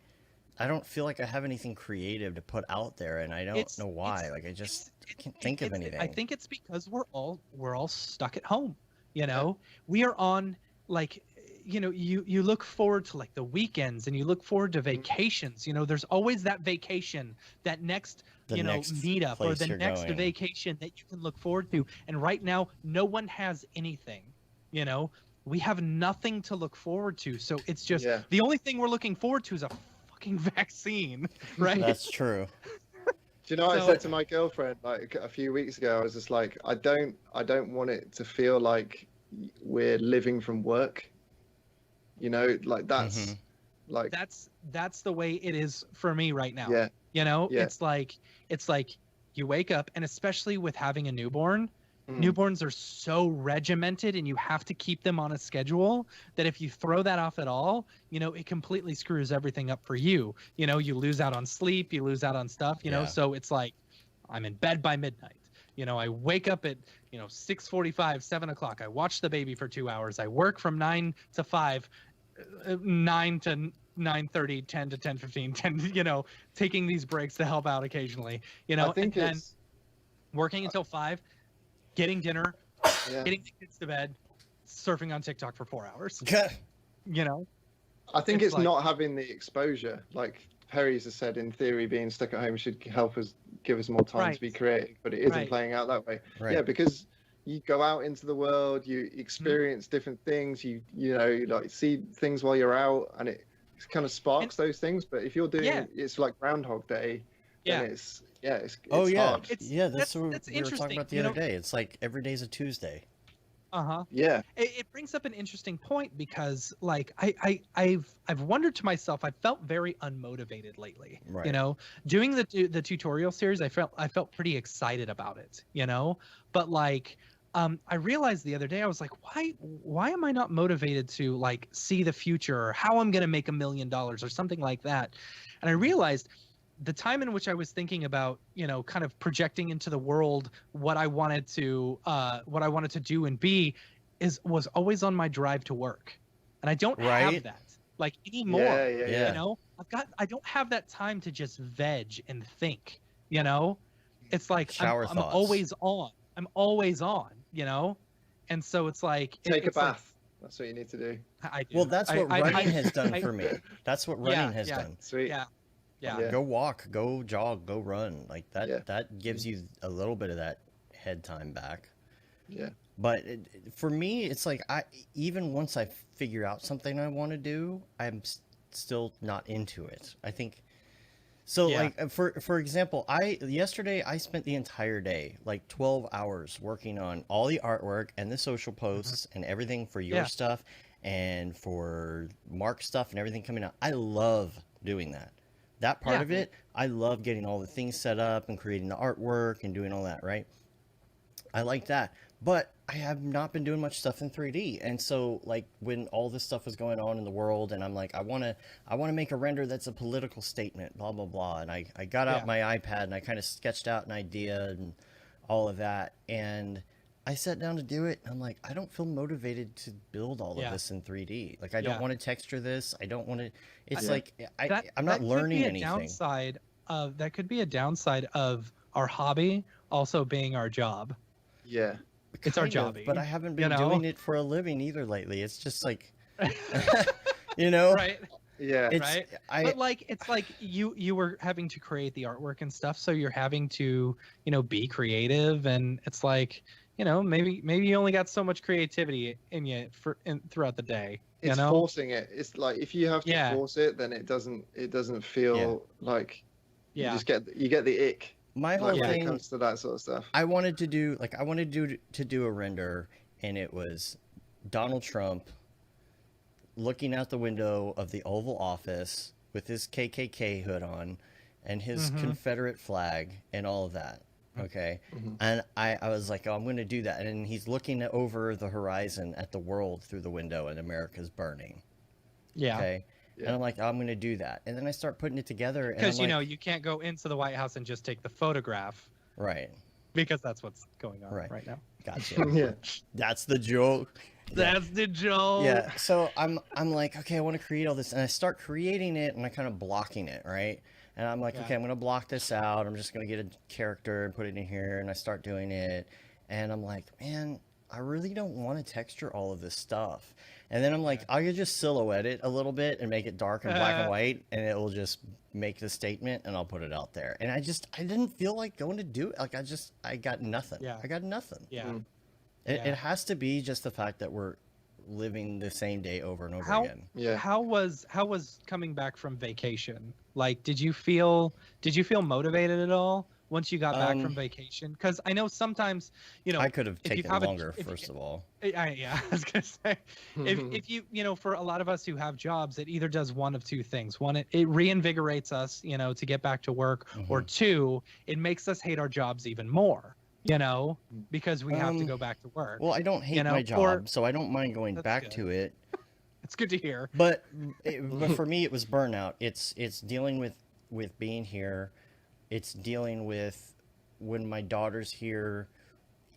Speaker 3: don't feel like I have anything creative to put out there, and I don't
Speaker 1: It's-
Speaker 3: know why.
Speaker 1: it's-
Speaker 3: Like I just
Speaker 1: it's-
Speaker 3: can't think of
Speaker 1: it's-
Speaker 3: anything.
Speaker 1: I think it's because we're all stuck at home. You know, we are on like, you know, you look forward to like the weekends and you look forward to vacations. You know, there's always that vacation, that next
Speaker 3: The
Speaker 1: you know
Speaker 3: next
Speaker 1: meetup or
Speaker 3: place
Speaker 1: the
Speaker 3: you're
Speaker 1: next
Speaker 3: going.
Speaker 1: vacation that you can look forward to. And right now, no one has anything. You know, we have nothing to look forward to. So it's just
Speaker 2: Yeah.
Speaker 1: the only thing we're looking forward to is a fucking vaccine, right?
Speaker 3: That's true.
Speaker 2: Do you know what I
Speaker 1: So-
Speaker 2: said to my girlfriend like a few weeks ago? I was just like, I don't want it to feel like we're living from work. You know, like that's
Speaker 3: Mhm.
Speaker 2: like
Speaker 1: That's the way it is for me right now.
Speaker 2: yeah,
Speaker 1: You know,
Speaker 2: Yeah.
Speaker 1: it's like you wake up, and especially with having a newborn,
Speaker 2: Mm.
Speaker 1: newborns are so regimented and you have to keep them on a schedule that if you throw that off at all, you know, it completely screws everything up for you. You know, you lose out on sleep, you lose out on stuff, you know,
Speaker 3: Yeah.
Speaker 1: so it's like I'm in bed by midnight. You know, I wake up at, you know, 6:45, 7 o'clock. I watch the baby for 2 hours. I work from 9 to 5, 9 to 9:30, 10 to 10:15, 10, you know, taking these breaks to help out occasionally, you know,
Speaker 2: I think
Speaker 1: and then
Speaker 2: it's
Speaker 1: working until 5, getting dinner,
Speaker 2: yeah.
Speaker 1: getting the kids to bed, surfing on TikTok for 4 hours, you know?
Speaker 2: I think
Speaker 1: it's
Speaker 2: it's
Speaker 1: like-
Speaker 2: not having the exposure. Like Perry's has said, in theory, being stuck at home should help us, give us more time to be
Speaker 1: Right.
Speaker 2: creative, but it isn't
Speaker 1: Right.
Speaker 2: playing out that way.
Speaker 3: Right.
Speaker 2: Yeah, because you go out into the world, you
Speaker 1: Mm-hmm.
Speaker 2: experience different things, you know, you like see things while you're out, and it kind of sparks those things. But if you're doing
Speaker 1: Yeah.
Speaker 2: it's like Groundhog Day,
Speaker 1: Yeah.
Speaker 2: then it's
Speaker 3: Oh yeah,
Speaker 2: hard.
Speaker 1: It's-
Speaker 3: yeah. That's
Speaker 1: that's-
Speaker 3: what
Speaker 1: that's
Speaker 3: we were talking
Speaker 1: interesting,
Speaker 3: about the
Speaker 1: you
Speaker 3: other
Speaker 1: know?
Speaker 3: day. It's like every day's a Tuesday.
Speaker 1: Uh-huh.
Speaker 2: Yeah,
Speaker 1: It brings up an interesting point because like I've wondered to myself, I felt very unmotivated lately.
Speaker 3: Right.
Speaker 1: You know, doing the tutorial series, I felt pretty excited about it, you know? But like I realized the other day, I was like, why am I not motivated to like see the future or how I'm gonna make $1 million or something like that? And I realized the time in which I was thinking about, you know, kind of projecting into the world what I wanted to do and be was always on my drive to work. And I don't
Speaker 3: Right.
Speaker 1: have that like anymore.
Speaker 3: Yeah.
Speaker 1: You know, I don't have that time to just veg and think, you know? It's like
Speaker 3: Shower
Speaker 1: I'm
Speaker 3: thoughts.
Speaker 1: always on. I'm always on, you know? And so it's like
Speaker 2: Take a
Speaker 1: it's like-
Speaker 2: bath. That's what you need to do.
Speaker 1: I do.
Speaker 3: Well, that's what running
Speaker 1: I-
Speaker 3: has done for me. That's what running has
Speaker 1: yeah.
Speaker 3: done.
Speaker 2: Sweet.
Speaker 1: Yeah. Yeah.
Speaker 2: Yeah.
Speaker 3: Go walk, go jog, go run. Like that.
Speaker 2: Yeah.
Speaker 3: That gives you a little bit of that head time back.
Speaker 2: Yeah.
Speaker 3: But for me, it's like even once I figure out something I want to do, I'm still not into it. I think so.
Speaker 1: Yeah.
Speaker 3: Like for example, yesterday I spent the entire day, like 12 hours, working on all the artwork and the social posts and everything for your
Speaker 1: Yeah.
Speaker 3: stuff and for Mark's stuff and everything coming out. I love doing that. That part
Speaker 1: Yeah.
Speaker 3: of it, I love getting all the things set up and creating the artwork and doing all that, right? I like that. But I have not been doing much stuff in 3D. And so like when all this stuff was going on in the world and I'm like, I want to make a render that's a political statement, blah, blah, blah. And I got out
Speaker 1: Yeah.
Speaker 3: my iPad and I kind of sketched out an idea and all of that. And I sat down to do it. And I'm like, I don't feel motivated to build all of
Speaker 1: Yeah.
Speaker 3: this in 3D. Like, I don't
Speaker 1: Yeah.
Speaker 3: want to texture this. I don't want to, it's
Speaker 2: Yeah.
Speaker 3: like,
Speaker 1: That-
Speaker 3: I'm not
Speaker 1: that could
Speaker 3: learning
Speaker 1: be a
Speaker 3: anything.
Speaker 1: Downside of that could be a downside of our hobby also being our job.
Speaker 2: Yeah.
Speaker 1: It's our
Speaker 3: Kind of,
Speaker 1: jobby,
Speaker 3: but I haven't
Speaker 1: you
Speaker 3: been
Speaker 1: know?
Speaker 3: doing it for a living either lately. It's just like, you know,
Speaker 1: Right.
Speaker 2: Yeah.
Speaker 3: it's,
Speaker 1: right? But like it's like you were having to create the artwork and stuff, so you're having to, be creative, and it's like, maybe you only got so much creativity in you throughout the day.
Speaker 2: It's forcing it. It's like if you have to
Speaker 1: Yeah.
Speaker 2: force it, then it doesn't feel like
Speaker 1: Yeah.
Speaker 2: you get the ick.
Speaker 3: my whole
Speaker 2: Like when it
Speaker 3: thing,
Speaker 2: comes to that sort of stuff.
Speaker 3: I wanted to do a render, and it was Donald Trump looking out the window of the Oval Office with his KKK hood on and his
Speaker 1: Mhm.
Speaker 3: Confederate flag and all of that. Okay.
Speaker 2: Mhm.
Speaker 3: And I was like, oh, I'm going to do that. And he's looking over the horizon at the world through the window, and America's burning.
Speaker 1: Yeah.
Speaker 3: Okay.
Speaker 2: Yeah.
Speaker 3: And I'm like, oh, I'm going to do that. And then I start putting it together. And
Speaker 1: Because
Speaker 3: I'm like,
Speaker 1: you can't go into the White House and just take the photograph,
Speaker 3: right.
Speaker 1: because that's what's going on
Speaker 3: Right.
Speaker 1: right now.
Speaker 3: Gotcha.
Speaker 2: Yeah.
Speaker 3: That's the joke. Yeah.
Speaker 1: That's the joke.
Speaker 3: Yeah, so I'm like, okay, I want to create all this, and I start creating it, and I kind of blocking it, right? And I'm like,
Speaker 1: Yeah.
Speaker 3: okay, I'm gonna block this out. I'm just gonna get a character and put it in here, and I start doing it, and I'm like, man, I really don't want to texture all of this stuff. And then I'm like, I could just silhouette it a little bit and make it dark and black and white, and it will just make the statement, and I'll put it out there. And I didn't feel like going to do it. Like I got nothing.
Speaker 1: Yeah.
Speaker 3: I got nothing.
Speaker 1: Yeah.
Speaker 2: Mm.
Speaker 1: Yeah.
Speaker 3: It has to be just the fact that we're living the same day over and over
Speaker 1: How-
Speaker 3: again.
Speaker 2: Yeah.
Speaker 1: How was coming back from vacation? Like, did you feel motivated at all once you got back from vacation? Because I know sometimes,
Speaker 3: I could have
Speaker 1: if you
Speaker 3: taken
Speaker 1: have a-
Speaker 3: longer,
Speaker 1: if you-
Speaker 3: first of all.
Speaker 1: yeah, I was gonna say, if you, for a lot of us who have jobs, it either does one of two things. One, it reinvigorates us, to get back to work, or two, it makes us hate our jobs even more, because we have to go back to work.
Speaker 3: Well, I don't hate my job, so I don't mind going
Speaker 1: That's
Speaker 3: back
Speaker 1: good.
Speaker 3: to it.
Speaker 1: It's good to hear.
Speaker 3: But for me, it was burnout. It's dealing with being here. It's dealing with when my daughter's here.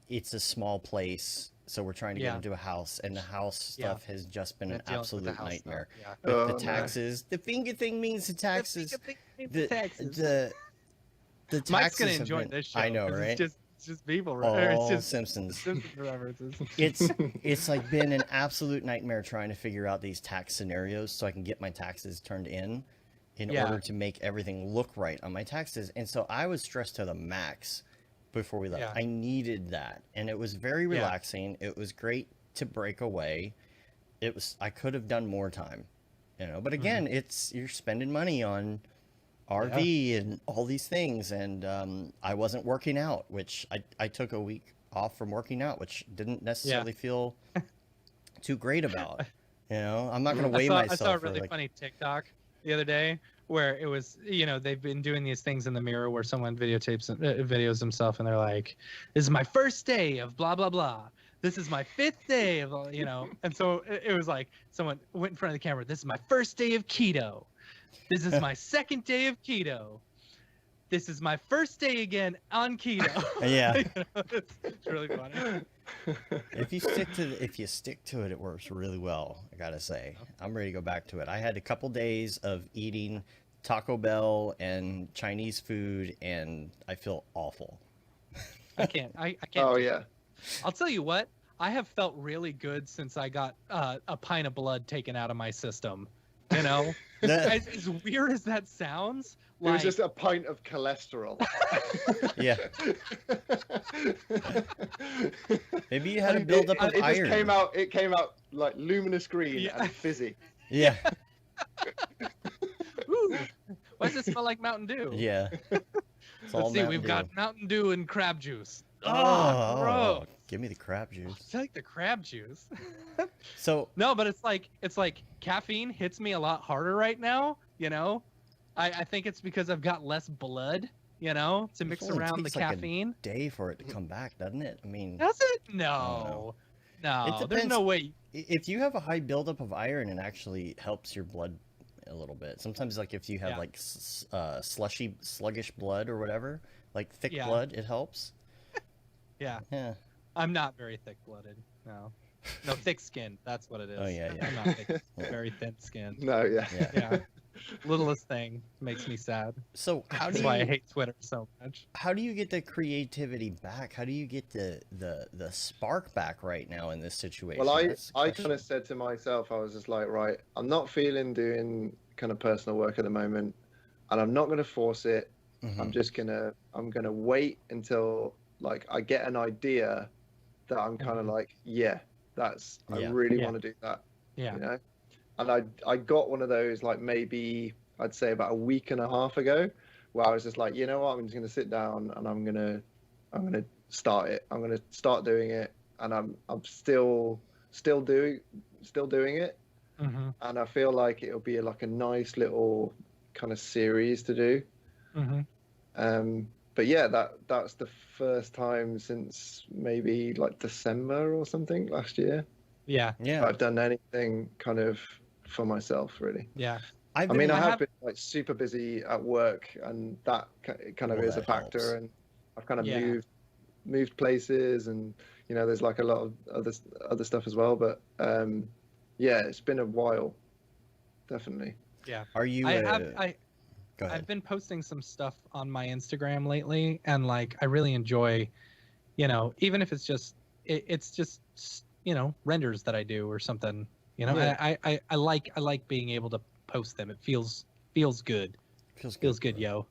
Speaker 3: It's a small place, so we're trying to get
Speaker 1: Yeah.
Speaker 3: into a house, and the house stuff has just been
Speaker 1: Yeah,
Speaker 3: an
Speaker 1: dealing with the
Speaker 3: absolute
Speaker 1: house
Speaker 3: nightmare.
Speaker 1: stuff, yeah.
Speaker 3: With
Speaker 2: Oh,
Speaker 3: the
Speaker 2: no.
Speaker 3: taxes, the finger thing means the taxes.
Speaker 1: The taxes.
Speaker 3: The taxes
Speaker 1: Mike's gonna
Speaker 3: have
Speaker 1: enjoy
Speaker 3: been-
Speaker 1: this show.
Speaker 3: I know,
Speaker 1: 'cause
Speaker 3: right?
Speaker 1: It's just people, right? Or
Speaker 3: All
Speaker 1: it's just
Speaker 3: Simpsons.
Speaker 1: Simpsons references.
Speaker 3: It's like been an absolute nightmare trying to figure out these tax scenarios so I can get my taxes turned in
Speaker 1: Yeah.
Speaker 3: order to make everything look right on my taxes. And so I was stressed to the max before we left.
Speaker 1: Yeah.
Speaker 3: I needed that, and it was very relaxing. It was great to break away. I could have done more time, but again, you're spending money on RV and all these things, and I wasn't working out, which I took a week off from working out, which didn't necessarily feel too great about. I'm not going to weigh myself.
Speaker 1: I saw a
Speaker 3: for,
Speaker 1: really
Speaker 3: like,
Speaker 1: funny TikTok the other day where it was, they've been doing these things in the mirror where someone videos himself, and they're like, "This is my first day of blah blah blah. This is my 5th day of And so it was like someone went in front of the camera. This is my first day of keto. This is my 2nd day of keto. This is my first day again on keto."
Speaker 3: Yeah.
Speaker 1: It's really funny.
Speaker 3: If you stick to it, it works really well. I gotta say, I'm ready to go back to it. I had a couple days of eating Taco Bell and Chinese food, and I feel awful.
Speaker 1: I can't. I can't.
Speaker 2: Oh yeah.
Speaker 1: I'll tell you what. I have felt really good since I got a pint of blood taken out of my system. You know, as weird as that sounds,
Speaker 2: It was just a pint of cholesterol.
Speaker 3: Yeah. Maybe you had a buildup of iron.
Speaker 2: It came out like luminous green and fizzy.
Speaker 3: Yeah.
Speaker 1: Ooh, why does it smell like Mountain Dew?
Speaker 3: Yeah.
Speaker 1: Let's see, we've got Mountain Dew and crab juice.
Speaker 3: Oh,
Speaker 1: gross.
Speaker 3: Give me the crab juice.
Speaker 1: I like the crab juice.
Speaker 3: So
Speaker 1: no, but it's like caffeine hits me a lot harder right now. You know, I think it's because I've got less blood. You know, to mix around the caffeine.
Speaker 3: Like a day for it to come back, doesn't it? I mean,
Speaker 1: does it? No, there's no way.
Speaker 3: If you have a high buildup of iron, it actually helps your blood a little bit. Sometimes, like if you have like sluggish blood or whatever, like thick blood, it helps.
Speaker 1: Yeah. I'm not very thick-blooded. No, thick skin. That's what it is.
Speaker 3: Oh yeah.
Speaker 1: I'm not thick, very thin skin.
Speaker 2: No,
Speaker 1: yeah. Littlest thing makes me sad.
Speaker 3: So
Speaker 1: that's why I hate Twitter so much.
Speaker 3: How do you get the creativity back? How do you get the spark back right now in this situation?
Speaker 2: Well, I kind of said to myself, I was just like, right, I'm not feeling doing kind of personal work at the moment, and I'm not going to force it.
Speaker 3: Mm-hmm.
Speaker 2: I'm gonna wait until like I get an idea that I'm kind of like, I really want to do that.
Speaker 1: Yeah.
Speaker 2: You know? And I got one of those like maybe I'd say about a week and a half ago, where I was just like, you know what, I'm just gonna sit down and I'm gonna start it. I'm gonna start doing it, and I'm still doing it.
Speaker 1: Mm-hmm.
Speaker 2: And I feel like it'll be like a nice little kind of series to do.
Speaker 1: Mm-hmm.
Speaker 2: But yeah, that's the first time since maybe like December or something last year.
Speaker 1: Yeah.
Speaker 2: I've done anything kind of for myself, really.
Speaker 1: Yeah.
Speaker 2: I have been like super busy at work, and that kind of is a factor. Helps. And I've kind of moved places, and you know, there's like a lot of other stuff as well. But it's been a while, definitely.
Speaker 1: Yeah.
Speaker 3: Are you? Go ahead.
Speaker 1: I've been posting some stuff on my Instagram lately, and like I really enjoy, you know, even if it's just you know, renders that I do or something. You know, I like being able to post them. It feels good. Feels good, yo.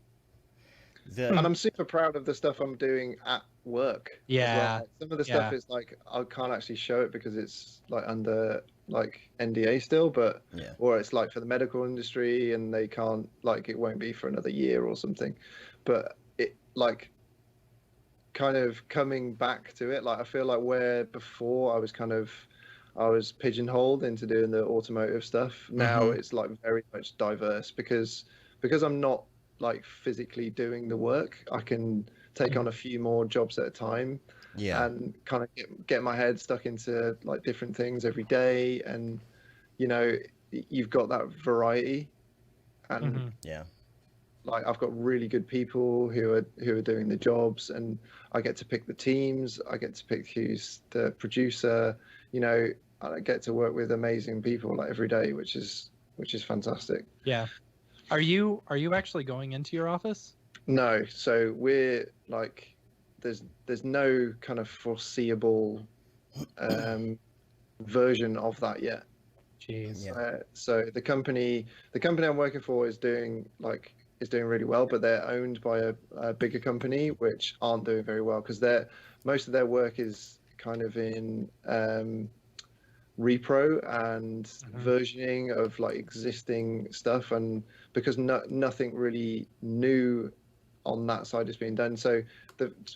Speaker 2: And I'm super proud of the stuff I'm doing at work.
Speaker 1: Yeah.
Speaker 2: Well. Like, some of the stuff is like I can't actually show it because it's like under like NDA still, but or it's like for the medical industry and they can't, like, it won't be for another year or something. But it like kind of coming back to it, like I feel like where before I was pigeonholed into doing the automotive stuff. Now it's like very much diverse because I'm not like physically doing the work. I can take on a few more jobs at a time and kind of get my head stuck into like different things every day, and you know, you've got that variety, and like I've got really good people who are doing the jobs, and I get to pick the teams, I get to pick who's the producer, you know, I get to work with amazing people like every day, which is fantastic.
Speaker 1: Yeah. Are you actually going into your office?
Speaker 2: No, so we're like there's no kind of foreseeable version of that yet.
Speaker 1: Jeez.
Speaker 2: So the company I'm working for is doing really well, but they're owned by a bigger company which aren't doing very well because most of their work is kind of in repro and versioning of like existing stuff, and because nothing really new on that side is being done. So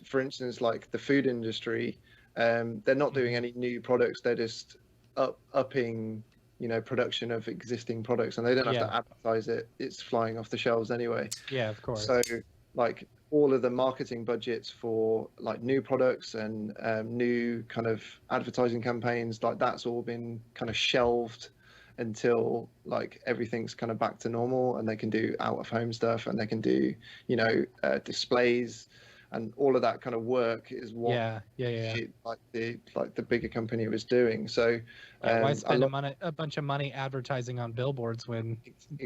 Speaker 2: for instance, like the food industry, they're not doing any new products, they're just upping, you know, production of existing products, and they don't have to advertise it, it's flying off the shelves anyway.
Speaker 1: Yeah, of course.
Speaker 2: So like all of the marketing budgets for like new products and new kind of advertising campaigns, like that's all been kind of shelved until like everything's kind of back to normal, and they can do out of home stuff, and they can do, you know, displays, and all of that kind of work is what like the bigger company was doing. So
Speaker 1: why spend a bunch of money advertising on billboards when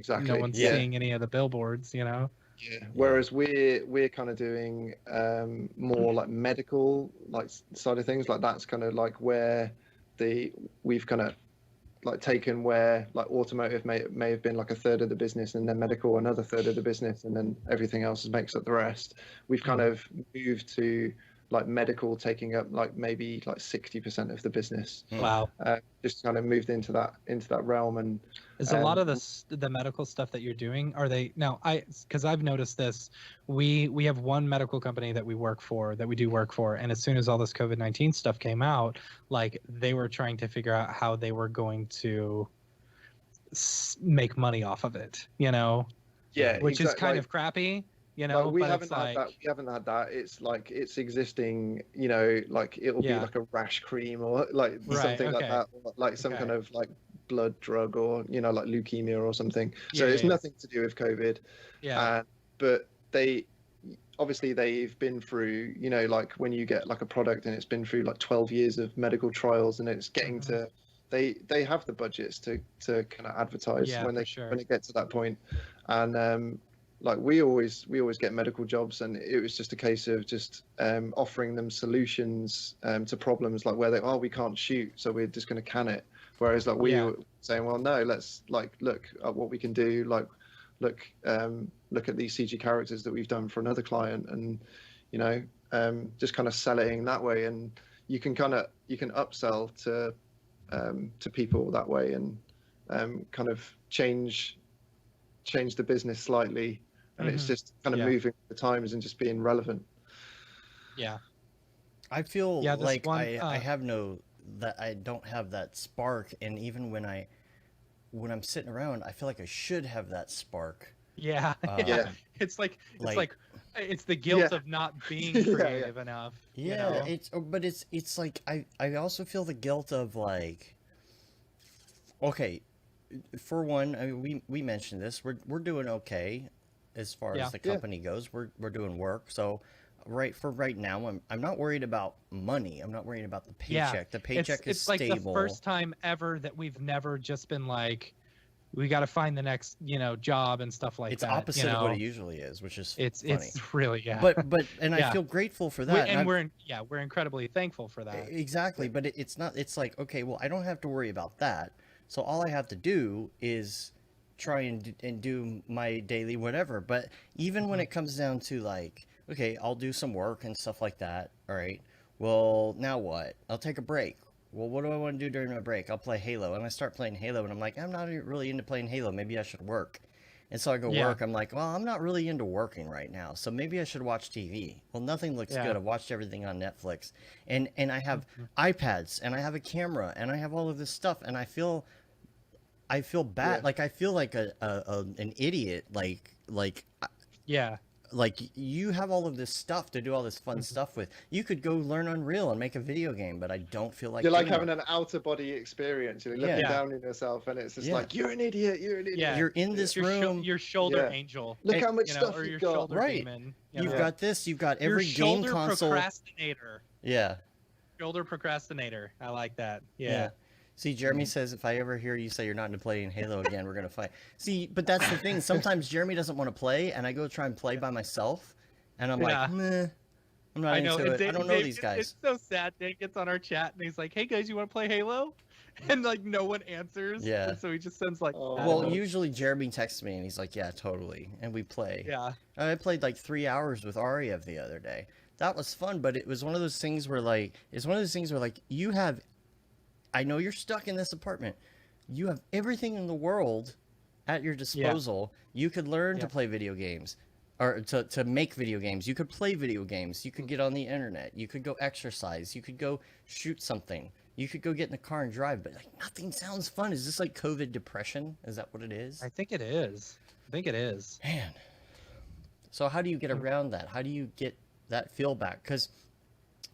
Speaker 1: no one's seeing any of the billboards, you know?
Speaker 2: Yeah. Whereas we're kind of doing more like medical like side of things. Like that's kind of like where we've kind of like taken where like automotive may have been like a third of the business, and then medical another third of the business, and then everything else makes up the rest. We've kind of moved to like medical taking up like maybe like 60% of the business.
Speaker 1: Wow.
Speaker 2: Just kind of moved into that realm. And
Speaker 1: Is a lot of the medical stuff that you're doing, are they now? Because I've noticed this. We have one medical company that we work for, and as soon as all this COVID-19 stuff came out, like they were trying to figure out how they were going to make money off of it,
Speaker 2: yeah,
Speaker 1: which is kind of crappy.
Speaker 2: Like we
Speaker 1: but
Speaker 2: haven't
Speaker 1: it's
Speaker 2: had that. We haven't had that. It's like it's existing. Like it'll be like a rash cream or like something like that, or like some kind of like blood drug or like leukemia or something. So it's nothing to do with COVID.
Speaker 1: Yeah.
Speaker 2: But they've been through. Like when you get like a product and it's been through like 12 years of medical trials and it's getting to. They have the budgets to kind of advertise when it gets to that point, and. Like we always get medical jobs, and it was just a case of just offering them solutions to problems like where we can't shoot, so we're just going to can it. Whereas like we were saying, well, no, let's like look at what we can do. Like look at these CG characters that we've done for another client, and just kind of sell it in that way. And you can upsell to people that way, and kind of change the business slightly. And it's just kind of moving with the times and just being relevant.
Speaker 1: Yeah.
Speaker 3: I feel like I don't have that spark, and even when I'm sitting around, I feel like I should have that spark.
Speaker 1: Yeah. It's it's the guilt of not being creative enough.
Speaker 3: Yeah, it's like I also feel the guilt of like, okay, for one, I mean, we mentioned this. We're doing okay as far as the company goes. We're doing work. So right now, I'm not worried about money. I'm not worried about the paycheck.
Speaker 1: Yeah.
Speaker 3: The paycheck is stable.
Speaker 1: It's like the first time ever that we've never just been like, we got to find the next job and stuff like
Speaker 3: it's
Speaker 1: that.
Speaker 3: It's opposite of what it usually is, which is funny.
Speaker 1: It's really
Speaker 3: But I feel grateful for that.
Speaker 1: And we're incredibly thankful for that.
Speaker 3: Exactly. But it's not. It's like, okay, well, I don't have to worry about that. So all I have to do is try and do my daily whatever. But even when it comes down to like, okay, I'll do some work and stuff like that. All right. Well, now what? I'll take a break. Well, what do I want to do during my break? I'll play Halo. And I start playing Halo, and I'm like, I'm not really into playing Halo. Maybe I should work. And so I go work. I'm like, well, I'm not really into working right now, so maybe I should watch TV. Well, nothing looks good. I've watched everything on Netflix. And I have iPads, and I have a camera, and I have all of this stuff, and I feel bad. Like I feel like an idiot. Like you have all of this stuff to do all this fun stuff with. You could go learn Unreal and make a video game, but I don't feel like
Speaker 2: you're like having an outer body experience. You're looking down on yourself, and it's just like, you're an idiot.
Speaker 1: Yeah.
Speaker 3: You're in this room.
Speaker 1: Your shoulder angel.
Speaker 2: Look how much stuff
Speaker 1: or
Speaker 2: you've
Speaker 1: your
Speaker 2: got.
Speaker 1: Shoulder demon.
Speaker 3: You've got this. You've got every
Speaker 1: your
Speaker 3: game console.
Speaker 1: Procrastinator.
Speaker 3: Yeah.
Speaker 1: Shoulder procrastinator. I like that. Yeah.
Speaker 3: See, Jeremy says, if I ever hear you say you're not into playing Halo again, we're going to fight. See, but that's the thing. Sometimes Jeremy doesn't want to play, and I go try and play by myself, and I'm like, meh, I'm not into it. I don't know these guys.
Speaker 1: It's so sad. Dave gets on our chat, and he's like, hey, guys, you want to play Halo? And, like, no one answers.
Speaker 3: Yeah.
Speaker 1: And so he just sends, like...
Speaker 3: well, usually Jeremy texts me, and he's like, yeah, totally. And we play.
Speaker 1: Yeah.
Speaker 3: I played, like, 3 hours with Ariev the other day. That was fun, but it was one of those things where, like, you have... I know you're stuck in this apartment. You have everything in the world at your disposal. You could learn to play video games, or to make video games. You could play video games. You could get on the internet. You could go exercise. You could go shoot something. You could go get in the car and drive. But like nothing sounds fun. Is this like COVID depression? Is that what it is?
Speaker 1: I think it is.
Speaker 3: Man. So how do you get around that? How do you get that feel back? Because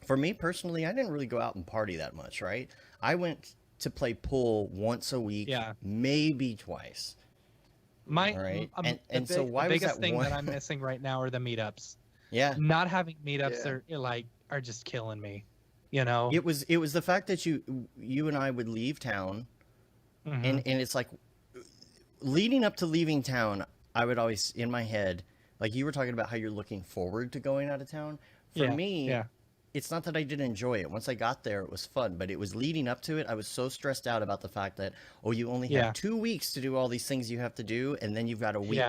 Speaker 3: for me personally, I didn't really go out and party that much, right? I went to play pool once a week, maybe twice.
Speaker 1: The biggest thing that I'm missing right now are the meetups.
Speaker 3: Yeah.
Speaker 1: Not having meetups are just killing me.
Speaker 3: It was the fact that you and I would leave town, and it's like leading up to leaving town, I would always in my head Like you were talking about how you're looking forward to going out of town. For me, it's not that I didn't enjoy it. Once I got there, it was fun, but it was leading up to it. I was so stressed out about the fact that, oh, you only have 2 weeks to do all these things you have to do, and then you've got a week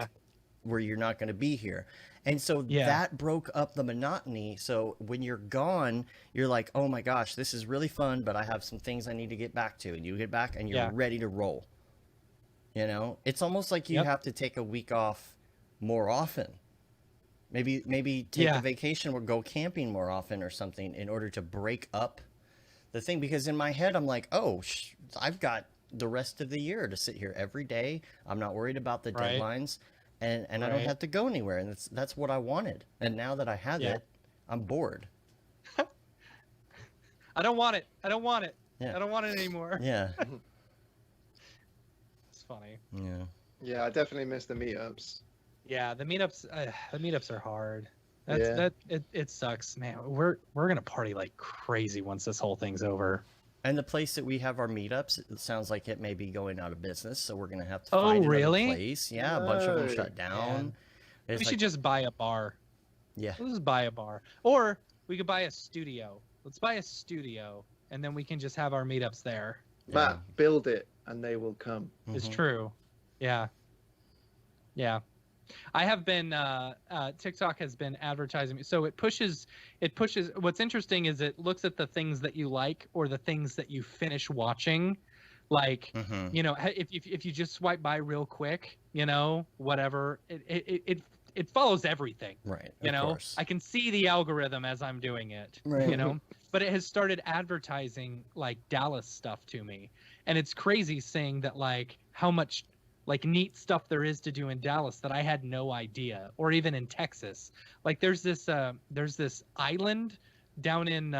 Speaker 3: where you're not going to be here. And so that broke up the monotony. So when you're gone, you're like, oh my gosh, this is really fun, but I have some things I need to get back to. And you get back and you're ready to roll. You know, it's almost like you have to take a week off more often. Maybe take a vacation or go camping more often or something in order to break up the thing. Because in my head, I'm like, oh, I've got the rest of the year to sit here every day. I'm not worried about the deadlines, and I don't have to go anywhere. And that's what I wanted. And now that I have it, I'm bored.
Speaker 1: I don't want it. I don't want it. Yeah. I don't want it anymore.
Speaker 3: Yeah.
Speaker 1: It's funny.
Speaker 3: Yeah.
Speaker 2: Yeah, I definitely miss the meetups.
Speaker 1: Yeah, the meetups are hard. It sucks, man. We're gonna party like crazy once this whole thing's over.
Speaker 3: And the place that we have our meetups, it sounds like it may be going out of business, so we're gonna have to find another place. Yeah, a bunch of them shut down.
Speaker 1: We should just buy a bar.
Speaker 3: Yeah,
Speaker 1: let's just buy a bar, or we could buy a studio. Let's buy a studio, and then we can just have our meetups there.
Speaker 2: Matt, build it, and they will come.
Speaker 1: It's true. Yeah. I have been TikTok has been advertising, so it pushes. What's interesting is it looks at the things that you like or the things that you finish watching, like you know, if you just swipe by real quick, you know, whatever, it follows everything,
Speaker 3: right?
Speaker 1: You know, course. I can see the algorithm as I'm doing it, you know, but it has started advertising like Dallas stuff to me, and it's crazy saying that like how much like neat stuff there is to do in Dallas that I had no idea, or even in Texas. Like there's this island down in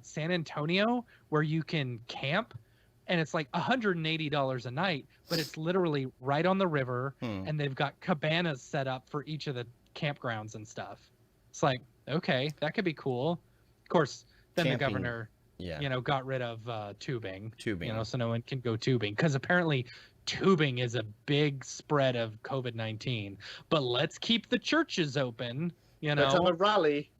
Speaker 1: San Antonio where you can camp, and it's like $180 a night, but it's literally right on the river, and they've got cabanas set up for each of the campgrounds and stuff. It's like, okay, that could be cool. Of course, then the governor, you know, got rid of tubing, you know, so no one can go tubing because apparently tubing is a big spread of COVID-19, but let's keep the churches open, you know.
Speaker 2: Let's have a rally.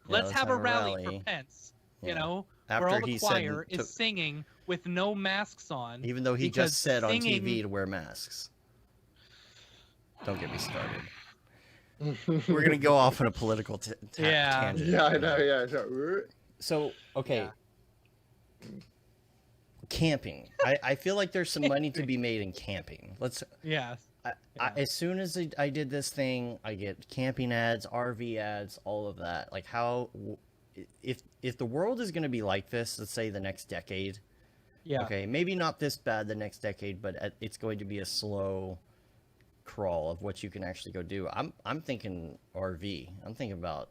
Speaker 1: Let's have a rally for Pence, you know,
Speaker 3: after
Speaker 1: where all the choir is singing with no masks on.
Speaker 3: Even though he just said on TV to wear masks. Don't get me started. We're going to go off on a political tangent.
Speaker 2: Yeah, I know, yeah.
Speaker 3: So, okay. Camping. I feel like there's some money to be made in camping. As soon as I did this thing, I get camping ads, RV ads, all of that. Like how, if the world is going to be like this, let's say the next decade. Yeah. Okay, maybe not this bad the next decade, but it's going to be a slow crawl of what you can actually go do. I'm thinking RV. I'm thinking about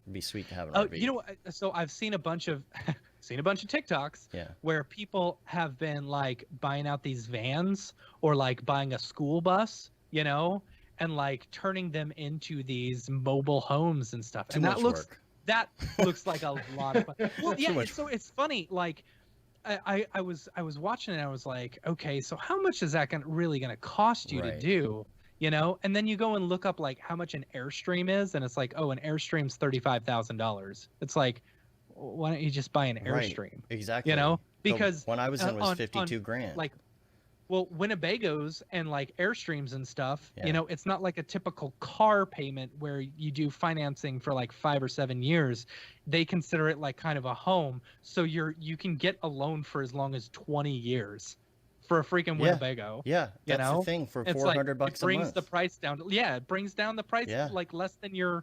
Speaker 3: it'd be sweet to have an RV.
Speaker 1: You know, so I've seen a bunch of TikToks where people have been like buying out these vans or like buying a school bus, you know, and like turning them into these mobile homes and stuff. That looks like a lot of fun. Well, yeah, so it's funny. Like I was watching it and I was like, okay, so how much is that really going to cost you to do? You know, and then you go and look up like how much an Airstream is, and it's like, oh, an Airstream's $35,000. It's like, why don't you just buy an Airstream?
Speaker 3: Exactly.
Speaker 1: You know, because
Speaker 3: when I was in was 52 grand.
Speaker 1: Like, well, Winnebagos and like Airstreams and stuff, you know, it's not like a typical car payment where you do financing for like 5 or 7 years. They consider it like kind of a home, so you can get a loan for as long as 20 years. For a freaking Winnebago.
Speaker 3: Yeah, that's the thing for $400 a month.
Speaker 1: It brings the price down. It brings down the price like less than your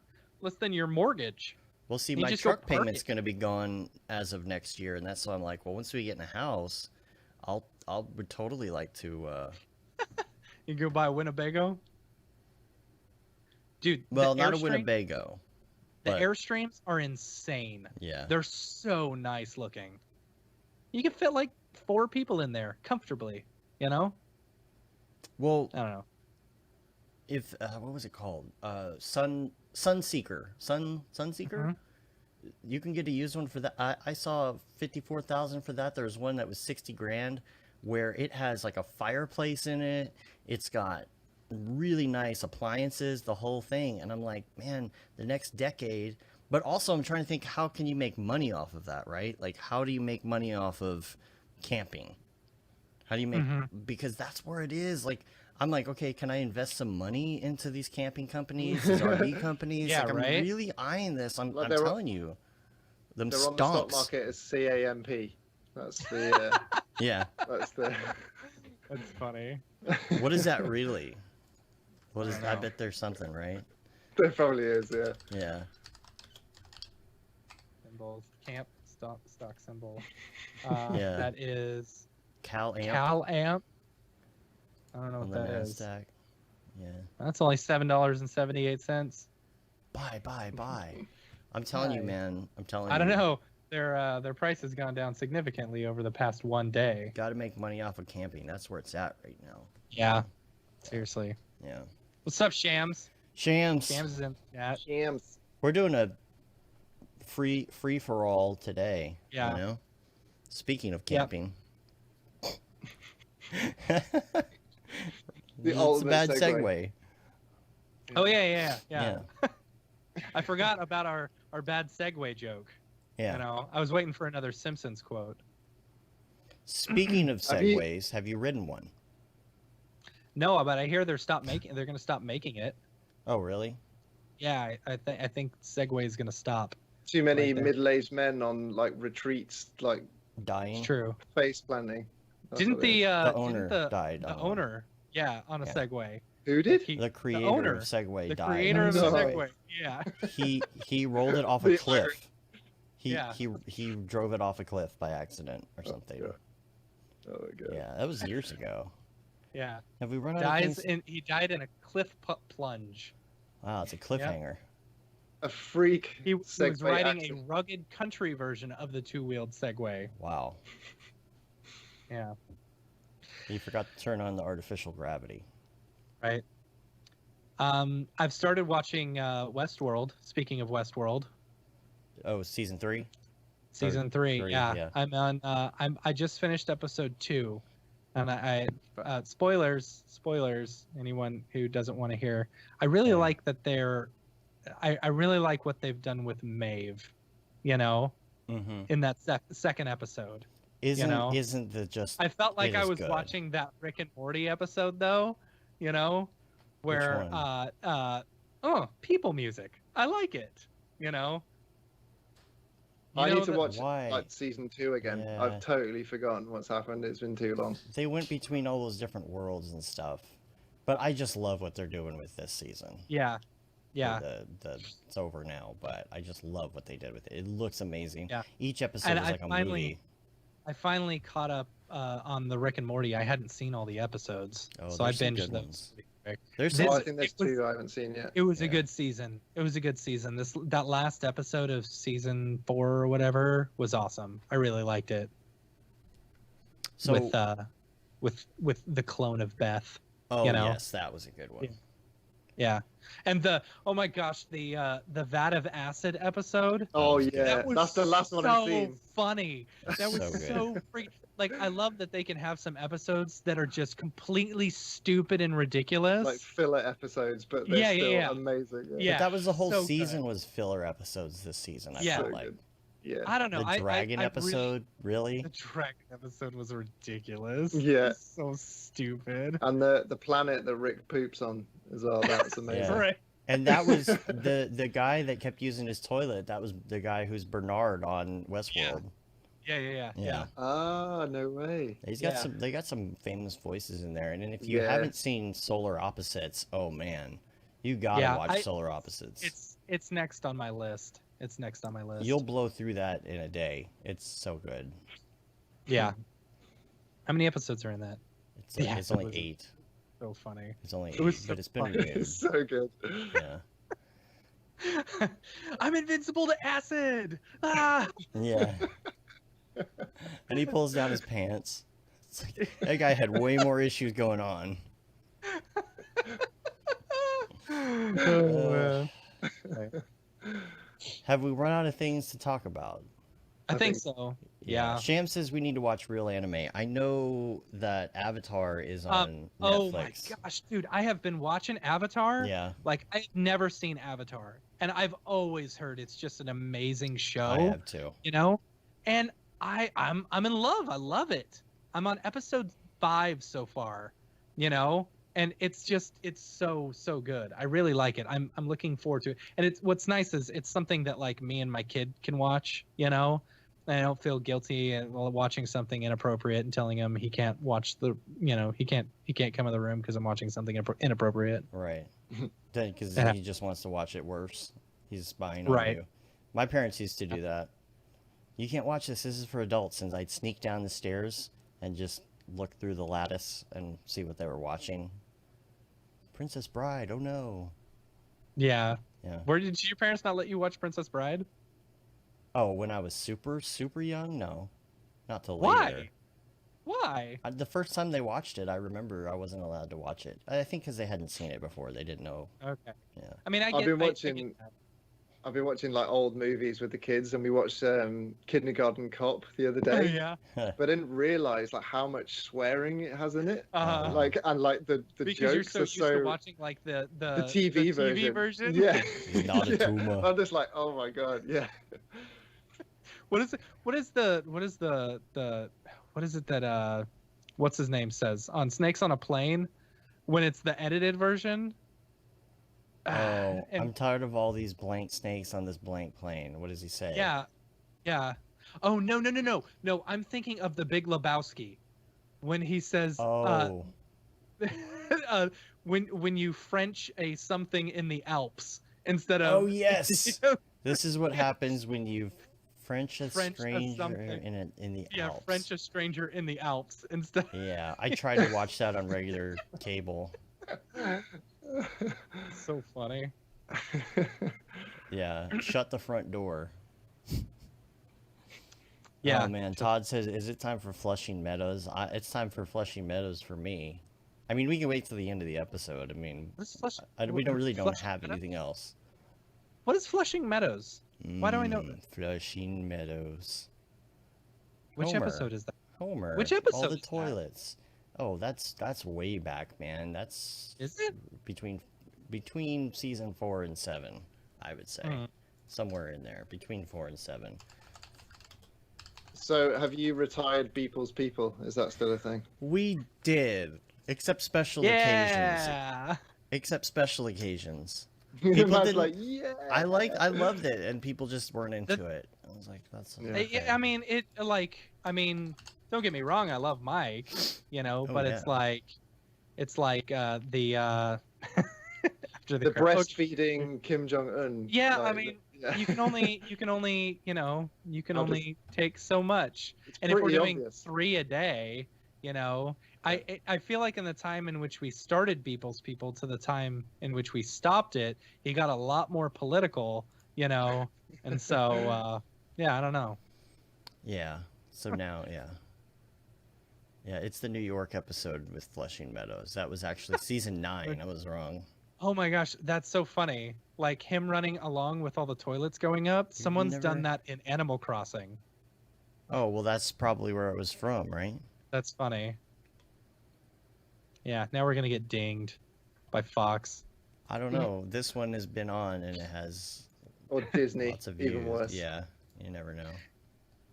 Speaker 1: mortgage.
Speaker 3: Well, see, my truck payment's going to be gone as of next year, and that's why I'm like, well, once we get in a house, would totally like to.
Speaker 1: You go buy a Winnebago, dude.
Speaker 3: Well, not a Winnebago.
Speaker 1: The Airstreams are insane.
Speaker 3: Yeah,
Speaker 1: they're so nice looking. You can fit like 4 people in there comfortably, you know.
Speaker 3: Well,
Speaker 1: I don't know.
Speaker 3: If what was it called? Sunseeker. You can get a used one for that. I saw 54,000 for that. There's one that was 60 grand, where it has like a fireplace in it. It's got really nice appliances, the whole thing. And I'm like, man, the next decade. But also, I'm trying to think, how can you make money off of that, right? Like, how do you make money off of camping? How do you make? Because that's where it is. Like, I'm like, okay, can I invest some money into these camping companies, these RV companies?
Speaker 1: Yeah,
Speaker 3: like, I'm
Speaker 1: right?
Speaker 3: really eyeing this. I'm
Speaker 2: Like,
Speaker 3: telling you, them
Speaker 2: They're on the stock
Speaker 3: stonks.
Speaker 2: market as CAMP. That's the.
Speaker 3: Yeah.
Speaker 2: That's the.
Speaker 1: That's funny.
Speaker 3: What is that really? What is?
Speaker 1: I don't
Speaker 3: I
Speaker 1: know.
Speaker 3: bet there's something, right?
Speaker 2: There probably is, yeah.
Speaker 3: Yeah.
Speaker 1: Symbols. Camp stock symbol.
Speaker 3: Yeah.
Speaker 1: That is
Speaker 3: Cal Amp
Speaker 1: Cal Amp. I don't know
Speaker 3: on
Speaker 1: what
Speaker 3: the
Speaker 1: that is.
Speaker 3: NASDAQ. Yeah.
Speaker 1: That's only $7.78.
Speaker 3: Buy. I'm telling you,
Speaker 1: Buy.
Speaker 3: man. I'm telling you.
Speaker 1: I don't know. Their price has gone down significantly over the past one day.
Speaker 3: Got to make money off of camping. That's where it's at right now.
Speaker 1: Yeah. Seriously.
Speaker 3: Yeah.
Speaker 1: What's up, Shams?
Speaker 3: Shams.
Speaker 1: Shams is in chat.
Speaker 2: Shams.
Speaker 3: We're doing a free for all today.
Speaker 1: Yeah.
Speaker 3: You know? Speaking of
Speaker 1: Yep.
Speaker 3: camping.
Speaker 2: The
Speaker 3: It's a
Speaker 2: ultimate
Speaker 3: bad
Speaker 2: segue.
Speaker 3: segue.
Speaker 1: Oh yeah.
Speaker 3: Yeah.
Speaker 1: I forgot about our bad segue joke.
Speaker 3: Yeah.
Speaker 1: You know, I was waiting for another Simpsons quote.
Speaker 3: Speaking of
Speaker 2: Have you-
Speaker 3: segues, have you ridden one?
Speaker 1: No, but I hear they're going to stop making it.
Speaker 3: Oh, really?
Speaker 1: Yeah, I think Segway is going to stop.
Speaker 2: Too many
Speaker 1: Right there.
Speaker 2: middle-aged men on like retreats, like
Speaker 3: Dying?
Speaker 1: It's true.
Speaker 2: face planting. That's
Speaker 1: Didn't
Speaker 2: what it
Speaker 1: the
Speaker 2: is.
Speaker 3: owner died
Speaker 1: The
Speaker 3: on one.
Speaker 1: owner, yeah, on a
Speaker 3: Yeah.
Speaker 1: Segway.
Speaker 2: Who did?
Speaker 1: He-
Speaker 3: The creator
Speaker 1: owner,
Speaker 3: of Segway
Speaker 1: the
Speaker 3: died.
Speaker 1: creator of the
Speaker 2: No.
Speaker 1: Segway. Yeah.
Speaker 3: He rolled it off a
Speaker 2: The
Speaker 3: cliff.
Speaker 1: Yeah.
Speaker 3: He drove it off a cliff by accident or something.
Speaker 2: God. Oh my god.
Speaker 3: Yeah, that was years ago.
Speaker 1: Yeah.
Speaker 3: Have we run out of things?
Speaker 1: He died in a cliff plunge.
Speaker 3: Wow, it's a cliffhanger.
Speaker 2: A freak.
Speaker 1: He was
Speaker 2: Segway
Speaker 1: riding a
Speaker 2: accident.
Speaker 1: rugged country version of the two-wheeled Segway.
Speaker 3: Wow.
Speaker 1: Yeah.
Speaker 3: You forgot to turn on the artificial gravity.
Speaker 1: Right. I've started watching Westworld. Speaking of Westworld,
Speaker 3: Oh, season 3?
Speaker 1: season 3.
Speaker 3: three,
Speaker 1: Yeah.
Speaker 3: yeah.
Speaker 1: I'm on. I just finished episode 2, and I spoilers. Anyone who doesn't want to hear, I really
Speaker 3: Yeah.
Speaker 1: like that they're. I really like what they've done with Maeve. You know,
Speaker 3: Mm-hmm.
Speaker 1: in that second episode.
Speaker 3: Isn't the just
Speaker 1: I felt like
Speaker 3: It
Speaker 1: I
Speaker 3: is
Speaker 1: was
Speaker 3: good.
Speaker 1: watching that Rick and Morty episode though, you know, where
Speaker 3: one?
Speaker 1: people music. I like it, you know.
Speaker 2: I
Speaker 1: You know
Speaker 2: need to
Speaker 1: that-
Speaker 2: watch
Speaker 3: Why?
Speaker 2: like season 2 again.
Speaker 3: Yeah.
Speaker 2: I've totally forgotten what's happened. It's been too long.
Speaker 3: they went between all those different worlds and stuff. But I just love what they're doing with this season.
Speaker 1: Yeah, yeah.
Speaker 3: It's over now, but I just love what they did with it. It looks amazing.
Speaker 1: Yeah.
Speaker 3: Each episode
Speaker 1: And
Speaker 3: is
Speaker 1: I
Speaker 3: like a
Speaker 1: finally-
Speaker 3: movie.
Speaker 1: I finally caught up on the Rick and Morty. I hadn't seen all the episodes,
Speaker 3: Oh,
Speaker 1: so I
Speaker 3: there's some
Speaker 1: binged
Speaker 3: good
Speaker 1: those.
Speaker 3: ones.
Speaker 1: pretty quick.
Speaker 3: There's
Speaker 1: This-
Speaker 2: Oh,
Speaker 3: some,
Speaker 2: I think there's
Speaker 1: it was-
Speaker 2: 2 I haven't seen yet.
Speaker 1: It was a
Speaker 3: Yeah.
Speaker 1: good season. It was a good season. That last episode of season 4 or whatever was awesome. I really liked it.
Speaker 3: so
Speaker 1: With the clone of Beth.
Speaker 3: oh
Speaker 1: you know.
Speaker 3: yes, that was a good one.
Speaker 1: Yeah. Yeah, and the oh my gosh, the vat of acid episode.
Speaker 2: Oh
Speaker 3: was good.
Speaker 2: yeah,
Speaker 1: That was
Speaker 2: that's the last one I've
Speaker 1: so
Speaker 2: seen.
Speaker 1: funny. That was
Speaker 3: So good.
Speaker 1: so freak. Like I love that they can have some episodes that are just completely stupid and ridiculous.
Speaker 2: Like filler episodes, but they're
Speaker 1: Yeah, yeah,
Speaker 2: still
Speaker 1: yeah.
Speaker 2: amazing.
Speaker 1: Yeah.
Speaker 3: But that was the whole
Speaker 1: so good.
Speaker 3: season was filler episodes this season. I
Speaker 1: Yeah.
Speaker 3: felt
Speaker 2: So
Speaker 3: like
Speaker 2: good. Yeah.
Speaker 1: I don't know.
Speaker 3: the dragon
Speaker 1: I
Speaker 3: episode, really?
Speaker 1: the dragon episode was ridiculous.
Speaker 2: Yeah.
Speaker 1: It was so stupid.
Speaker 2: And the planet that Rick poops on as well. That's amazing.
Speaker 3: Yeah.
Speaker 1: Right.
Speaker 3: And that was the guy that kept using his toilet. That was the guy who's Bernard on Westworld.
Speaker 1: Yeah.
Speaker 2: Ah, no way.
Speaker 3: He's got
Speaker 1: Yeah.
Speaker 3: they got some famous voices in there. And then if you
Speaker 2: Yeah.
Speaker 3: haven't seen Solar Opposites, oh man, you gotta
Speaker 1: Yeah,
Speaker 3: watch Solar Opposites.
Speaker 1: It's next on my list. It's next on my list.
Speaker 3: You'll blow through that in a day. It's so good.
Speaker 1: Yeah. How many episodes are in that?
Speaker 3: It's
Speaker 1: Yeah,
Speaker 3: it's only
Speaker 1: it was-
Speaker 3: 8.
Speaker 1: So funny.
Speaker 3: It's only
Speaker 1: It
Speaker 3: 8,
Speaker 1: was so
Speaker 3: but it's been
Speaker 1: funny.
Speaker 3: renewed.
Speaker 2: It's so good.
Speaker 3: Yeah.
Speaker 1: I'm invincible to acid. Ah!
Speaker 3: Yeah. And he pulls down his pants. It's like, that guy had way more issues going on.
Speaker 1: Oh, man.
Speaker 3: Have we run out of things to talk about?
Speaker 1: I think
Speaker 2: think-
Speaker 1: so. Yeah.
Speaker 3: Sham says we need to watch real anime. I know that Avatar is on Netflix.
Speaker 1: Oh my gosh, dude, I have been watching Avatar.
Speaker 3: Yeah.
Speaker 1: Like I've never seen Avatar, and I've always heard it's just an amazing show.
Speaker 3: I have too.
Speaker 1: You know, and I'm in love. I love it. I'm on episode 5 so far. You know, and it's so good. I really like it. I'm looking forward to it. And it's what's nice is it's something that like me and my kid can watch. You know. I don't feel guilty while watching something inappropriate and telling him he can't watch he can't come in the room because I'm watching something inappropriate.
Speaker 3: Right. Because he just wants to watch it worse. He's spying on you. My parents used to do that. You can't watch this. This is for adults. And I'd sneak down the stairs and just look through the lattice and see what they were watching. Princess Bride. Oh no.
Speaker 1: Yeah.
Speaker 3: Yeah.
Speaker 1: Where did your parents not let you watch Princess Bride?
Speaker 3: Oh, when I was super young? No. Not till
Speaker 1: Why?
Speaker 3: later.
Speaker 1: Why?
Speaker 3: The first time they watched it, I remember I wasn't allowed to watch it. I think because they hadn't seen it before. They didn't know.
Speaker 1: Okay.
Speaker 3: Yeah.
Speaker 1: I mean,
Speaker 2: I've been watching like old movies with the kids, and we watched Kindergarten Cop the other day.
Speaker 1: Yeah.
Speaker 2: But I didn't realize like how much swearing it has in it. Like the
Speaker 1: because
Speaker 2: jokes
Speaker 1: you're so
Speaker 2: are
Speaker 1: used
Speaker 2: so
Speaker 1: to watching like the
Speaker 2: TV version. Yeah.
Speaker 3: Not a tumor.
Speaker 2: I'm just like, oh my god, yeah.
Speaker 1: What is it that what's his name says on Snakes on a Plane when it's the edited version?
Speaker 3: Oh, I'm tired of all these blank snakes on this blank plane. What does he say?
Speaker 1: Yeah. Oh no. I'm thinking of the Big Lebowski when he says when you French a something in the Alps instead of.
Speaker 3: Oh yes. This is what happens when you French a stranger in the Alps.
Speaker 1: Yeah, French a stranger in the Alps instead.
Speaker 3: Yeah, I tried to watch that on regular cable.
Speaker 1: So funny.
Speaker 3: Yeah, shut the front door.
Speaker 1: Yeah.
Speaker 3: Oh man, Todd says, "Is it time for Flushing Meadows?" It's time for Flushing Meadows for me. I mean, we can wait till the end of the episode. I mean, we don't have anything else.
Speaker 1: What is Flushing Meadows? Why do I know that?
Speaker 3: Flushing Meadows.
Speaker 1: Which
Speaker 3: Homer.
Speaker 1: episode is that?
Speaker 3: Homer.
Speaker 1: Which episode?
Speaker 3: All the
Speaker 1: is that?
Speaker 3: toilets. Oh, that's way back, man. That's
Speaker 1: Is it?
Speaker 3: between season 4 and 7, I would say. Somewhere in there, between 4 and 7.
Speaker 2: So, have you retired Beeple's People? Is that still a thing?
Speaker 3: We did, except special occasions.
Speaker 1: Yeah.
Speaker 3: Except special occasions.
Speaker 2: People
Speaker 3: didn't-
Speaker 2: like, yeah.
Speaker 3: I loved it, and people just weren't into it. I was like, that's.
Speaker 2: Yeah.
Speaker 3: Okay.
Speaker 1: I mean, don't get me wrong. I love Mike, but
Speaker 3: yeah.
Speaker 1: it's like the after
Speaker 2: The
Speaker 1: crash.
Speaker 2: breastfeeding Kim Jong Un.
Speaker 1: Yeah,
Speaker 2: like,
Speaker 1: I mean,
Speaker 2: yeah.
Speaker 1: you can only take so much, and if we're
Speaker 2: pretty
Speaker 1: doing
Speaker 2: obvious.
Speaker 1: 3 a day, I feel like in the time in which we started Beeple's People to the time in which we stopped it, he got a lot more political, and so yeah, I don't know.
Speaker 3: Yeah. So now, yeah. Yeah, it's the New York episode with Flushing Meadows. That was actually season 9. I was wrong.
Speaker 1: Oh my gosh, that's so funny. Like him running along with all the toilets going up. Someone's done that in Animal Crossing.
Speaker 3: Oh, well, that's probably where it was from, right?
Speaker 1: That's funny. Yeah, now we're gonna get dinged by Fox.
Speaker 3: I don't know. This one has been on, and it has
Speaker 2: Or Disney,
Speaker 3: lots of views.
Speaker 2: even worse.
Speaker 3: Yeah, you never know.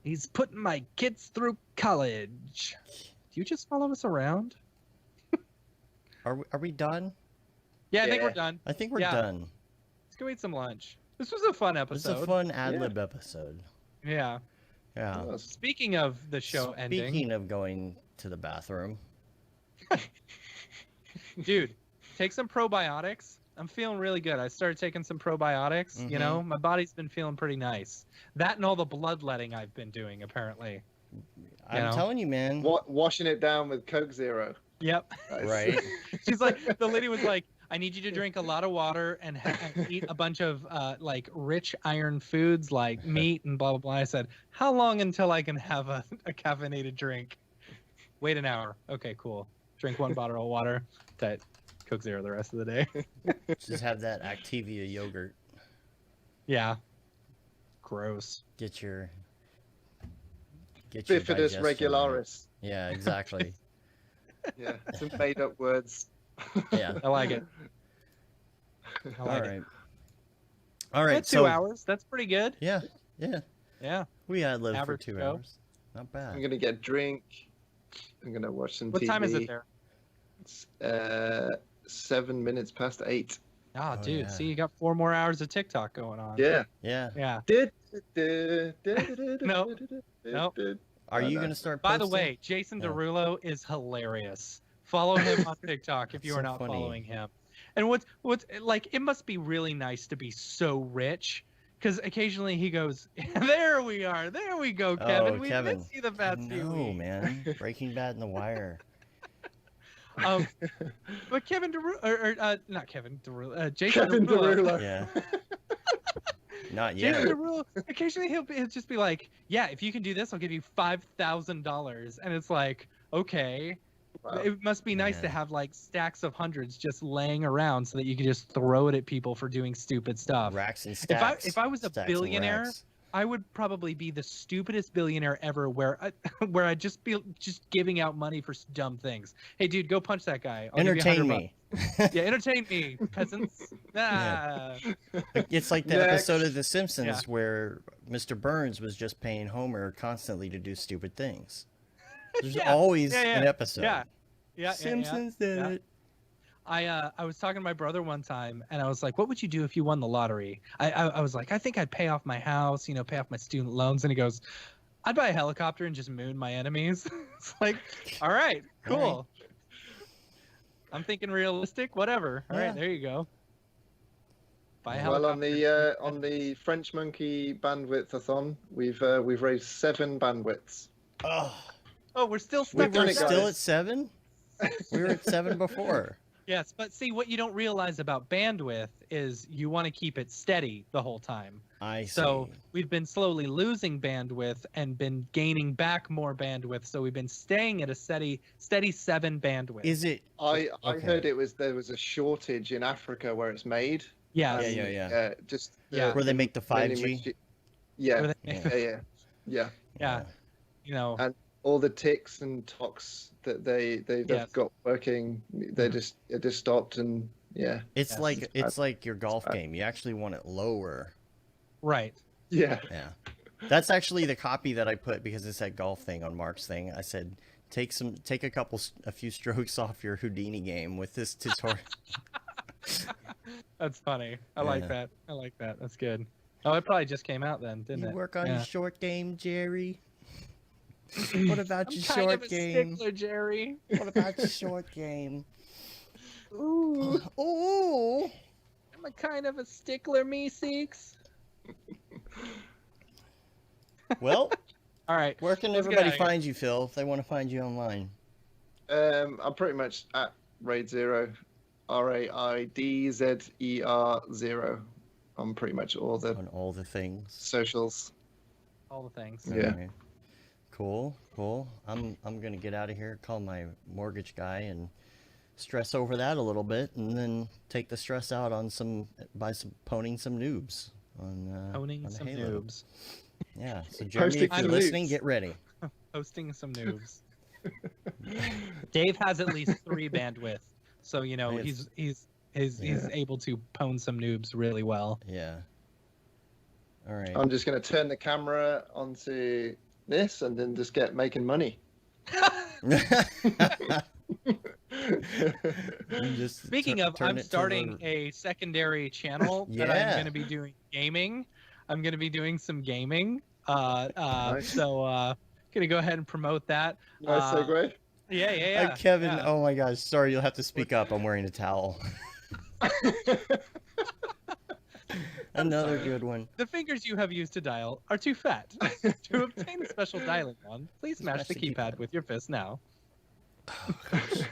Speaker 1: He's putting my kids through college. Do you just follow us around?
Speaker 3: Are we done?
Speaker 1: Yeah, I think
Speaker 2: Yeah.
Speaker 1: we're done.
Speaker 3: I think we're
Speaker 1: Yeah.
Speaker 3: done.
Speaker 1: Let's go eat some lunch. This was a fun
Speaker 3: It was
Speaker 1: episode.
Speaker 3: a fun ad-lib episode.
Speaker 1: Yeah.
Speaker 3: Yeah.
Speaker 2: Oh,
Speaker 1: Speaking of the show ending,
Speaker 3: Speaking of going to the bathroom,
Speaker 1: dude, take some probiotics. I'm feeling really good. I started taking some probiotics.
Speaker 3: Mhm.
Speaker 1: My body's been feeling pretty nice. That and all the bloodletting I've been doing, apparently.
Speaker 3: I'm telling you, man.
Speaker 2: washing it down with Coke Zero.
Speaker 1: Yep.
Speaker 2: Nice.
Speaker 3: Right?
Speaker 1: She's like, the lady was like, I need you to drink a lot of water and eat a bunch of like rich iron foods like meat and blah, blah, blah. I said, how long until I can have a caffeinated drink? Wait an hour. Okay, cool. Drink 1 bottle of water. That Coke Zero the rest of the day.
Speaker 3: Just have that Activia yogurt.
Speaker 1: Yeah. Gross.
Speaker 3: Get your Get your
Speaker 2: Bifidus
Speaker 3: digestion right.
Speaker 2: regularis.
Speaker 3: Yeah, exactly.
Speaker 2: Yeah, some made up words.
Speaker 3: Yeah.
Speaker 1: I like it. I
Speaker 3: All
Speaker 1: like it.
Speaker 3: right. All right.
Speaker 1: That's 2 hours. That's pretty good.
Speaker 3: Yeah. Yeah.
Speaker 1: Yeah.
Speaker 3: We had lived for
Speaker 1: Average
Speaker 3: 2
Speaker 1: show.
Speaker 3: hours. Not bad.
Speaker 2: I'm gonna get a drink. I'm gonna watch some
Speaker 1: What
Speaker 2: TV.
Speaker 1: time is it there?
Speaker 2: It's 7 minutes past 8.
Speaker 1: Ah,
Speaker 3: Oh,
Speaker 1: dude.
Speaker 3: yeah.
Speaker 1: See, you got 4 more hours of TikTok going on.
Speaker 2: Yeah.
Speaker 3: Yeah.
Speaker 1: Yeah.
Speaker 2: No.
Speaker 1: Nope.
Speaker 3: Are you gonna start?
Speaker 1: By the
Speaker 3: posting?
Speaker 1: way, Jason
Speaker 3: Yeah.
Speaker 1: Derulo is hilarious. Follow him on TikTok if you
Speaker 3: So
Speaker 1: are not
Speaker 3: funny.
Speaker 1: following him. And what's like, it must be really nice to be so rich, because occasionally he goes, "There we are, there we go, Kevin.
Speaker 3: Oh,
Speaker 1: We
Speaker 3: Kevin.
Speaker 1: missed you the past few
Speaker 3: No,
Speaker 1: weeks."
Speaker 3: man. Breaking Bad and The Wire.
Speaker 1: But Kevin Derulo, or not Kevin Derulo, Jason
Speaker 2: Kevin
Speaker 1: Derulo.
Speaker 2: Derulo.
Speaker 3: Yeah. Not
Speaker 1: Jason
Speaker 3: yet.
Speaker 1: Derulo, occasionally he'll just be like, "Yeah, if you can do this, I'll give you $5,000." And it's like, okay.
Speaker 2: Wow.
Speaker 1: It must be nice to
Speaker 3: Yeah.
Speaker 1: have like stacks of hundreds just laying around so that you can just throw it at people for doing stupid stuff.
Speaker 3: Racks and stacks.
Speaker 1: If I was a
Speaker 3: Stacks and
Speaker 1: billionaire,
Speaker 3: racks.
Speaker 1: I would probably be the stupidest billionaire ever, where I'd just be just giving out money for dumb things. Hey, dude, go punch that guy. I'll give you
Speaker 3: Entertain
Speaker 1: 100
Speaker 3: me.
Speaker 1: bucks. Yeah, entertain me, peasants. Ah.
Speaker 3: It's like the
Speaker 2: Next.
Speaker 3: episode of The Simpsons
Speaker 1: Yeah.
Speaker 3: where Mr. Burns was just paying Homer constantly to do stupid things. There's
Speaker 1: Yeah.
Speaker 3: always
Speaker 1: Yeah, yeah.
Speaker 3: an episode.
Speaker 1: Yeah.
Speaker 3: Simpsons did
Speaker 1: yeah.
Speaker 3: it.
Speaker 1: I was talking to my brother one time, and I was like, "What would you do if you won the lottery?" I was like, "I think I'd pay off my house, pay off my student loans." And he goes, "I'd buy a helicopter and just moon my enemies." It's like, all right, cool.
Speaker 3: All right.
Speaker 1: I'm thinking realistic. Whatever. All
Speaker 3: Yeah.
Speaker 1: right, there you go. Buy a
Speaker 2: Well,
Speaker 1: helicopter.
Speaker 2: on the French Monkey bandwidth-a-thon, we've raised 7 bandwidths.
Speaker 3: Oh,
Speaker 1: Oh, we're still
Speaker 3: we
Speaker 1: stuck
Speaker 2: done
Speaker 1: on
Speaker 3: were
Speaker 2: it,
Speaker 1: that.
Speaker 3: still
Speaker 2: guys.
Speaker 3: at 7? We were at 7 before.
Speaker 1: Yes, but see, what you don't realize about bandwidth is you want to keep it steady the whole time.
Speaker 3: I see.
Speaker 1: So we've been slowly losing bandwidth and been gaining back more bandwidth. So we've been staying at a steady 7 bandwidth.
Speaker 3: Is it?
Speaker 2: I
Speaker 3: Okay.
Speaker 2: heard there was a shortage in Africa where it's made.
Speaker 1: Yeah.
Speaker 3: Yeah.
Speaker 2: Just
Speaker 1: Yeah.
Speaker 3: Where they make the
Speaker 2: many
Speaker 3: 5G?
Speaker 2: Yeah.
Speaker 1: Where
Speaker 3: Yeah.
Speaker 2: Yeah.
Speaker 1: Yeah. You know.
Speaker 2: And all the ticks and tocs that they've
Speaker 1: Yes.
Speaker 2: got working, it just stopped, and yeah.
Speaker 3: It's
Speaker 1: Yes.
Speaker 3: like your golf game. You actually want it lower.
Speaker 1: Right.
Speaker 2: Yeah.
Speaker 3: Yeah. That's actually the copy that I put because it's that golf thing on Mark's thing. I said, take a few strokes off your Houdini game with this tutorial.
Speaker 1: That's funny. I
Speaker 3: Yeah.
Speaker 1: like that. I like that. That's good. Oh, it probably just came out then, didn't
Speaker 3: You
Speaker 1: it?
Speaker 3: work on
Speaker 1: Yeah.
Speaker 3: your short game, Jerry. What about
Speaker 1: I'm
Speaker 3: your
Speaker 1: kind
Speaker 3: short
Speaker 1: of a
Speaker 3: game?
Speaker 1: stickler, Jerry.
Speaker 3: What about your short game?
Speaker 1: Ooh,
Speaker 3: Ooh.
Speaker 1: I'm a kind of a stickler, me Seeks.
Speaker 3: Well,
Speaker 1: All right.
Speaker 3: where can
Speaker 1: Let's get
Speaker 3: everybody
Speaker 1: outta here.
Speaker 3: find you, Phil, if they want to find you online?
Speaker 2: I'm pretty much at Raid Zero, RAIDZER0 on pretty much all the
Speaker 3: On all the things.
Speaker 2: socials.
Speaker 1: All the things.
Speaker 2: Yeah.
Speaker 3: Alright. Cool. I'm gonna get out of here, call my mortgage guy, and stress over that a little bit, and then take the stress out on poning some noobs on
Speaker 1: Owning
Speaker 3: on
Speaker 1: some
Speaker 3: Halo.
Speaker 1: noobs.
Speaker 3: Yeah. So Jeremy,
Speaker 2: Posting
Speaker 3: if you're
Speaker 2: some
Speaker 3: listening,
Speaker 2: noobs.
Speaker 3: get ready.
Speaker 1: Hosting some noobs. Dave has at least 3 bandwidth, so
Speaker 3: Nice.
Speaker 1: he's
Speaker 2: Yeah.
Speaker 1: able to pwn some noobs really well.
Speaker 3: Yeah. All right.
Speaker 2: I'm just going to turn the camera onto this and then just get making money.
Speaker 1: Speaking of, I'm starting a secondary channel that I'm
Speaker 3: Yeah.
Speaker 1: going to be doing gaming. I'm going to be doing some gaming.
Speaker 2: Nice.
Speaker 1: So gonna go ahead and promote that.
Speaker 2: Nice segue.
Speaker 1: Yeah.
Speaker 3: Kevin,
Speaker 1: yeah.
Speaker 3: oh my gosh, sorry, you'll have to speak up. I'm wearing a towel. Another good one.
Speaker 1: The fingers you have used to dial are too fat. To obtain a special dialing one, please smash the keypad with your fist now.
Speaker 3: Oh, gosh.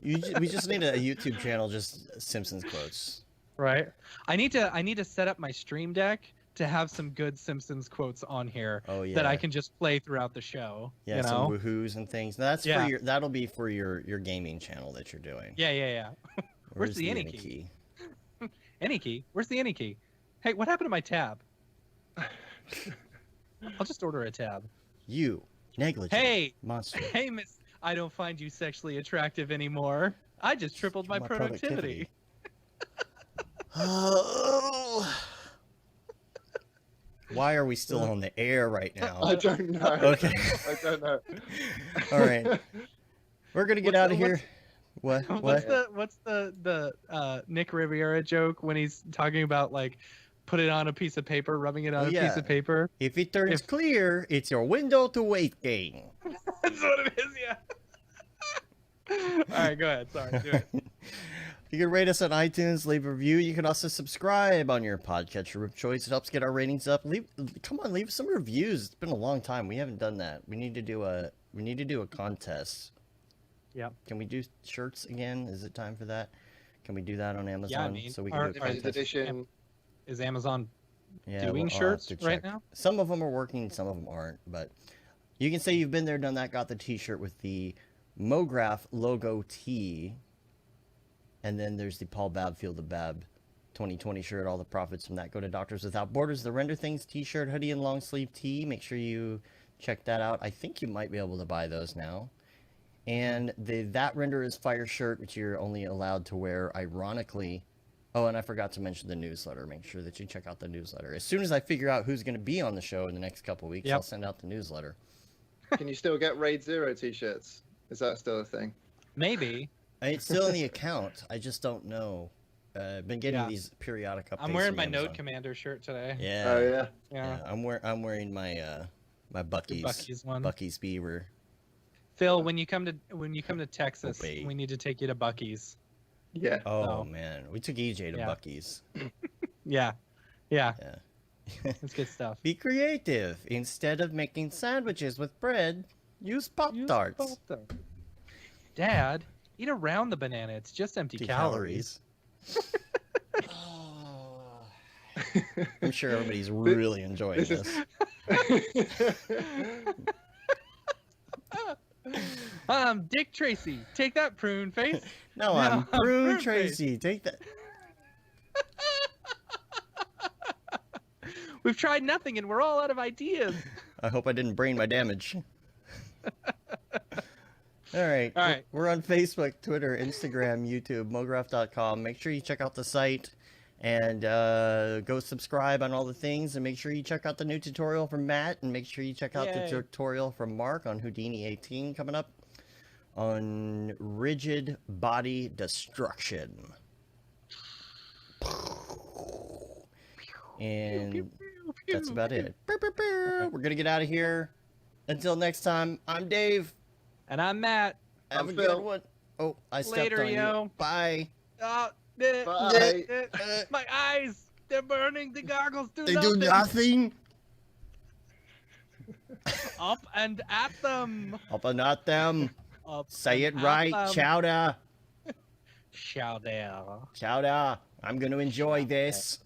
Speaker 3: We just need a YouTube channel, just Simpsons quotes.
Speaker 1: Right. I need to set up my stream deck to have some good Simpsons quotes on here
Speaker 3: Oh yeah.
Speaker 1: that I can just play throughout the show.
Speaker 3: Yeah,
Speaker 1: you
Speaker 3: some
Speaker 1: know?
Speaker 3: woohoos and things. That's
Speaker 1: Yeah.
Speaker 3: for that'll be for your gaming channel that you're doing.
Speaker 1: Yeah. Where's the any key? Any key? Where's the any key? Hey, what happened to my tab? I'll just order a tab.
Speaker 3: You negligent monster.
Speaker 1: Hey, Miss, I don't find you sexually attractive anymore. I just tripled my productivity.
Speaker 3: Oh. Why are we still on the air right now?
Speaker 2: I don't know.
Speaker 3: Okay.
Speaker 2: I don't know.
Speaker 3: All right. We're gonna get out of here. What?
Speaker 1: What's the Nick Riviera joke when he's talking about like put it on a piece of paper, rubbing it on a piece of paper?
Speaker 3: If it turns clear, it's your window to weight gain.
Speaker 1: That's what it is, yeah. All right, go ahead. Sorry, do it.
Speaker 3: You can rate us on iTunes, leave a review. You can also subscribe on your podcatcher of choice. It helps get our ratings up. Come on, leave some reviews. It's been a long time. We haven't done that. We need to do a contest.
Speaker 1: Yep.
Speaker 3: Can we do shirts again? Is it time for that? Can we do that on Amazon?
Speaker 1: Yeah, I mean,
Speaker 3: so we can do a
Speaker 2: Limited
Speaker 3: contest?
Speaker 2: edition.
Speaker 1: Is Amazon
Speaker 3: Yeah,
Speaker 1: doing
Speaker 3: I'll have
Speaker 1: shirts
Speaker 3: to
Speaker 1: right
Speaker 3: check.
Speaker 1: now?
Speaker 3: Some of them are working, some of them aren't. But you can say you've been there, done that, got the T-shirt with the Mograph logo T. And then there's the Paul Babb Feel the Bab 2020 shirt. All the profits from that go to Doctors Without Borders. The Render Things T-shirt, hoodie, and long sleeve tee. Make sure you check that out. I think you might be able to buy those now. And the That Render is Fire shirt, which you're only allowed to wear, ironically. Oh, and I forgot to mention the newsletter. Make sure that you check out the newsletter. As soon as I figure out who's going to be on the show in the next couple of weeks, I'll send out the newsletter.
Speaker 2: Can you still get Raid Zero t-shirts? Is that still a thing?
Speaker 1: Maybe.
Speaker 3: It's still in the account. I just don't know. I've been getting these periodic updates.
Speaker 1: I'm wearing
Speaker 3: from
Speaker 1: my
Speaker 3: Amazon.
Speaker 1: Node Commander shirt today.
Speaker 3: Yeah.
Speaker 2: Oh yeah.
Speaker 1: Yeah.
Speaker 3: I'm wearing my my Bucky's
Speaker 1: Bucky's one.
Speaker 3: Bucky's Beaver.
Speaker 1: Phil, when you come to Texas,
Speaker 3: Okay.
Speaker 1: we need to take you to Bucky's.
Speaker 2: Yeah.
Speaker 3: Oh
Speaker 1: So-
Speaker 3: man, we took EJ to
Speaker 1: Yeah.
Speaker 3: Bucky's.
Speaker 1: Yeah. Yeah.
Speaker 3: Yeah.
Speaker 1: It's good stuff.
Speaker 3: Be creative. Instead of making sandwiches with bread, use Pop-Tarts.
Speaker 1: Dad, eat around the banana. It's just empty calories.
Speaker 3: I'm sure everybody's really enjoying
Speaker 2: This
Speaker 3: this.
Speaker 1: I'm Dick Tracy. Take that, prune face.
Speaker 3: No, I'm
Speaker 1: I'm
Speaker 3: Prune
Speaker 1: Prune
Speaker 3: Tracy. Take that.
Speaker 1: We've tried nothing and we're all out of ideas.
Speaker 3: I hope I didn't brain my damage. All right.
Speaker 1: All right.
Speaker 3: We're on Facebook, Twitter, Instagram, YouTube, Mograph.com. Make sure you check out the site and go subscribe on all the things. And make sure you check out the new tutorial from Matt. And make sure you check out the
Speaker 1: Yay.
Speaker 3: tutorial from Mark on Houdini 18 coming up on rigid body destruction. And that's about it. We're going to get out of here. Until next time, I'm Dave.
Speaker 1: And I'm Matt.
Speaker 3: Have
Speaker 2: I'm
Speaker 3: a
Speaker 2: Phil.
Speaker 3: good one. Oh, I stepped
Speaker 1: Later,
Speaker 3: on you.
Speaker 1: yo.
Speaker 3: Bye.
Speaker 1: Oh,
Speaker 2: Bye.
Speaker 1: my eyes, they're burning. The goggles do
Speaker 3: They
Speaker 1: nothing.
Speaker 3: do nothing.
Speaker 1: Up and at them.
Speaker 3: Up and at them.
Speaker 1: Up
Speaker 3: Say it
Speaker 1: and
Speaker 3: right.
Speaker 1: at them.
Speaker 3: Chowder.
Speaker 1: Chowder.
Speaker 3: Chowder. I'm going to enjoy this.